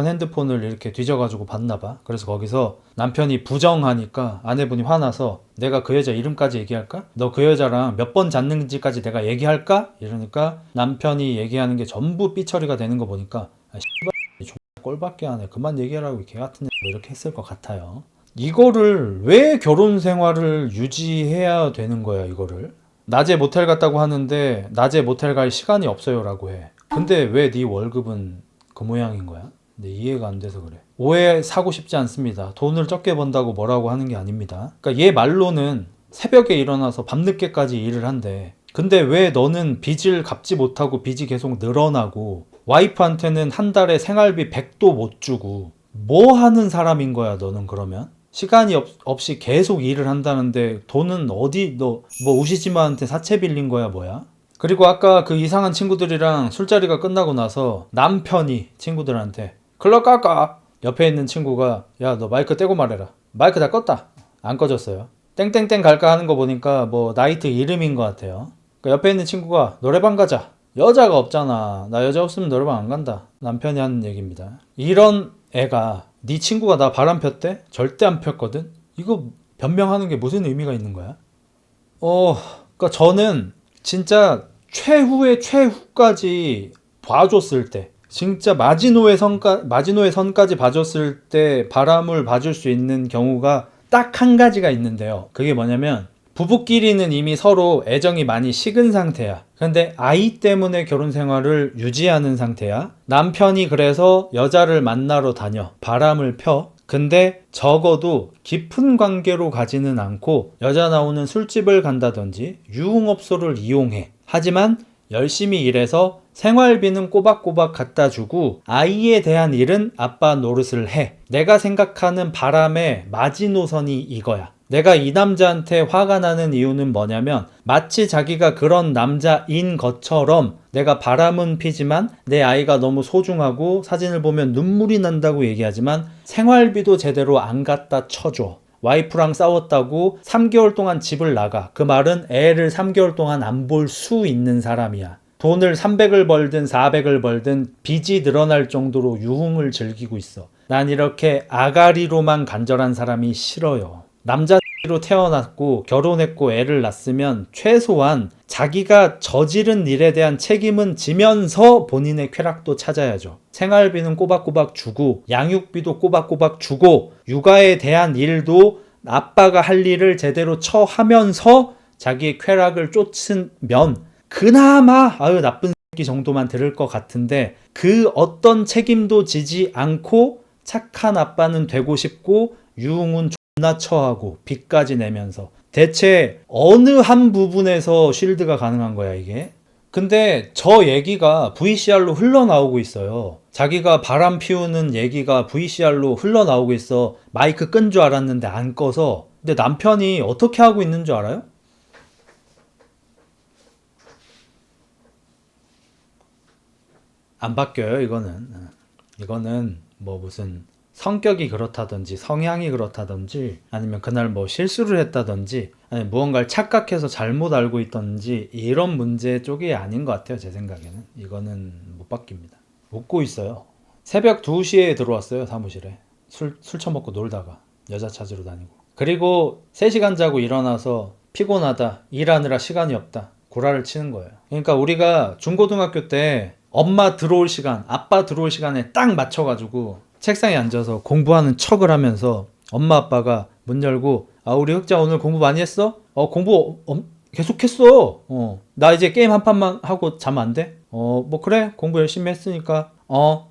핸드폰을 이렇게 뒤져가지고 봤나봐. 그래서 거기서 남편이 부정하니까 아내분이 화나서 내가 그 여자 이름까지 얘기할까? 너 그 여자랑 몇 번 잤는지까지 내가 얘기할까? 이러니까 남편이 얘기하는 게 전부 삐처리가 되는 거 보니까 씨발 꼴밖에 안 해. 그만 얘기하라고 개 같은 뭐 이렇게 했을 것 같아요. 이거를 왜 결혼 생활을 유지해야 되는 거야 이거를? 낮에 모텔 갔다고 하는데 낮에 모텔 갈 시간이 없어요 라고 해. 근데 왜 네 월급은 그 모양인 거야? 근데 이해가 안 돼서 그래. 오해 사고 싶지 않습니다. 돈을 적게 번다고 뭐라고 하는 게 아닙니다. 그러니까 얘 말로는 새벽에 일어나서 밤늦게까지 일을 한대. 근데 왜 너는 빚을 갚지 못하고 빚이 계속 늘어나고 와이프한테는 한 달에 생활비 100도 못 주고 뭐 하는 사람인 거야 너는 그러면? 시간이 없이 계속 일을 한다는데 돈은 어디 너 뭐 우시지마한테 사채 빌린 거야 뭐야? 그리고 아까 그 이상한 친구들이랑 술자리가 끝나고 나서 남편이 친구들한테 클럽 갈까? 옆에 있는 친구가 야 너 마이크 떼고 말해라. 마이크 다 껐다. 안 꺼졌어요. 땡땡땡 갈까 하는 거 보니까 뭐 나이트 이름인 것 같아요. 그러니까 옆에 있는 친구가 노래방 가자. 여자가 없잖아. 나 여자 없으면 노래방 안 간다. 남편이 하는 얘기입니다. 이런 애가 네 친구가 나 바람 폈대? 절대 안 폈거든? 이거 변명하는 게 무슨 의미가 있는 거야? 그러니까 저는 진짜 최후의 최후까지 봐줬을 때, 진짜 마지노의 선까지 봐줬을 때 바람을 봐줄 수 있는 경우가 딱 한 가지가 있는데요. 그게 뭐냐면 부부끼리는 이미 서로 애정이 많이 식은 상태야. 근데 아이 때문에 결혼 생활을 유지하는 상태야. 남편이 그래서 여자를 만나러 다녀. 바람을 펴. 근데 적어도 깊은 관계로 가지는 않고 여자 나오는 술집을 간다든지 유흥업소를 이용해. 하지만 열심히 일해서 생활비는 꼬박꼬박 갖다 주고 아이에 대한 일은 아빠 노릇을 해. 내가 생각하는 바람의 마지노선이 이거야. 내가 이 남자한테 화가 나는 이유는 뭐냐면 마치 자기가 그런 남자인 것처럼 내가 바람은 피지만 내 아이가 너무 소중하고 사진을 보면 눈물이 난다고 얘기하지만 생활비도 제대로 안 갖다 쳐줘. 와이프랑 싸웠다고 3개월 동안 집을 나가. 그 말은 애를 3개월 동안 안 볼 수 있는 사람이야. 돈을 300을 벌든 400을 벌든 빚이 늘어날 정도로 유흥을 즐기고 있어. 난 이렇게 아가리로만 간절한 사람이 싫어요. 남자로 태어났고 결혼했고 애를 낳았으면 최소한 자기가 저지른 일에 대한 책임은 지면서 본인의 쾌락도 찾아야죠. 생활비는 꼬박꼬박 주고 양육비도 꼬박꼬박 주고 육아에 대한 일도 아빠가 할 일을 제대로 처하면서 자기의 쾌락을 쫓으면 그나마 아유 나쁜 새끼 정도만 들을 것 같은데 그 어떤 책임도 지지 않고 착한 아빠는 되고 싶고 유흥은 존나 처하고 빚까지 내면서 대체 어느 한 부분에서 쉴드가 가능한 거야 이게? 근데 저 얘기가 VCR로 흘러나오고 있어요. 자기가 바람 피우는 얘기가 VCR로 흘러나오고 있어. 마이크 끈 줄 알았는데 안 꺼서. 근데 남편이 어떻게 하고 있는 줄 알아요? 안 바뀌어요 이거는. 이거는 뭐 무슨 성격이 그렇다든지 성향이 그렇다든지 아니면 그날 뭐 실수를 했다든지 아니면 무언가를 착각해서 잘못 알고 있던지 이런 문제 쪽이 아닌 것 같아요 제 생각에는. 이거는 못 바뀝니다. 웃고 있어요. 새벽 2시에 들어왔어요 사무실에. 술 처먹고 놀다가 여자 찾으러 다니고. 그리고 3시간 자고 일어나서 피곤하다 일하느라 시간이 없다 구라를 치는 거예요. 그러니까 우리가 중고등학교 때 엄마 들어올 시간 아빠 들어올 시간에 딱 맞춰가지고 책상에 앉아서 공부하는 척을 하면서 엄마 아빠가 문 열고 아 우리 흑자 오늘 공부 많이 했어? 공부 계속 했어. 나 이제 게임 한 판만 하고 자면 안 돼? 뭐 그래 공부 열심히 했으니까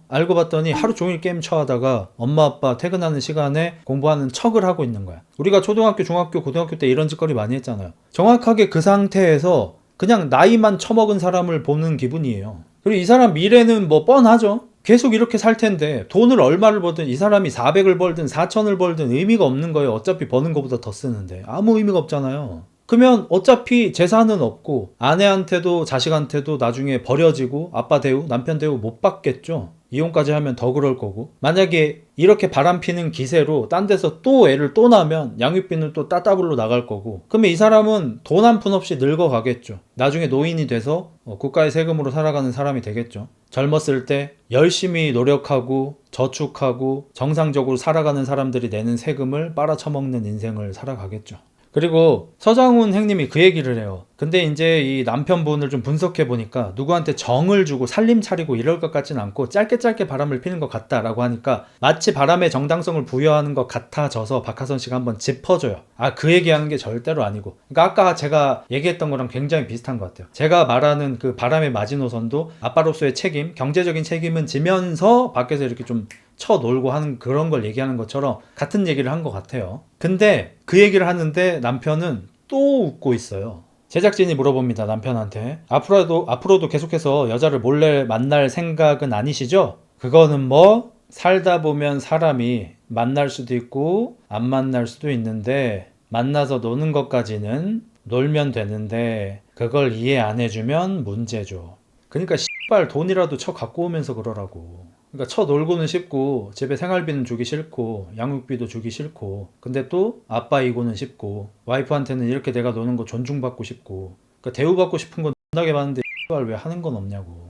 알고 봤더니 하루 종일 게임 쳐하다가 엄마 아빠 퇴근하는 시간에 공부하는 척을 하고 있는 거야. 우리가 초등학교 중학교 고등학교 때 이런 짓거리 많이 했잖아요. 정확하게 그 상태에서 그냥 나이만 처먹은 사람을 보는 기분이에요. 그리고 이 사람 미래는 뭐 뻔하죠. 계속 이렇게 살 텐데 돈을 얼마를 벌든 이 사람이 400을 벌든 4천을 벌든 의미가 없는 거예요. 어차피 버는 것보다 더 쓰는데 아무 의미가 없잖아요. 그러면 어차피 재산은 없고 아내한테도 자식한테도 나중에 버려지고 아빠 대우 남편 대우 못 받겠죠. 이혼까지 하면 더 그럴 거고 만약에 이렇게 바람피는 기세로 딴 데서 또 애를 또 낳으면 양육비는 또 따따블로 나갈 거고 그러면 이 사람은 돈 한 푼 없이 늙어가겠죠. 나중에 노인이 돼서 국가의 세금으로 살아가는 사람이 되겠죠. 젊었을 때 열심히 노력하고 저축하고 정상적으로 살아가는 사람들이 내는 세금을 빨아쳐먹는 인생을 살아가겠죠. 그리고 서장훈 형님이 그 얘기를 해요. 근데 이제 이 남편분을 좀 분석해 보니까 누구한테 정을 주고 살림 차리고 이럴 것 같진 않고 짧게 바람을 피는 것 같다라고 하니까 마치 바람의 정당성을 부여하는 것 같아져서 박하선 씨가 한번 짚어줘요. 그 얘기하는 게 절대로 아니고. 그러니까 아까 제가 얘기했던 거랑 굉장히 비슷한 것 같아요. 제가 말하는 그 바람의 마지노선도 아빠로서의 책임, 경제적인 책임은 지면서 밖에서 이렇게 좀 쳐놀고 하는 그런 걸 얘기하는 것처럼 같은 얘기를 한 것 같아요. 근데 그 얘기를 하는데 남편은 또 웃고 있어요. 제작진이 물어봅니다 남편한테. 앞으로도 계속해서 여자를 몰래 만날 생각은 아니시죠? 그거는 뭐 살다 보면 사람이 만날 수도 있고 안 만날 수도 있는데 만나서 노는 것까지는 놀면 되는데 그걸 이해 안 해주면 문제죠. 그러니까 씨발 돈이라도 쳐 갖고 오면서 그러라고. 그러니까 쳐 놀고는 싶고 집에 생활비는 주기 싫고 양육비도 주기 싫고 근데 또 아빠이고는 싶고 와이프한테는 이렇게 내가 노는 거 존중받고 싶고 그러니까 대우받고 싶은 건 존나게 많은데 씨발 왜 하는 건 없냐고.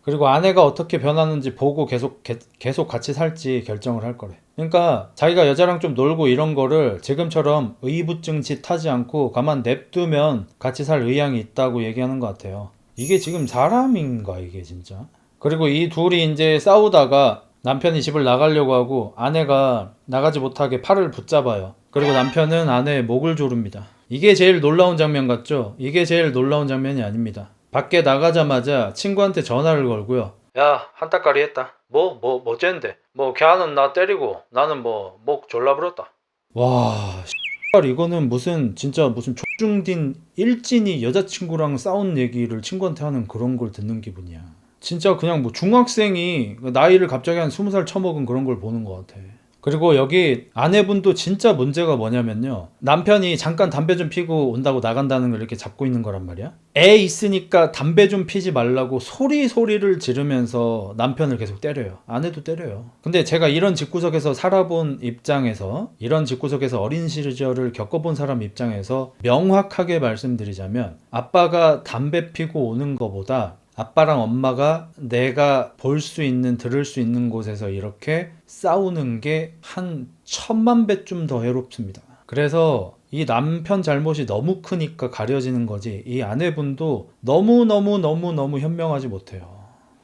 그리고 아내가 어떻게 변하는지 보고 계속 같이 살지 결정을 할 거래. 그러니까 자기가 여자랑 좀 놀고 이런 거를 지금처럼 의부증 짓 하지 않고 가만 냅두면 같이 살 의향이 있다고 얘기하는 것 같아요. 이게 지금 사람인가 이게 진짜. 그리고 이 둘이 이제 싸우다가 남편이 집을 나가려고 하고 아내가 나가지 못하게 팔을 붙잡아요. 그리고 남편은 아내의 목을 조릅니다. 이게 제일 놀라운 장면 같죠? 이게 제일 놀라운 장면이 아닙니다. 밖에 나가자마자 친구한테 전화를 걸고요. 야, 한따까리 했다. 뭐 쨘데? 걔는 나 때리고 나는 목 졸라 부렸다. 와, 이거는 진짜 무슨 족중딘 일진이 여자친구랑 싸운 얘기를 친구한테 하는 그런 걸 듣는 기분이야. 진짜 그냥 중학생이 나이를 갑자기 한 20살 처먹은 그런 걸 보는 것 같아. 그리고 여기 아내분도 진짜 문제가 뭐냐면요. 남편이 잠깐 담배 좀 피고 온다고 나간다는 걸 이렇게 잡고 있는 거란 말이야. 애 있으니까 담배 좀 피지 말라고 소리를 지르면서 남편을 계속 때려요. 아내도 때려요. 근데 제가 이런 집구석에서 살아본 입장에서, 이런 집구석에서 어린 시절을 겪어본 사람 입장에서 명확하게 말씀드리자면, 아빠가 담배 피고 오는 거보다 아빠랑 엄마가 내가 볼 수 있는, 들을 수 있는 곳에서 이렇게 싸우는 게 한 1000만 배쯤 더 해롭습니다. 그래서 이 남편 잘못이 너무 크니까 가려지는 거지, 이 아내분도 너무너무 현명하지 못해요.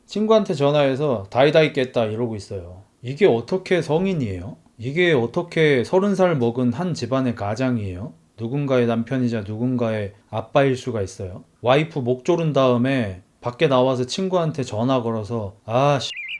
친구한테 전화해서 다이다이 깼다 이러고 있어요. 이게 어떻게 성인이에요? 이게 어떻게 30살 먹은 한 집안의 가장이에요? 누군가의 남편이자 누군가의 아빠일 수가 있어요. 와이프 목 조른 다음에 밖에 나와서 친구한테 전화 걸어서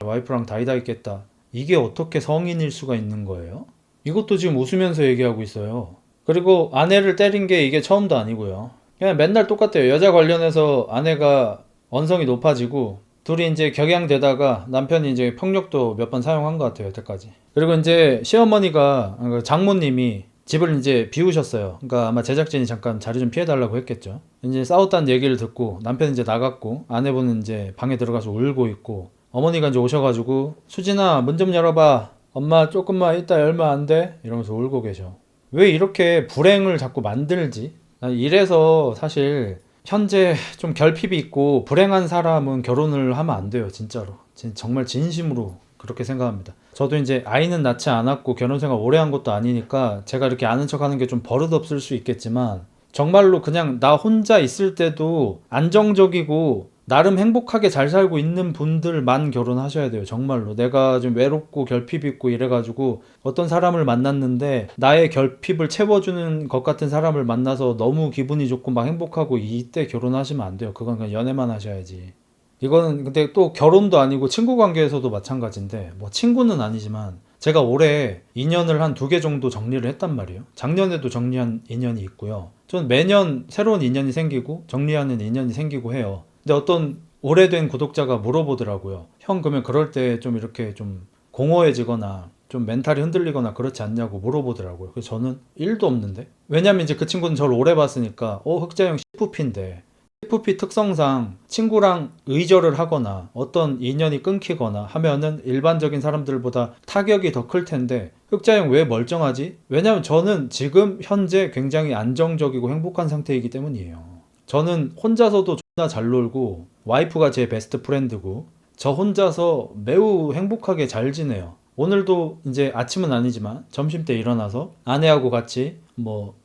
와이프랑 다이다이 깼다. 이게 어떻게 성인일 수가 있는 거예요? 이것도 지금 웃으면서 얘기하고 있어요. 그리고 아내를 때린 게 이게 처음도 아니고요. 그냥 맨날 똑같아요. 여자 관련해서 아내가 언성이 높아지고 둘이 이제 격양되다가 남편이 이제 폭력도 몇 번 사용한 것 같아요, 여태까지. 그리고 이제 시어머니가, 장모님이 집을 이제 비우셨어요. 그러니까 아마 제작진이 잠깐 자리 좀 피해달라고 했겠죠. 이제 싸웠다는 얘기를 듣고 남편이 이제 나갔고 아내분은 이제 방에 들어가서 울고 있고, 어머니가 이제 오셔가지고 수진아 문 좀 열어봐. 엄마 조금만 이따 열면 안 돼? 이러면서 울고 계셔. 왜 이렇게 불행을 자꾸 만들지? 난 이래서 사실 현재 좀 결핍이 있고 불행한 사람은 결혼을 하면 안 돼요, 진짜로. 정말 진심으로 그렇게 생각합니다. 저도 이제 아이는 낳지 않았고 결혼 생활 오래 한 것도 아니니까 제가 이렇게 아는 척 하는 게 좀 버릇없을 수 있겠지만, 정말로 그냥 나 혼자 있을 때도 안정적이고 나름 행복하게 잘 살고 있는 분들만 결혼하셔야 돼요. 정말로 내가 좀 외롭고 결핍 있고 이래가지고 어떤 사람을 만났는데 나의 결핍을 채워주는 것 같은 사람을 만나서 너무 기분이 좋고 막 행복하고, 이때 결혼하시면 안 돼요. 그건 그냥 연애만 하셔야지. 이거는 근데 또 결혼도 아니고 친구 관계에서도 마찬가지인데, 뭐 친구는 아니지만 제가 올해 인연을 한 2개 정도 정리를 했단 말이에요. 작년에도 정리한 인연이 있고요. 저는 매년 새로운 인연이 생기고 정리하는 인연이 생기고 해요. 근데 어떤 오래된 구독자가 물어보더라고요. 형, 그러면 그럴 때 좀 이렇게 좀 공허해지거나 좀 멘탈이 흔들리거나 그렇지 않냐고 물어보더라고요. 그래서 저는 1도 없는데? 왜냐면 이제 그 친구는 저를 오래 봤으니까, 흑자형 CFP인데 CFP 특성상 친구랑 의절을 하거나 어떤 인연이 끊기거나 하면은 일반적인 사람들보다 타격이 더 클 텐데, 흑자형 왜 멀쩡하지? 왜냐면 저는 지금 현재 굉장히 안정적이고 행복한 상태이기 때문이에요. 저는 혼자서도 존나 잘 놀고 와이프가 제 베스트 프렌드고 저 혼자서 매우 행복하게 잘 지내요. 오늘도 이제 아침은 아니지만 점심 때 일어나서 아내하고 같이 뭐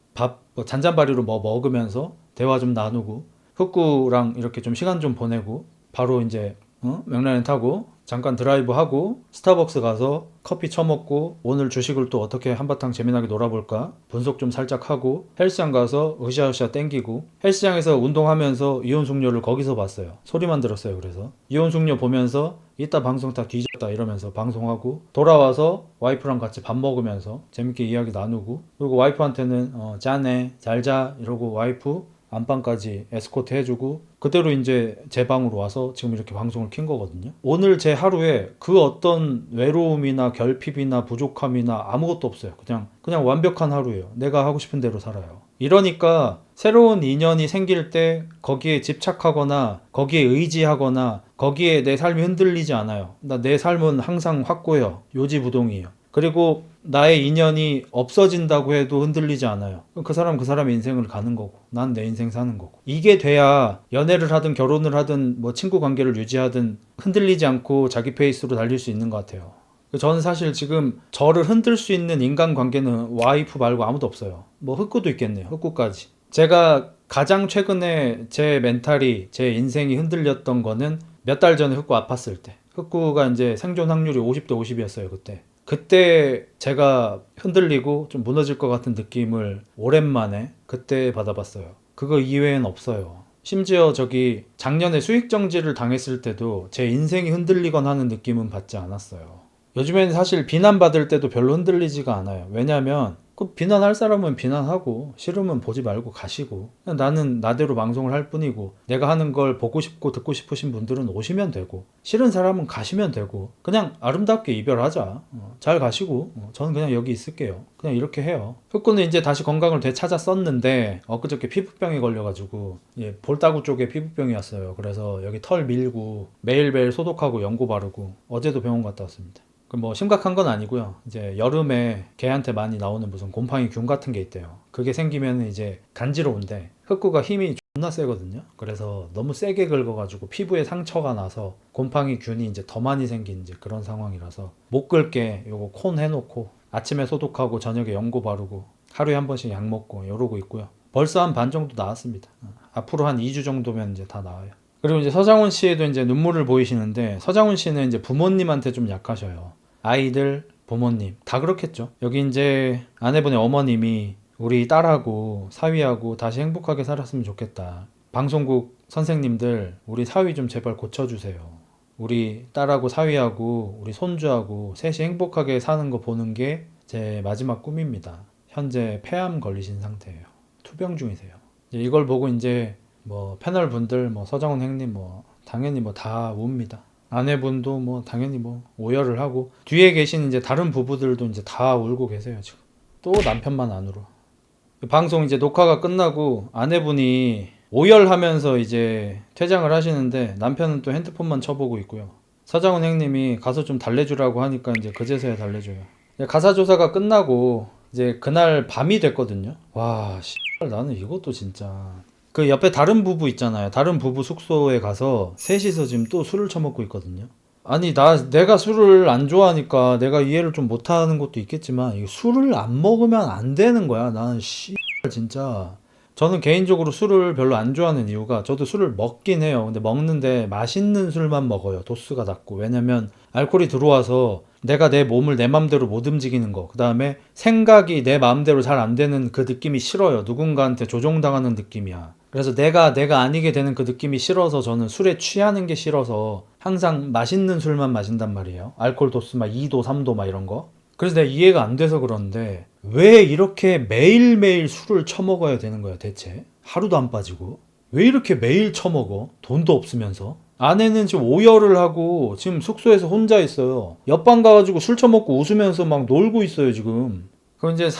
잔잔바리로 뭐 먹으면서 대화 좀 나누고 흑구랑 이렇게 좀 시간 좀 보내고, 바로 이제 맥라렌 타고 잠깐 드라이브 하고 스타벅스 가서 커피 처먹고 오늘 주식을 또 어떻게 한바탕 재미나게 놀아볼까 분석 좀 살짝 하고, 헬스장 가서 으쌰으쌰 땡기고, 헬스장에서 운동하면서 이온숙녀를 거기서 봤어요. 소리만 들었어요. 그래서 이온숙녀 보면서 이따 방송 다 뒤졌다 이러면서 방송하고, 돌아와서 와이프랑 같이 밥 먹으면서 재밌게 이야기 나누고, 그리고 와이프한테는 짜네 잘자 이러고 와이프 안방까지 에스코트 해주고, 그대로 이제 제 방으로 와서 지금 이렇게 방송을 킨 거거든요. 오늘 제 하루에 그 어떤 외로움이나 결핍이나 부족함이나 아무것도 없어요. 그냥 완벽한 하루예요. 내가 하고 싶은 대로 살아요. 이러니까 새로운 인연이 생길 때 거기에 집착하거나 거기에 의지하거나 거기에 내 삶이 흔들리지 않아요. 내 삶은 항상 확고해요. 요지부동이에요. 그리고 나의 인연이 없어진다고 해도 흔들리지 않아요. 그 사람의 인생을 가는 거고 난 내 인생 사는 거고, 이게 돼야 연애를 하든 결혼을 하든 뭐 친구 관계를 유지하든 흔들리지 않고 자기 페이스로 달릴 수 있는 것 같아요. 저는 사실 지금 저를 흔들 수 있는 인간관계는 와이프 말고 아무도 없어요. 뭐 흑구도 있겠네요. 흑구까지. 제가 가장 최근에 제 멘탈이, 제 인생이 흔들렸던 거는 몇 달 전에 흑구 아팠을 때. 흑구가 이제 생존 확률이 50대 50이었어요, 그때 제가 흔들리고 좀 무너질 것 같은 느낌을 오랜만에 그때 받아봤어요. 그거 이외엔 없어요. 심지어 작년에 수익 정지를 당했을 때도 제 인생이 흔들리거나 하는 느낌은 받지 않았어요. 요즘에는 사실 비난받을 때도 별로 흔들리지가 않아요. 왜냐면 그 비난할 사람은 비난하고 싫으면 보지 말고 가시고 그냥 나는 나대로 방송을 할 뿐이고 내가 하는 걸 보고 싶고 듣고 싶으신 분들은 오시면 되고 싫은 사람은 가시면 되고 그냥 아름답게 이별하자. 잘 가시고 저는 그냥 여기 있을게요. 그냥 이렇게 해요. 흑구는 이제 다시 건강을 되찾았었는데 엊그저께 피부병이 걸려가지고 볼따구 쪽에 피부병이 왔어요. 그래서 여기 털 밀고 매일매일 소독하고 연고 바르고 어제도 병원 갔다 왔습니다. 뭐 심각한 건 아니고요. 이제 여름에 개한테 많이 나오는 무슨 곰팡이 균 같은 게 있대요. 그게 생기면 이제 간지러운데 흑구가 힘이 존나 세거든요. 그래서 너무 세게 긁어가지고 피부에 상처가 나서 곰팡이 균이 이제 더 많이 생긴 이제 그런 상황이라서 못 긁게 요거 콘 해놓고 아침에 소독하고 저녁에 연고 바르고 하루에 한 번씩 약 먹고 이러고 있고요. 벌써 한 반 정도 나왔습니다. 앞으로 한 2주 정도면 이제 다 나와요. 그리고 이제 서장훈 씨에도 이제 눈물을 보이시는데 서장훈 씨는 이제 부모님한테 좀 약하셔요. 아이들, 부모님 다 그렇겠죠. 여기 이제 아내분의 어머님이 우리 딸하고 사위하고 다시 행복하게 살았으면 좋겠다. 방송국 선생님들 우리 사위 좀 제발 고쳐주세요. 우리 딸하고 사위하고 우리 손주하고 셋이 행복하게 사는 거 보는 게 제 마지막 꿈입니다. 현재 폐암 걸리신 상태예요. 투병 중이세요. 이걸 보고 이제 뭐 패널 분들 뭐 서장훈 형님 뭐 당연히 뭐 다 웁니다. 아내분도 뭐 당연히 뭐 오열을 하고 뒤에 계신 이제 다른 부부들도 이제 다 울고 계세요. 지금 또 남편만 안 울어. 방송 이제 녹화가 끝나고 아내분이 오열하면서 이제 퇴장을 하시는데 남편은 또 핸드폰만 쳐보고 있고요. 서장훈 형님이 가서 좀 달래주라고 하니까 이제 그제서야 달래줘요. 가사 조사가 끝나고 이제 그날 밤이 됐거든요. 와, 나는 이것도 진짜 그 옆에 다른 부부 있잖아요. 다른 부부 숙소에 가서 셋이서 지금 또 술을 처먹고 있거든요. 아니 내가 술을 안 좋아하니까 내가 이해를 좀 못하는 것도 있겠지만 이거 술을 안 먹으면 안 되는 거야. 나는 진짜 저는 개인적으로 술을 별로 안 좋아하는 이유가 저도 술을 먹긴 해요. 근데 먹는데 맛있는 술만 먹어요. 도수가 낮고. 왜냐면 알코올이 들어와서 내가 내 몸을 내 맘대로 못 움직이는 거. 그 다음에 생각이 내 마음대로 잘 안 되는 그 느낌이 싫어요. 누군가한테 조종당하는 느낌이야. 그래서 내가 아니게 되는 그 느낌이 싫어서 저는 술에 취하는 게 싫어서 항상 맛있는 술만 마신단 말이에요. 알코올 도수 막 2도, 3도 막 이런 거. 그래서 내가 이해가 안 돼서 그런데 왜 이렇게 매일매일 술을 처먹어야 되는 거야 대체? 하루도 안 빠지고. 왜 이렇게 매일 처먹어? 돈도 없으면서. 아내는 지금 오열을 하고 지금 숙소에서 혼자 있어요. 옆방 가가지고 술 처먹고 웃으면서 막 놀고 있어요 지금. 그럼 이제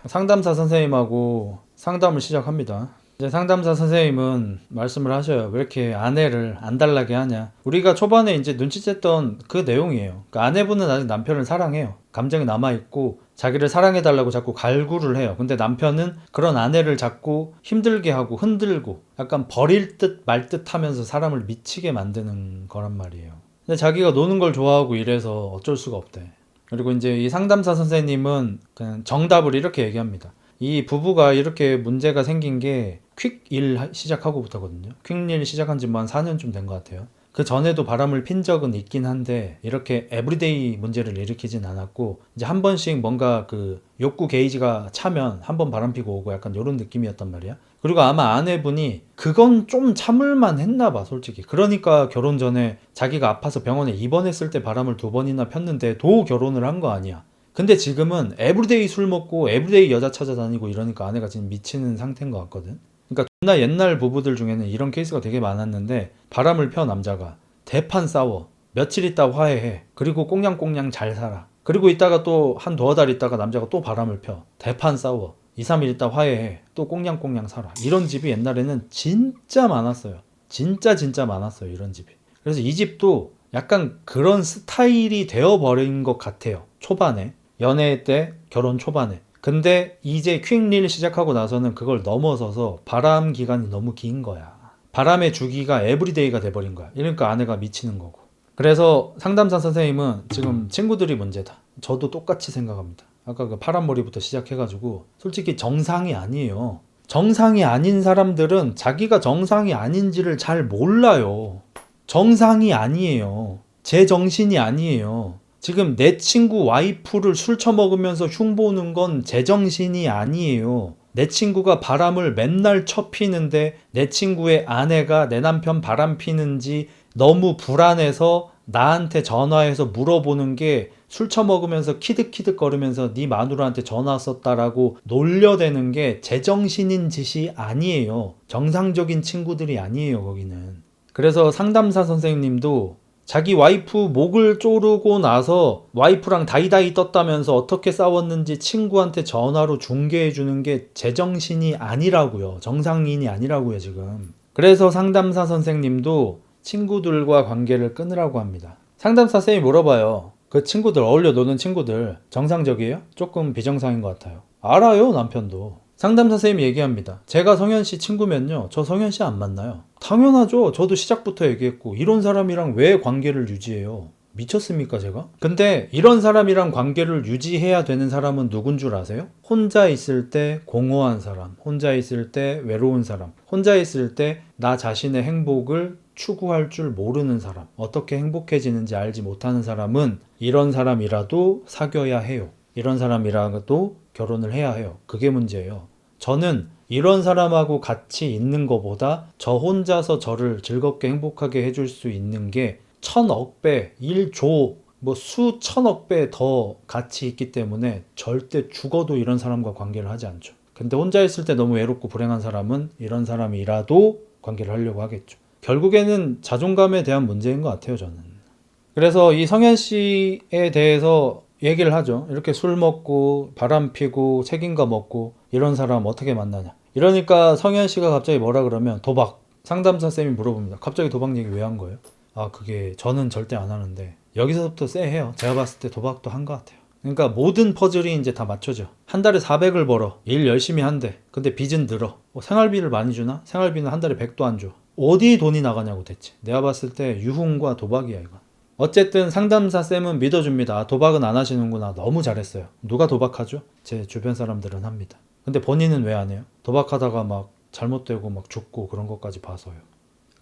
상담사 선생님하고 상담을 시작합니다. 이제 상담사 선생님은 말씀을 하셔요. 왜 이렇게 아내를 안달나게 하냐. 우리가 초반에 이제 눈치챘던 그 내용이에요. 그러니까 아내분은 아직 남편을 사랑해요. 감정이 남아있고 자기를 사랑해달라고 자꾸 갈구를 해요. 근데 남편은 그런 아내를 자꾸 힘들게 하고 흔들고 약간 버릴 듯 말 듯 하면서 사람을 미치게 만드는 거란 말이에요. 근데 자기가 노는 걸 좋아하고 이래서 어쩔 수가 없대. 그리고 이제 이 상담사 선생님은 그냥 정답을 이렇게 얘기합니다. 이 부부가 이렇게 문제가 생긴 게 퀵1 시작하고부터거든요. 퀵1 시작한 지 뭐 한 4년쯤 된 것 같아요. 그 전에도 바람을 핀 적은 있긴 한데 이렇게 에브리데이 문제를 일으키진 않았고 이제 한 번씩 뭔가 그 욕구 게이지가 차면 한 번 바람 피고 오고 약간 이런 느낌이었단 말이야. 그리고 아마 아내분이 그건 좀 참을만 했나 봐 솔직히. 그러니까 결혼 전에 자기가 아파서 병원에 입원했을 때 바람을 2번이나 폈는데 도 결혼을 한 거 아니야. 근데 지금은 에브리데이 술 먹고 에브리데이 여자 찾아다니고 이러니까 아내가 지금 미치는 상태인 것 같거든. 그러니까 존나 옛날 부부들 중에는 이런 케이스가 되게 많았는데 바람을 펴 남자가 대판 싸워 며칠 있다 화해해 그리고 꽁냥꽁냥 잘 살아 그리고 있다가 또 한 두어 달 있다가 남자가 또 바람을 펴 대판 싸워 2, 3일 있다 화해해 또 꽁냥꽁냥 살아 이런 집이 옛날에는 진짜 많았어요. 진짜 많았어요 이런 집이. 그래서 이 집도 약간 그런 스타일이 되어버린 것 같아요. 초반에 연애 때 결혼 초반에. 근데 이제 퀵릴 시작하고 나서는 그걸 넘어서서 바람 기간이 너무 긴 거야. 바람의 주기가 에브리데이가 돼버린 거야. 이러니까 아내가 미치는 거고. 그래서 상담사 선생님은 지금 친구들이 문제다. 저도 똑같이 생각합니다. 아까 그 파란머리부터 시작해가지고 솔직히 정상이 아니에요. 정상이 아닌 사람들은 자기가 정상이 아닌지를 잘 몰라요. 정상이 아니에요. 제 정신이 아니에요. 지금 내 친구 와이프를 술 처먹으면서 흉보는 건 제정신이 아니에요. 내 친구가 바람을 맨날 쳐피는데 내 친구의 아내가 내 남편 바람 피는지 너무 불안해서 나한테 전화해서 물어보는 게 술 처먹으면서 키득키득 거리면서 네 마누라한테 전화 왔었다라고 놀려대는 게 제정신인 짓이 아니에요. 정상적인 친구들이 아니에요, 거기는. 그래서 상담사 선생님도 자기 와이프 목을 조르고 나서 와이프랑 다이다이 떴다면서 어떻게 싸웠는지 친구한테 전화로 중계해 주는 게 제정신이 아니라고요. 정상인이 아니라고요, 지금. 그래서 상담사 선생님도 친구들과 관계를 끊으라고 합니다. 상담사 쌤이 물어봐요. 그 친구들, 어울려 노는 친구들 정상적이에요? 조금 비정상인 것 같아요. 알아요, 남편도. 상담사 쌤이 얘기합니다. 제가 성현 씨 친구면요, 저 성현 씨 안 만나요. 당연하죠. 저도 시작부터 얘기했고, 이런 사람이랑 왜 관계를 유지해요? 미쳤습니까, 제가? 근데 이런 사람이랑 관계를 유지해야 되는 사람은 누군 줄 아세요? 혼자 있을 때 공허한 사람, 혼자 있을 때 외로운 사람, 혼자 있을 때 나 자신의 행복을 추구할 줄 모르는 사람, 어떻게 행복해지는지 알지 못하는 사람은 이런 사람이라도 사귀어야 해요. 이런 사람이라도 결혼을 해야 해요. 그게 문제예요. 저는 이런 사람하고 같이 있는 것보다 저 혼자서 저를 즐겁게 행복하게 해줄 수 있는 게 1000억 배, 1조, 뭐 수천억 배 더 가치 있기 때문에 절대 죽어도 이런 사람과 관계를 하지 않죠. 근데 혼자 있을 때 너무 외롭고 불행한 사람은 이런 사람이라도 관계를 하려고 하겠죠. 결국에는 자존감에 대한 문제인 것 같아요, 저는. 그래서 이 성현 씨에 대해서 얘기를 하죠. 이렇게 술 먹고 바람 피고 책임감 없고 이런 사람 어떻게 만나냐. 이러니까 성현 씨가 갑자기 뭐라 그러면 도박. 상담사 쌤이 물어봅니다. 갑자기 도박 얘기 왜 한 거예요? 아, 그게 저는 절대 안 하는데 여기서부터 쎄해요. 제가 봤을 때 도박도 한 것 같아요. 그러니까 모든 퍼즐이 이제 다 맞춰져. 한 달에 400을 벌어. 일 열심히 한대. 근데 빚은 늘어. 생활비를 많이 주나? 생활비는 한 달에 100도 안 줘. 어디 돈이 나가냐고 대체. 내가 봤을 때 유흥과 도박이야, 이거. 어쨌든 상담사 쌤은 믿어줍니다. 아, 도박은 안 하시는구나. 너무 잘했어요. 누가 도박하죠? 제 주변 사람들은 합니다. 근데 본인은 왜 안 해요? 도박하다가 막 잘못되고 막 죽고 그런 것까지 봐서요.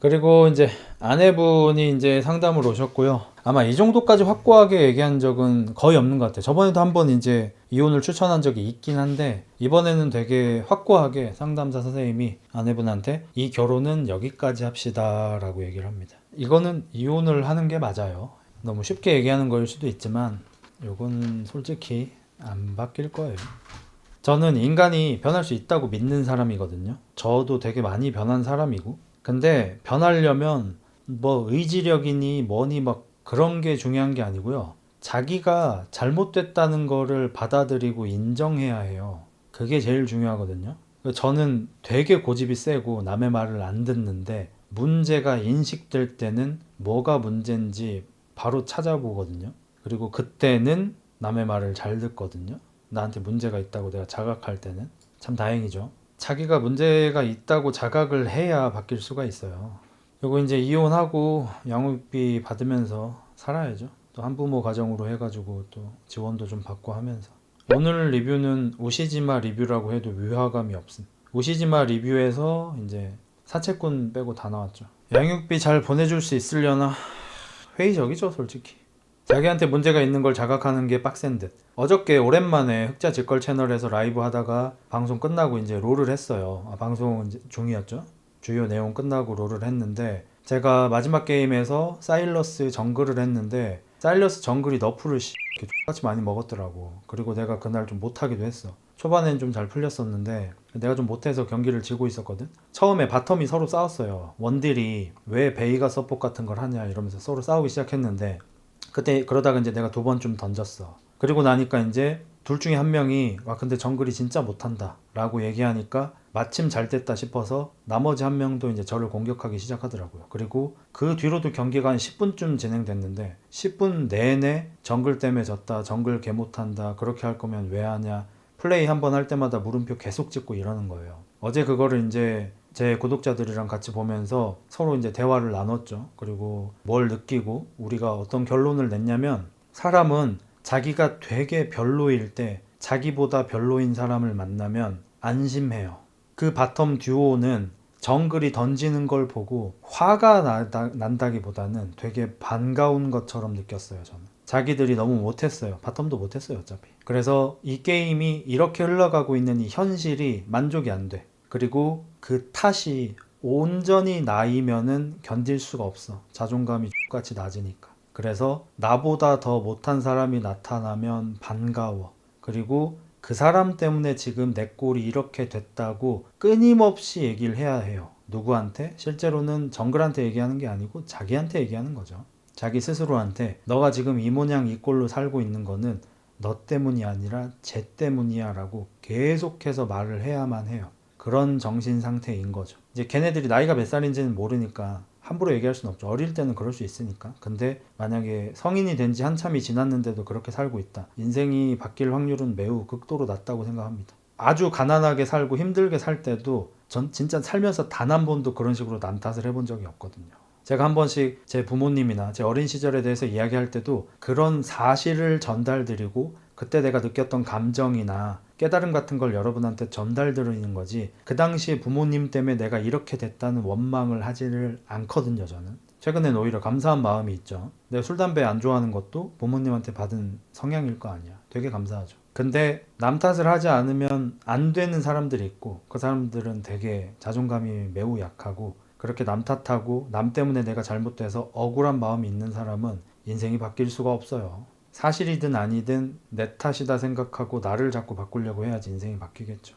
그리고 이제 아내분이 이제 상담을 오셨고요. 아마 이 정도까지 확고하게 얘기한 적은 거의 없는 것 같아요. 저번에도 한번 이제 이혼을 추천한 적이 있긴 한데 이번에는 되게 확고하게 상담사 선생님이 아내분한테 이 결혼은 여기까지 합시다 라고 얘기를 합니다. 이거는 이혼을 하는 게 맞아요. 너무 쉽게 얘기하는 거일 수도 있지만 이건 솔직히 안 바뀔 거예요. 저는 인간이 변할 수 있다고 믿는 사람이거든요. 저도 되게 많이 변한 사람이고 근데 변하려면 뭐 의지력이니 뭐니 막 그런 게 중요한 게 아니고요. 자기가 잘못됐다는 거를 받아들이고 인정해야 해요. 그게 제일 중요하거든요. 저는 되게 고집이 세고 남의 말을 안 듣는데 문제가 인식될 때는 뭐가 문제인지 바로 찾아보거든요. 그리고 그때는 남의 말을 잘 듣거든요. 나한테 문제가 있다고 내가 자각할 때는. 참 다행이죠. 자기가 문제가 있다고 자각을 해야 바뀔 수가 있어요. 그리고 이제 이혼하고 양육비 받으면서 살아야죠. 또 한부모 가정으로 해가지고 또 지원도 좀 받고 하면서. 오늘 리뷰는 우시지마 리뷰라고 해도 위화감이 없음. 우시지마 리뷰에서 이제 사채꾼 빼고 다 나왔죠. 양육비 잘 보내줄 수 있으려나 회의적이죠, 솔직히. 자기한테 문제가 있는 걸 자각하는 게 빡센 듯. 어저께 오랜만에 흑자 직걸 채널에서 라이브 하다가 방송 끝나고 이제 롤을 했어요. 방송 중이었죠. 주요 내용 끝나고 롤을 했는데 제가 마지막 게임에서 사일러스 정글을 했는데 사일러스 정글이 너프를 같이 많이 먹었더라고. 그리고 내가 그날 좀 못하기도 했어. 초반엔 좀 잘 풀렸었는데 내가 좀 못해서 경기를 지고 있었거든. 처음에 바텀이 서로 싸웠어요. 원딜이 왜 베이가 서폿 같은 걸 하냐 이러면서 서로 싸우기 시작했는데 그때 그러다가 이제 내가 2번 좀 던졌어. 그리고 나니까 이제 둘 중에 한 명이 와 근데 정글이 진짜 못한다 라고 얘기하니까 마침 잘 됐다 싶어서 나머지 한 명도 이제 저를 공격하기 시작하더라고요. 그리고 그 뒤로도 경기가 한 10분쯤 진행됐는데 10분 내내 정글 때문에 졌다, 정글 개 못한다, 그렇게 할 거면 왜 하냐, 플레이 한 번 할 때마다 물음표 계속 찍고 이러는 거예요. 어제 그거를 이제 제 구독자들이랑 같이 보면서 서로 이제 대화를 나눴죠. 그리고 뭘 느끼고 우리가 어떤 결론을 냈냐면 사람은 자기가 되게 별로일 때 자기보다 별로인 사람을 만나면 안심해요. 그 바텀 듀오는 정글이 던지는 걸 보고 화가 난다기보다는 되게 반가운 것처럼 느꼈어요. 저는 자기들이 너무 못했어요. 바텀도 못했어요, 어차피. 그래서 이 게임이 이렇게 흘러가고 있는 이 현실이 만족이 안 돼. 그리고 그 탓이 온전히 나이면은 견딜 수가 없어. 자존감이 X같이 낮으니까. 그래서 나보다 더 못한 사람이 나타나면 반가워. 그리고 그 사람 때문에 지금 내 꼴이 이렇게 됐다고 끊임없이 얘기를 해야 해요. 누구한테? 실제로는 정글한테 얘기하는 게 아니고 자기한테 얘기하는 거죠. 자기 스스로한테 너가 지금 이 모양 이 꼴로 살고 있는 거는 너 때문이 아니라 쟤 때문이야 라고 계속해서 말을 해야만 해요. 그런 정신 상태인 거죠. 이제 걔네들이 나이가 몇 살인지는 모르니까 함부로 얘기할 수는 없죠. 어릴 때는 그럴 수 있으니까. 근데 만약에 성인이 된 지 한참이 지났는데도 그렇게 살고 있다. 인생이 바뀔 확률은 매우 극도로 낮다고 생각합니다. 아주 가난하게 살고 힘들게 살 때도 전 진짜 살면서 단 한 번도 그런 식으로 남 탓을 해본 적이 없거든요. 제가 한 번씩 제 부모님이나 제 어린 시절에 대해서 이야기할 때도 그런 사실을 전달드리고 그때 내가 느꼈던 감정이나 깨달음 같은 걸 여러분한테 전달드리는 거지, 그 당시 부모님 때문에 내가 이렇게 됐다는 원망을 하지를 않거든요. 저는 최근엔 오히려 감사한 마음이 있죠. 내가 술 담배 안 좋아하는 것도 부모님한테 받은 성향일 거 아니야. 되게 감사하죠. 근데 남 탓을 하지 않으면 안 되는 사람들이 있고, 그 사람들은 되게 자존감이 매우 약하고, 그렇게 남 탓하고 남 때문에 내가 잘못돼서 억울한 마음이 있는 사람은 인생이 바뀔 수가 없어요. 사실이든 아니든 내 탓이다 생각하고 나를 자꾸 바꾸려고 해야지 인생이 바뀌겠죠.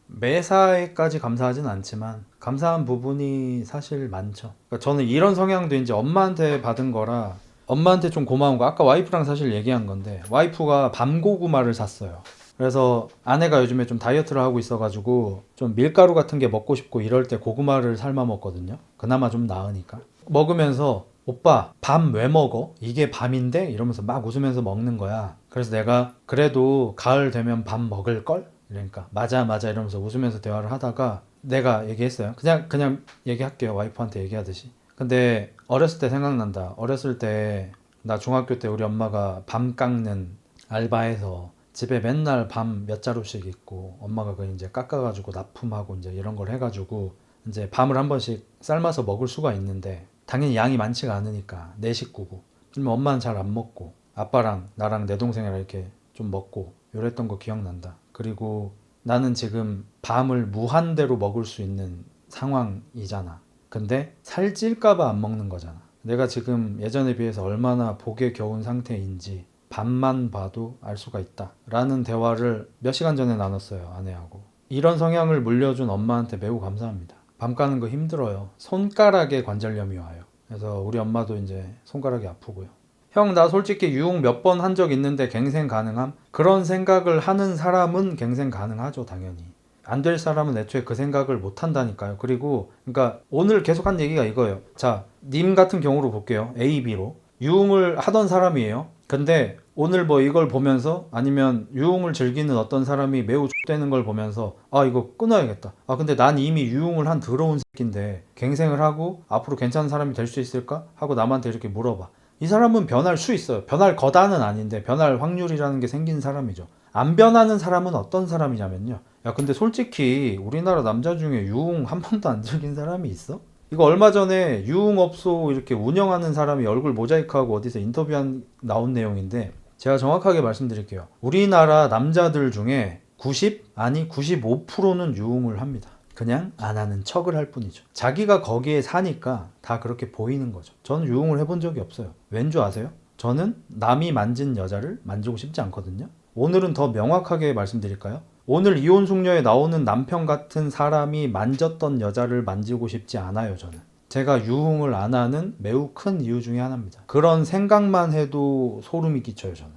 매사에까지 감사하진 않지만 감사한 부분이 사실 많죠. 그러니까 저는 이런 성향도 이제 엄마한테 받은 거라 엄마한테 좀 고마운 거, 아까 와이프랑 사실 얘기한 건데, 와이프가 밤고구마를 샀어요. 그래서 아내가 요즘에 좀 다이어트를 하고 있어가지고 좀 밀가루 같은 게 먹고 싶고 이럴 때 고구마를 삶아 먹거든요. 그나마 좀 나으니까. 먹으면서 오빠 밤 왜 먹어? 이게 밤인데? 이러면서 막 웃으면서 먹는 거야. 그래서 내가 그래도 가을 되면 밤 먹을걸? 그러니까 맞아 맞아 이러면서 웃으면서 대화를 하다가 내가 얘기했어요. 그냥 얘기할게요. 와이프한테 얘기하듯이. 근데 어렸을 때 생각난다. 어렸을 때 나 중학교 때 우리 엄마가 밤 깎는 알바해서 집에 맨날 밤 몇 자루씩 있고, 엄마가 그 이제 깎아가지고 납품하고 이제 이런 걸 해가지고 이제 밤을 한 번씩 삶아서 먹을 수가 있는데, 당연히 양이 많지가 않으니까 내 식구고, 그러면 엄마는 잘 안 먹고 아빠랑 나랑 내 동생이랑 이렇게 좀 먹고 이랬던 거 기억난다. 그리고 나는 지금 밤을 무한대로 먹을 수 있는 상황이잖아. 근데 살찔까봐 안 먹는 거잖아. 내가 지금 예전에 비해서 얼마나 복에 겨운 상태인지 밤만 봐도 알 수가 있다 라는 대화를 몇 시간 전에 나눴어요, 아내하고. 이런 성향을 물려준 엄마한테 매우 감사합니다. 밤 까는 거 힘들어요. 손가락에 관절염이 와요. 그래서 우리 엄마도 이제 손가락이 아프고요. 형, 나 솔직히 유흥 몇 번 한 적 있는데 갱생 가능함? 그런 생각을 하는 사람은 갱생 가능하죠, 당연히. 안 될 사람은 애초에 그 생각을 못 한다니까요. 그리고 그러니까 오늘 계속 한 얘기가 이거예요. 자, 님 같은 경우로 볼게요. A, B로 유흥을 하던 사람이에요. 근데 오늘 뭐 이걸 보면서, 아니면 유흥을 즐기는 어떤 사람이 매우 X되는 걸 보면서 아, 이거 끊어야겠다. 아, 근데 난 이미 유흥을 한 더러운 새끼인데 갱생을 하고 앞으로 괜찮은 사람이 될 수 있을까? 하고 남한테 이렇게 물어봐. 이 사람은 변할 수 있어요. 변할 거다는 아닌데 변할 확률이라는 게 생긴 사람이죠. 안 변하는 사람은 어떤 사람이냐면요. 야, 근데 솔직히 우리나라 남자 중에 유흥 한 번도 안 즐긴 사람이 있어? 이거 얼마 전에 유흥업소 이렇게 운영하는 사람이 얼굴 모자이크하고 어디서 인터뷰한 나온 내용인데, 제가 정확하게 말씀드릴게요. 우리나라 남자들 중에 90? 아니 95%는 유흥을 합니다. 그냥 안 하는 척을 할 뿐이죠. 자기가 거기에 사니까 다 그렇게 보이는 거죠. 저는 유흥을 해본 적이 없어요. 왠 줄 아세요? 저는 남이 만진 여자를 만지고 싶지 않거든요. 오늘은 더 명확하게 말씀드릴까요? 오늘 이혼 숙녀에 나오는 남편 같은 사람이 만졌던 여자를 만지고 싶지 않아요, 저는. 제가 유흥을 안 하는 매우 큰 이유 중에 하나입니다. 그런 생각만 해도 소름이 끼쳐요, 저는.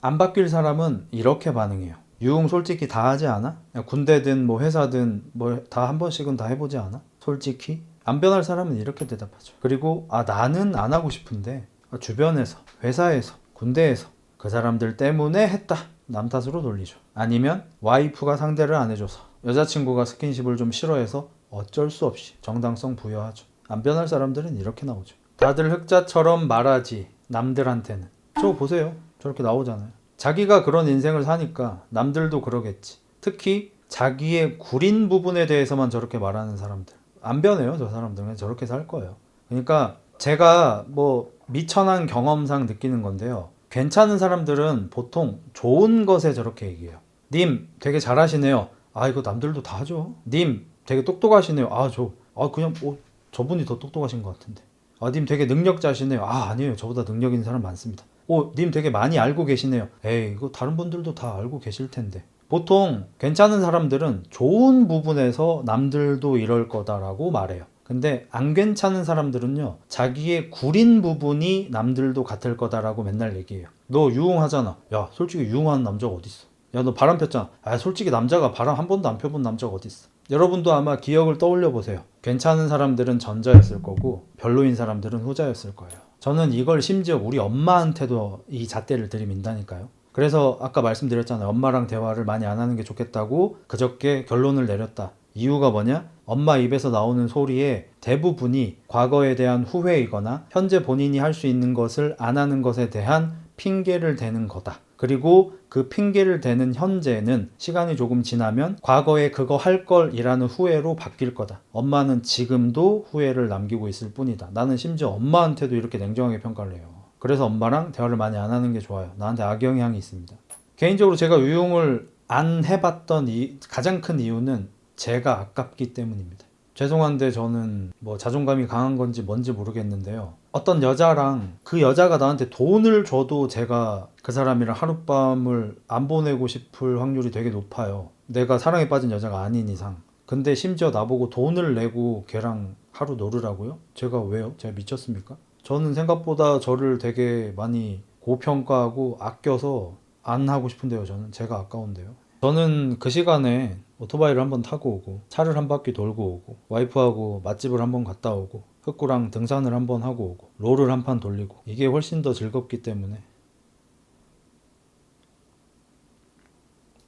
안 바뀔 사람은 이렇게 반응해요. 유흥 솔직히 다 하지 않아? 군대든 뭐 회사든 뭐 다 한 번씩은 다 해보지 않아? 솔직히? 안 변할 사람은 이렇게 대답하죠. 그리고 나는 안 하고 싶은데 주변에서, 회사에서, 군대에서 그 사람들 때문에 했다, 남 탓으로 돌리죠. 아니면 와이프가 상대를 안 해줘서, 여자친구가 스킨십을 좀 싫어해서 어쩔 수 없이 정당성 부여하죠. 안 변할 사람들은 이렇게 나오죠. 다들 흑자처럼 말하지 남들한테는. 저거 보세요. 저렇게 나오잖아요. 자기가 그런 인생을 사니까 남들도 그러겠지. 특히 자기의 구린 부분에 대해서만 저렇게 말하는 사람들. 안 변해요, 저 사람들은. 저렇게 살 거예요. 그러니까 제가 뭐 미천한 경험상 느끼는 건데요. 괜찮은 사람들은 보통 좋은 것에 저렇게 얘기해요. 님 되게 잘하시네요. 아, 이거 남들도 다 하죠. 님 되게 똑똑하시네요. 그냥 저분이 더 똑똑하신 것 같은데. 님 되게 능력자시네요. 아니에요. 저보다 능력 있는 사람 많습니다. 님 되게 많이 알고 계시네요. 에이, 이거 다른 분들도 다 알고 계실 텐데. 보통 괜찮은 사람들은 좋은 부분에서 남들도 이럴 거다라고 말해요. 근데 안 괜찮은 사람들은요, 자기의 구린 부분이 남들도 같을 거다라고 맨날 얘기해요. 너 유흥하잖아. 야, 솔직히 유흥하는 남자가 어딨어? 야, 너 바람 폈잖아. 솔직히 남자가 바람 한 번도 안 펴본 남자가 어딨어? 여러분도 아마 기억을 떠올려 보세요. 괜찮은 사람들은 전자였을 거고 별로인 사람들은 후자였을 거예요. 저는 이걸 심지어 우리 엄마한테도 이 잣대를 들이민다니까요. 그래서 아까 말씀드렸잖아요. 엄마랑 대화를 많이 안 하는 게 좋겠다고 그저께 결론을 내렸다. 이유가 뭐냐? 엄마 입에서 나오는 소리의 대부분이 과거에 대한 후회이거나 현재 본인이 할 수 있는 것을 안 하는 것에 대한 핑계를 대는 거다. 그리고 그 핑계를 대는 현재는 시간이 조금 지나면 과거에 그거 할 걸이라는 후회로 바뀔 거다. 엄마는 지금도 후회를 남기고 있을 뿐이다. 나는 심지어 엄마한테도 이렇게 냉정하게 평가를 해요. 그래서 엄마랑 대화를 많이 안 하는 게 좋아요. 나한테 악영향이 있습니다. 개인적으로 제가 유용을 안 해봤던 가장 큰 이유는 제가 아깝기 때문입니다. 죄송한데 저는 뭐 자존감이 강한 건지 뭔지 모르겠는데요. 어떤 여자랑 그 여자가 나한테 돈을 줘도 제가 그 사람이랑 하룻밤을 안 보내고 싶을 확률이 되게 높아요. 내가 사랑에 빠진 여자가 아닌 이상. 근데 심지어 나보고 돈을 내고 걔랑 하루 놀으라고요? 제가 왜요? 제가 미쳤습니까? 저는 생각보다 저를 되게 많이 고평가하고 아껴서 안 하고 싶은데요. 저는 제가 아까운데요. 저는 그 시간에 오토바이를 한번 타고 오고 차를 한 바퀴 돌고 오고 와이프하고 맛집을 한번 갔다 오고 흑구랑 등산을 한번 하고 오고 롤을 한 판 돌리고 이게 훨씬 더 즐겁기 때문에